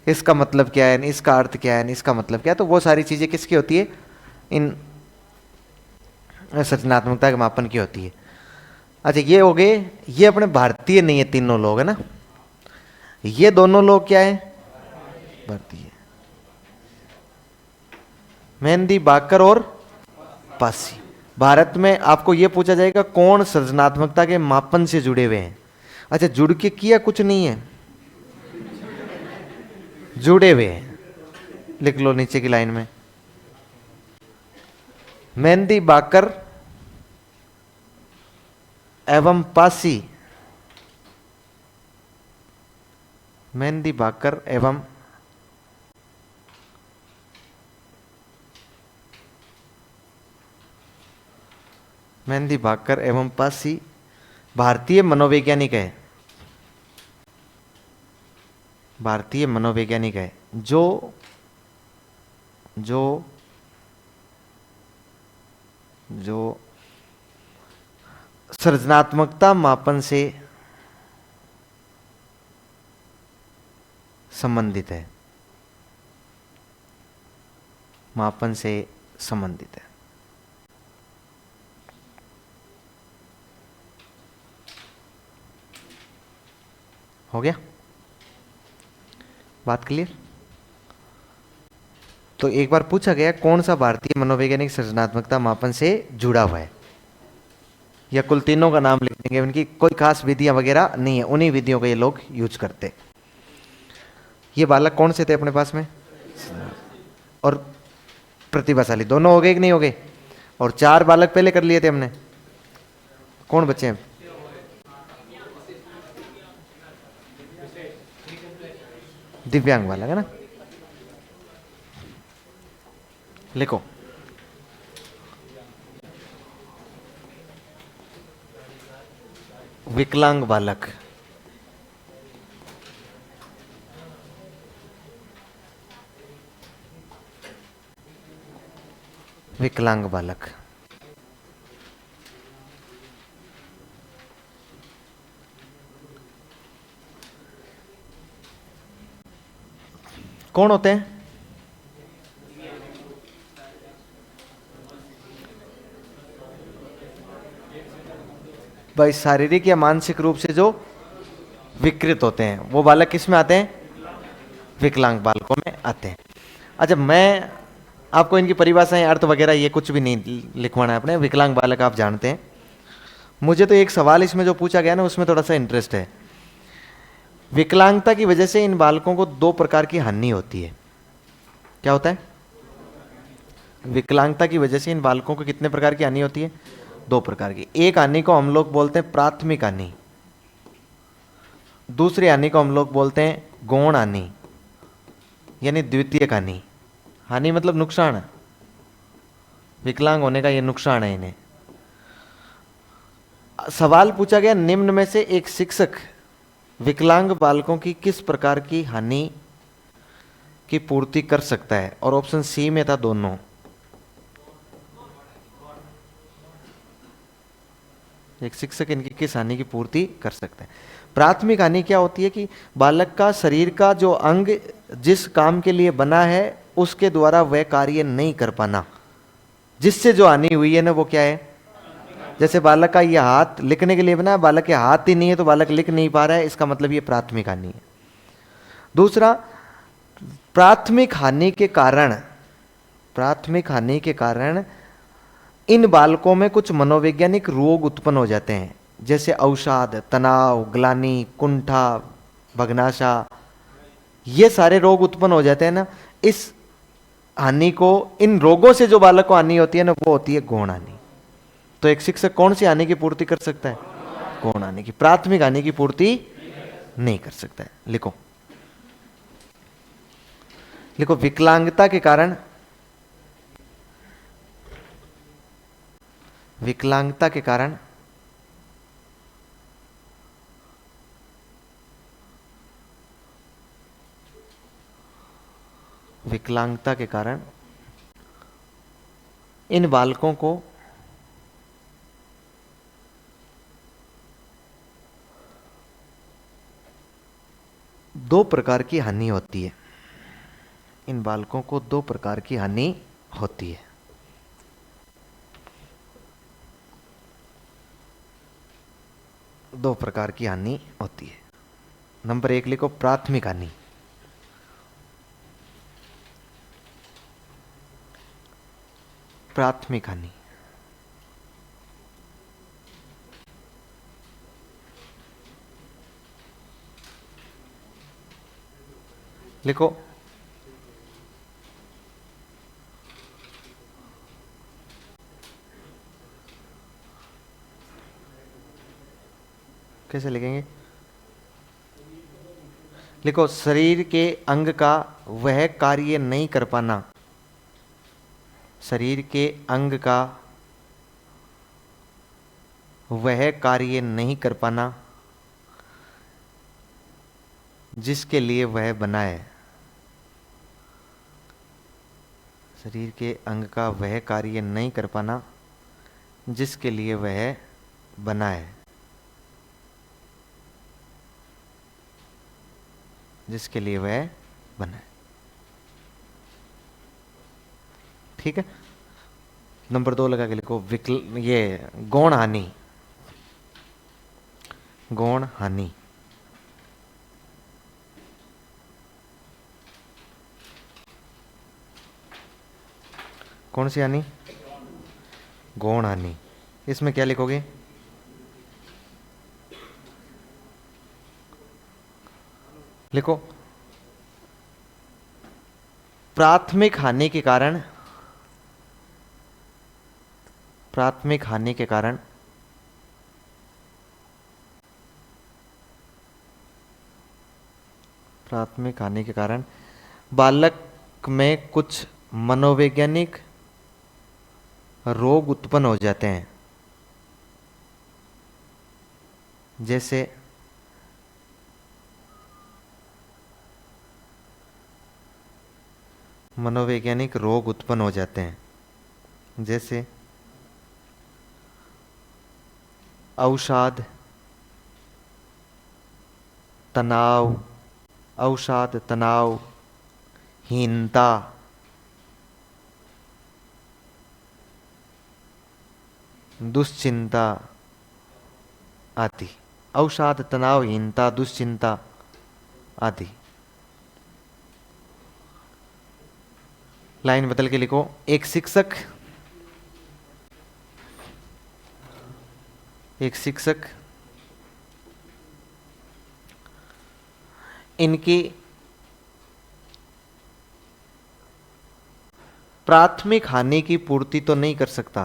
इसका मतलब क्या है, इसका अर्थ क्या है, इसका मतलब क्या है। तो वो सारी चीजें किसकी होती है? इन सृजनात्मकता के मापन की होती है। अच्छा, ये हो गए, ये अपने भारतीय नहीं है, तीनों लोग है ना। ये दोनों लोग क्या है? भारतीय। मेहंदी, बाकर और पासी। भारत में आपको यह पूछा जाएगा कौन सृजनात्मकता के मापन से जुड़े हुए हैं। अच्छा, जुड़ के किया कुछ नहीं है, जुड़े हुए हैं। लिख लो नीचे की लाइन में, मेहंदी, बाकर एवं पासी। मेहंदी, बाकर एवं मेहंदी, बाकर एवं पासी भारतीय मनोवैज्ञानिक है, भारतीय मनोवैज्ञानिक है, जो जो जो सृजनात्मकता मापन से संबंधित है, मापन से संबंधित है। हो गया? बात क्लियर? तो एक बार पूछा गया कौन सा भारतीय मनोवैज्ञानिक सृजनात्मकता मापन से जुड़ा हुआ है, या कुल तीनों का नाम लिख देंगे। उनकी कोई खास विधियां वगैरह नहीं है, उन्हीं विधियों का ये लोग यूज करते। ये बालक कौन से थे अपने पास में? और प्रतिभाशाली, दोनों हो गए कि नहीं हो गए? और 4 बालक पहले कर लिए थे हमने, कौन बचे हैं? दिव्यांग बालक है ना। लिखो, विकलांग बालक। विकलांग बालक, कौन होते हैं? भाई शारीरिक या मानसिक रूप से जो विकृत होते हैं वो बालक किस में आते हैं? विकलांग बालकों में आते हैं। अच्छा, मैं आपको इनकी परिभाषाएं, अर्थ वगैरह ये कुछ भी नहीं लिखवाना है अपने। विकलांग बालक आप जानते हैं। मुझे तो एक सवाल इसमें जो पूछा गया ना उसमें थोड़ा सा इंटरेस्ट है। विकलांगता की वजह से इन बालकों को 2 प्रकार की हानि होती है। क्या होता है? विकलांगता की वजह से इन बालकों को कितने प्रकार की हानि होती है? 2 प्रकार की। एक हानि को हम लोग बोलते हैं प्राथमिक हानि, दूसरी हानि को हम लोग बोलते हैं गौण हानि, यानी द्वितीयक हानि। हानि मतलब नुकसान, विकलांग होने का ये नुकसान है इन्हें। सवाल पूछा गया, निम्न में से एक शिक्षक विकलांग बालकों की किस प्रकार की हानि की पूर्ति कर सकता है? और ऑप्शन सी में था दोनों। एक शिक्षक इनकी किस हानि की पूर्ति कर सकता है? प्राथमिक हानि क्या होती है कि बालक का शरीर का जो अंग जिस काम के लिए बना है उसके द्वारा वह कार्य नहीं कर पाना, जिससे जो हानि हुई है ना वो क्या है? जैसे बालक का ये हाथ लिखने के लिए बना है, बालक के हाथ ही नहीं है तो बालक लिख नहीं पा रहा है, इसका मतलब ये प्राथमिक हानि है। दूसरा, प्राथमिक हानि के कारण इन बालकों में कुछ मनोवैज्ञानिक रोग उत्पन्न हो जाते हैं, जैसे अवसाद, तनाव, ग्लानि, कुंठा, भग्नाशा, ये सारे रोग उत्पन्न हो जाते हैं ना। इस हानि को, इन रोगों से जो बालक को हानि होती है ना वो होती है गौण हानि। तो एक शिक्षक कौन सी हानि की पूर्ति कर सकता है? गौण हानि की। प्राथमिक हानि की पूर्ति नहीं कर सकता है। लिखो, लिखो, विकलांगता के कारण, विकलांगता के कारण विकलांगता के कारण इन बालकों को दो प्रकार की हानि होती है। इन बालकों को 2 प्रकार की हानि होती है। दो प्रकार की हानि होती है। नंबर 1 लिखो, प्राथमिक हानि। प्राथमिक हानि, लिखो, कैसे लिखेंगे? लिखो, शरीर के अंग का वह कार्य नहीं कर पाना, शरीर के अंग का वह कार्य नहीं कर पाना जिसके लिए वह बना है। शरीर के अंग का वह कार्य नहीं कर पाना जिसके लिए वह बना है, जिसके लिए वह बना है। ठीक है। नंबर 2 लगा के लिखो, ये गौण हानि। गौण हानि, कौन सी हानि? गौण हानि। इसमें क्या लिखोगे? लिखो, प्राथमिक हानि के कारण प्राथमिक हानि के कारण बालक में कुछ मनोवैज्ञानिक रोग उत्पन्न हो जाते हैं, जैसे मनोवैज्ञानिक रोग उत्पन्न हो जाते हैं जैसे अवसाद, तनाव, हीनता, दुश्चिंता आदि। अवसाद, तनाव, हीनता, दुश्चिंता आदि। लाइन बदल के लिखो। एक शिक्षक इनकी प्राथमिक हानि की पूर्ति तो नहीं कर सकता,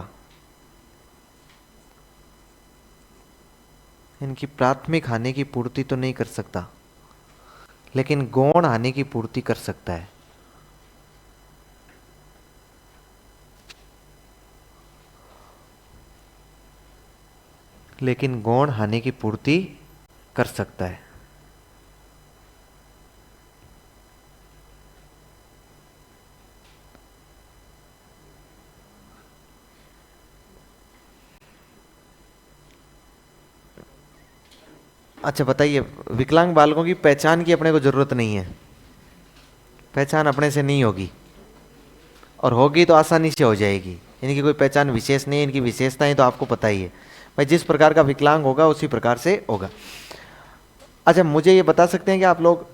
लेकिन गौण हानि की पूर्ति कर सकता है। अच्छा बताइए, विकलांग बालकों की पहचान की अपने को जरूरत नहीं है, पहचान अपने से नहीं होगी, और होगी तो आसानी से हो जाएगी। इनकी कोई पहचान विशेष नहीं है, इनकी विशेषताएं तो आपको पता ही है भाई, जिस प्रकार का विकलांग होगा उसी प्रकार से होगा। अच्छा मुझे ये बता सकते हैं कि आप लोग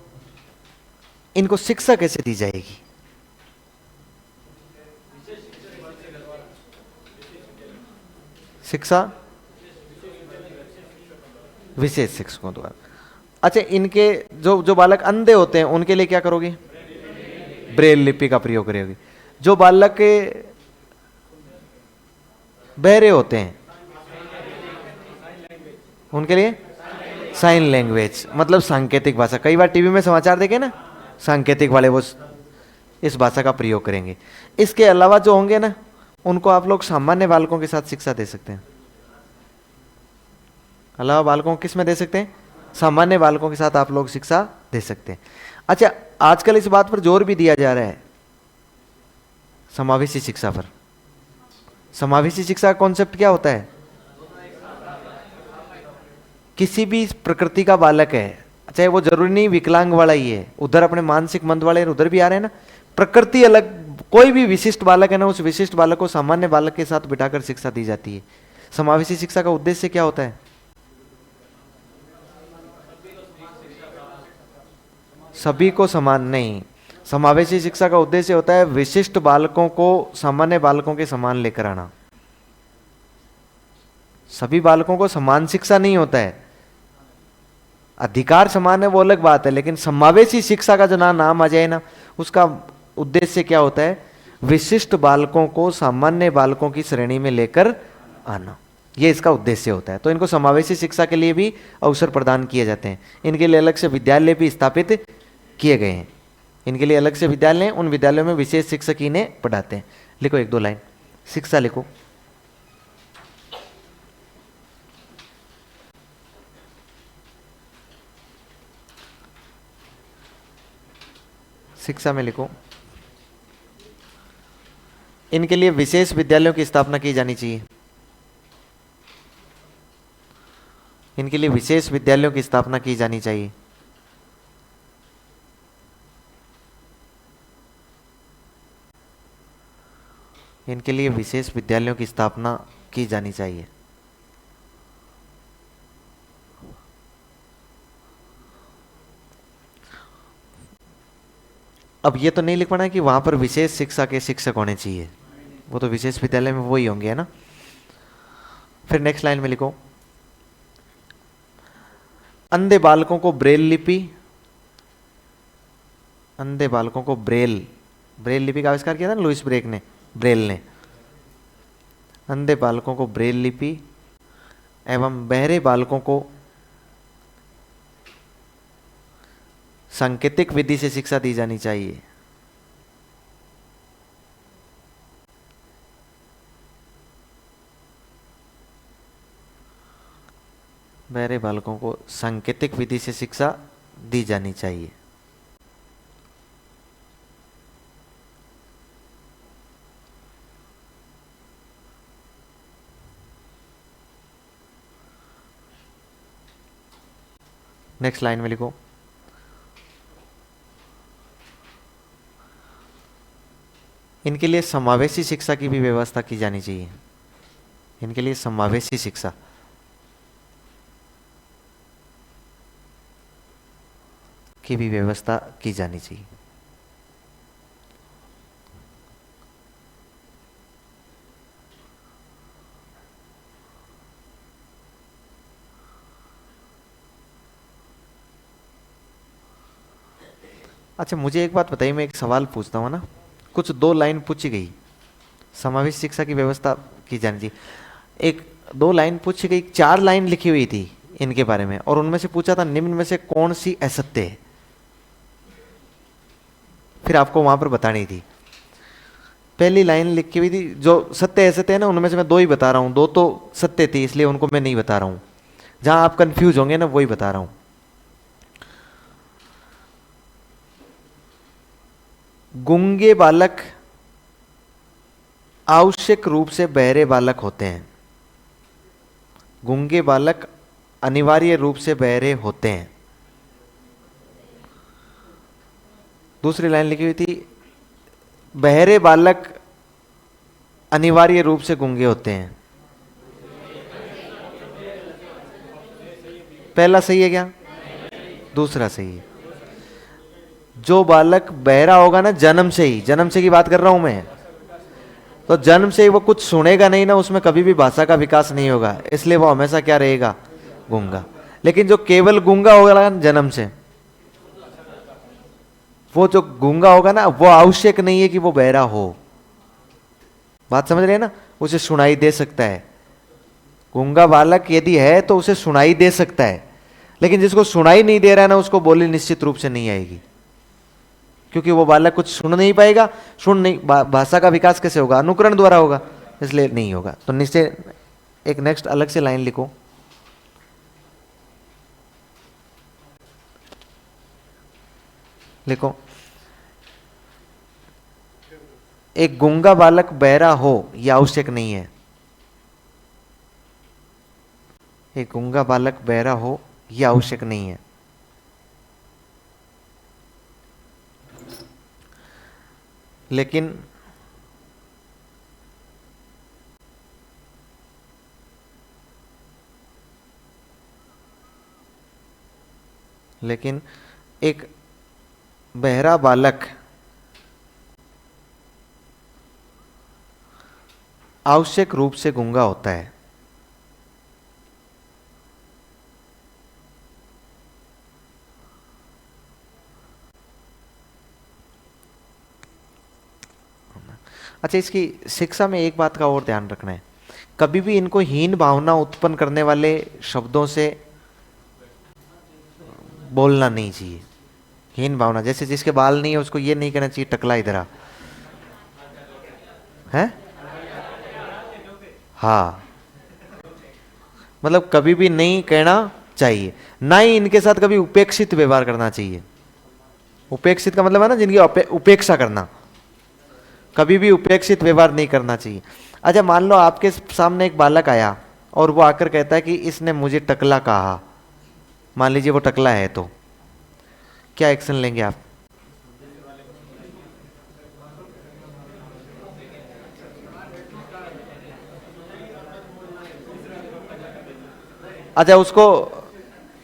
इनको शिक्षा कैसे दी जाएगी? शिक्षा विशेष शिक्षकों द्वारा। अच्छा इनके जो बालक अंधे होते हैं उनके लिए क्या करोगे? ब्रेल लिपि का प्रयोग करोगे। जो बालक बहरे होते हैं उनके लिए साइन लैंग्वेज, मतलब सांकेतिक भाषा। कई बार टीवी में समाचार देखे ना, सांकेतिक वाले वो इस भाषा का प्रयोग करेंगे। इसके अलावा जो होंगे ना, उनको आप लोग सामान्य बालकों के साथ शिक्षा दे सकते हैं। अलावा बालकों किस में दे सकते हैं? सामान्य बालकों के साथ आप लोग शिक्षा दे सकते हैं। अच्छा आजकल इस बात पर जोर भी दिया जा रहा है, समावेशी शिक्षा पर। समावेशी शिक्षा का कॉन्सेप्ट क्या होता है? किसी भी प्रकृति का बालक है, चाहे वो जरूरी नहीं विकलांग वाला ही है, उधर अपने मानसिक मंद वाले उधर भी आ रहे हैं ना, प्रकृति अलग, कोई भी विशिष्ट बालक है ना, उस विशिष्ट बालक को सामान्य बालक के साथ बिठाकर शिक्षा दी जाती है। समावेशी शिक्षा का उद्देश्य क्या होता है? सभी को समान नहीं, समावेशी शिक्षा का उद्देश्य होता है विशिष्ट बालकों को सामान्य बालकों के समान लेकर आना। सभी बालकों को समान शिक्षा नहीं होता है, अधिकार समान है वो अलग बात है, लेकिन समावेशी शिक्षा का जो नाम आ जाए ना, उसका उद्देश्य क्या होता है? विशिष्ट बालकों को सामान्य बालकों की श्रेणी में लेकर आना, ये इसका उद्देश्य होता है। तो इनको समावेशी शिक्षा के लिए भी अवसर प्रदान किए जाते हैं। इनके लिए अलग से विद्यालय भी स्थापित किए गए हैं। इनके लिए अलग से विद्यालय हैं, उन विद्यालयों में विशेष शिक्षक इन्हें पढ़ाते हैं। लिखो एक दो लाइन शिक्षा लिखो। शिक्षा में लिखो, इनके लिए विशेष विद्यालयों की स्थापना की जानी चाहिए। इनके लिए विशेष विद्यालयों की स्थापना की जानी चाहिए। इनके लिए विशेष विद्यालयों की स्थापना की जानी चाहिए। अब ये तो नहीं लिख पाना कि वहां पर विशेष शिक्षा के शिक्षक होने चाहिए, वो तो विशेष विद्यालय में वही होंगे, है ना। फिर नेक्स्ट लाइन में लिखो, अंधे बालकों को ब्रेल लिपि, अंधे बालकों को ब्रेल लिपि का आविष्कार किया था ना लुइस ब्रेल ने। अंधे बालकों को ब्रेल लिपि एवं बहरे बालकों को सांकेतिक विधि से शिक्षा दी जानी चाहिए। बहरे बालकों को सांकेतिक विधि से शिक्षा दी जानी चाहिए। नेक्स्ट लाइन में लिखो, इनके लिए समावेशी शिक्षा की भी व्यवस्था की जानी चाहिए। इनके लिए समावेशी शिक्षा की भी व्यवस्था की जानी चाहिए। अच्छा, मुझे एक बात बताइए, मैं एक सवाल पूछता हूँ ना, कुछ 2 लाइन पूछी गई, समावेश शिक्षा की व्यवस्था की जानी चाहिए, एक 2 लाइन पूछी गई, 4 लाइन लिखी हुई थी इनके बारे में, और उनमें से पूछा था निम्न में से कौन सी असत्य है, फिर आपको वहां पर बतानी थी। पहली लाइन लिखी हुई थी, जो सत्य असत्य है ना, उनमें से मैं 2 ही बता रहा हूं, 2 तो सत्य थी, इसलिए उनको मैं नहीं बता रहा हूं, जहां आप कंफ्यूज होंगे ना वही बता रहा हूं। गूंगे बालक आवश्यक रूप से बहरे बालक होते हैं। गूंगे बालक अनिवार्य रूप से बहरे होते हैं। दूसरी लाइन लिखी हुई थी, बहरे बालक अनिवार्य रूप से गूंगे होते हैं। पहला सही है क्या? दूसरा सही है। जो बालक बहरा होगा ना जन्म से ही, जन्म से की बात कर रहा हूं मैं, तो जन्म से ही वो कुछ सुनेगा नहीं ना, उसमें कभी भी भाषा का विकास नहीं होगा, इसलिए वो हमेशा क्या रहेगा? गूंगा। लेकिन जो केवल गूंगा होगा जन्म से, वो जो गूंगा होगा ना, वो आवश्यक नहीं है कि वो बहरा हो। बात समझ रहे हैं ना? उसे सुनाई दे सकता है। गूंगा बालक यदि है तो उसे सुनाई दे सकता है, लेकिन जिसको सुनाई नहीं दे रहा है ना, उसको बोली निश्चित रूप से नहीं आएगी, क्योंकि वो बालक कुछ सुन नहीं पाएगा। सुन नहीं, भाषा का विकास कैसे होगा? अनुकरण द्वारा होगा, इसलिए नहीं होगा। तो निश्चय एक नेक्स्ट अलग से लाइन लिखो, लिखो, एक गूंगा बालक बहरा हो यह आवश्यक नहीं है। एक गूंगा बालक बहरा हो यह आवश्यक नहीं है। लेकिन एक बहरा बालक आवश्यक रूप से गूंगा होता है। अच्छा, इसकी शिक्षा में एक बात का और ध्यान रखना है, कभी भी इनको हीन भावना उत्पन्न करने वाले शब्दों से बोलना नहीं चाहिए। हीन भावना, जैसे जिसके बाल नहीं है उसको ये नहीं कहना चाहिए टकला इधर आ, है? हाँ, मतलब कभी भी नहीं कहना चाहिए। ना ही इनके साथ कभी उपेक्षित व्यवहार करना चाहिए। उपेक्षित का मतलब है ना जिनकी उपेक्षा करना, कभी भी उपेक्षित व्यवहार नहीं करना चाहिए। अच्छा, मान लो आपके सामने एक बालक आया और वो आकर कहता है कि इसने मुझे टकला कहा, मान लीजिए वो टकला है, तो क्या एक्शन लेंगे आप? अच्छा,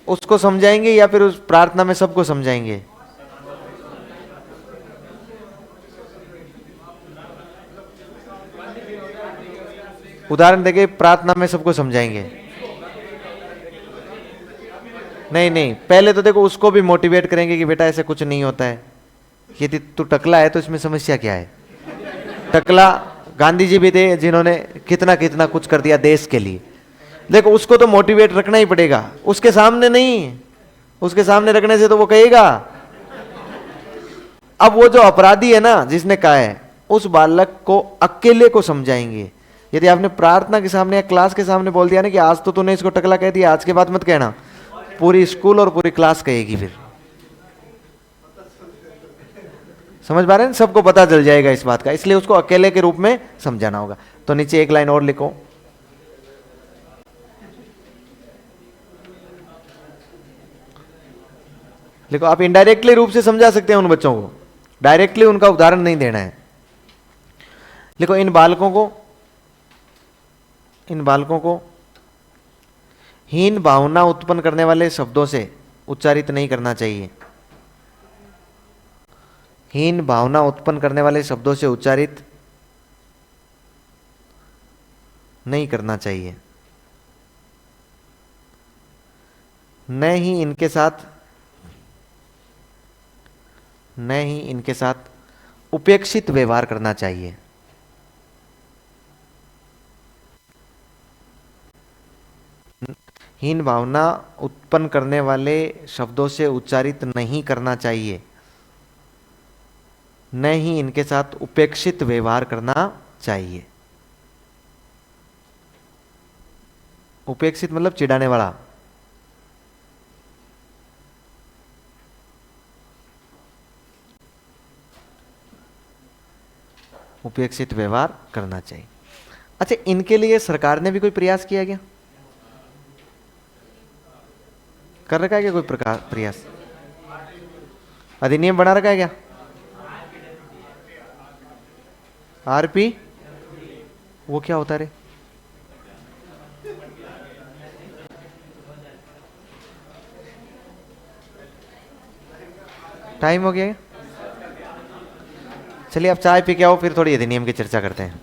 उसको समझाएंगे या फिर उस प्रार्थना में सबको समझाएंगे? उदाहरण देके प्रार्थना में सबको समझाएंगे? नहीं नहीं, पहले तो देखो उसको भी मोटिवेट करेंगे कि बेटा ऐसे कुछ नहीं होता है, यदि तू टकला है तो इसमें समस्या क्या है? टकला गांधी जी भी थे जिन्होंने कितना कितना कुछ कर दिया देश के लिए। देखो उसको तो मोटिवेट रखना ही पड़ेगा, उसके सामने नहीं, उसके सामने रखने से तो वो कहेगा। अब वो जो अपराधी है ना जिसने कहा है, उस बालक को अकेले को समझाएंगे। यदि आपने प्रार्थना के सामने या क्लास के सामने बोल दिया ना कि आज तो तूने इसको टकला कह दिया, आज के बाद मत कहना, पूरी स्कूल और पूरी क्लास कहेगी फिर। समझ पा रहे हैं, सबको पता चल जाएगा इस बात का, इसलिए उसको अकेले के रूप में समझाना होगा। तो नीचे एक लाइन और लिखो, देखो आप इनडायरेक्टली रूप से समझा सकते हैं उन बच्चों को, डायरेक्टली उनका उदाहरण नहीं देना है। देखो इन बालकों को हीन भावना उत्पन्न करने वाले शब्दों से उच्चारित नहीं करना चाहिए। हीन भावना उत्पन्न करने वाले शब्दों से उच्चारित नहीं करना चाहिए। न ही इनके साथ उपेक्षित व्यवहार करना चाहिए। हीन भावना उत्पन्न करने वाले शब्दों से उच्चारित नहीं करना चाहिए, न ही इनके साथ उपेक्षित व्यवहार करना चाहिए। उपेक्षित मतलब चिढ़ाने वाला। उपेक्षित व्यवहार करना चाहिए। अच्छा, इनके लिए सरकार ने भी कोई प्रयास किया क्या? कर रखा है क्या कोई प्रयास? अधिनियम बना रखा है क्या? आरपी, वो क्या होता है रे? टाइम हो गया? चलिए आप चाय पी के आओ, फिर थोड़ी अधिनियम की चर्चा करते हैं।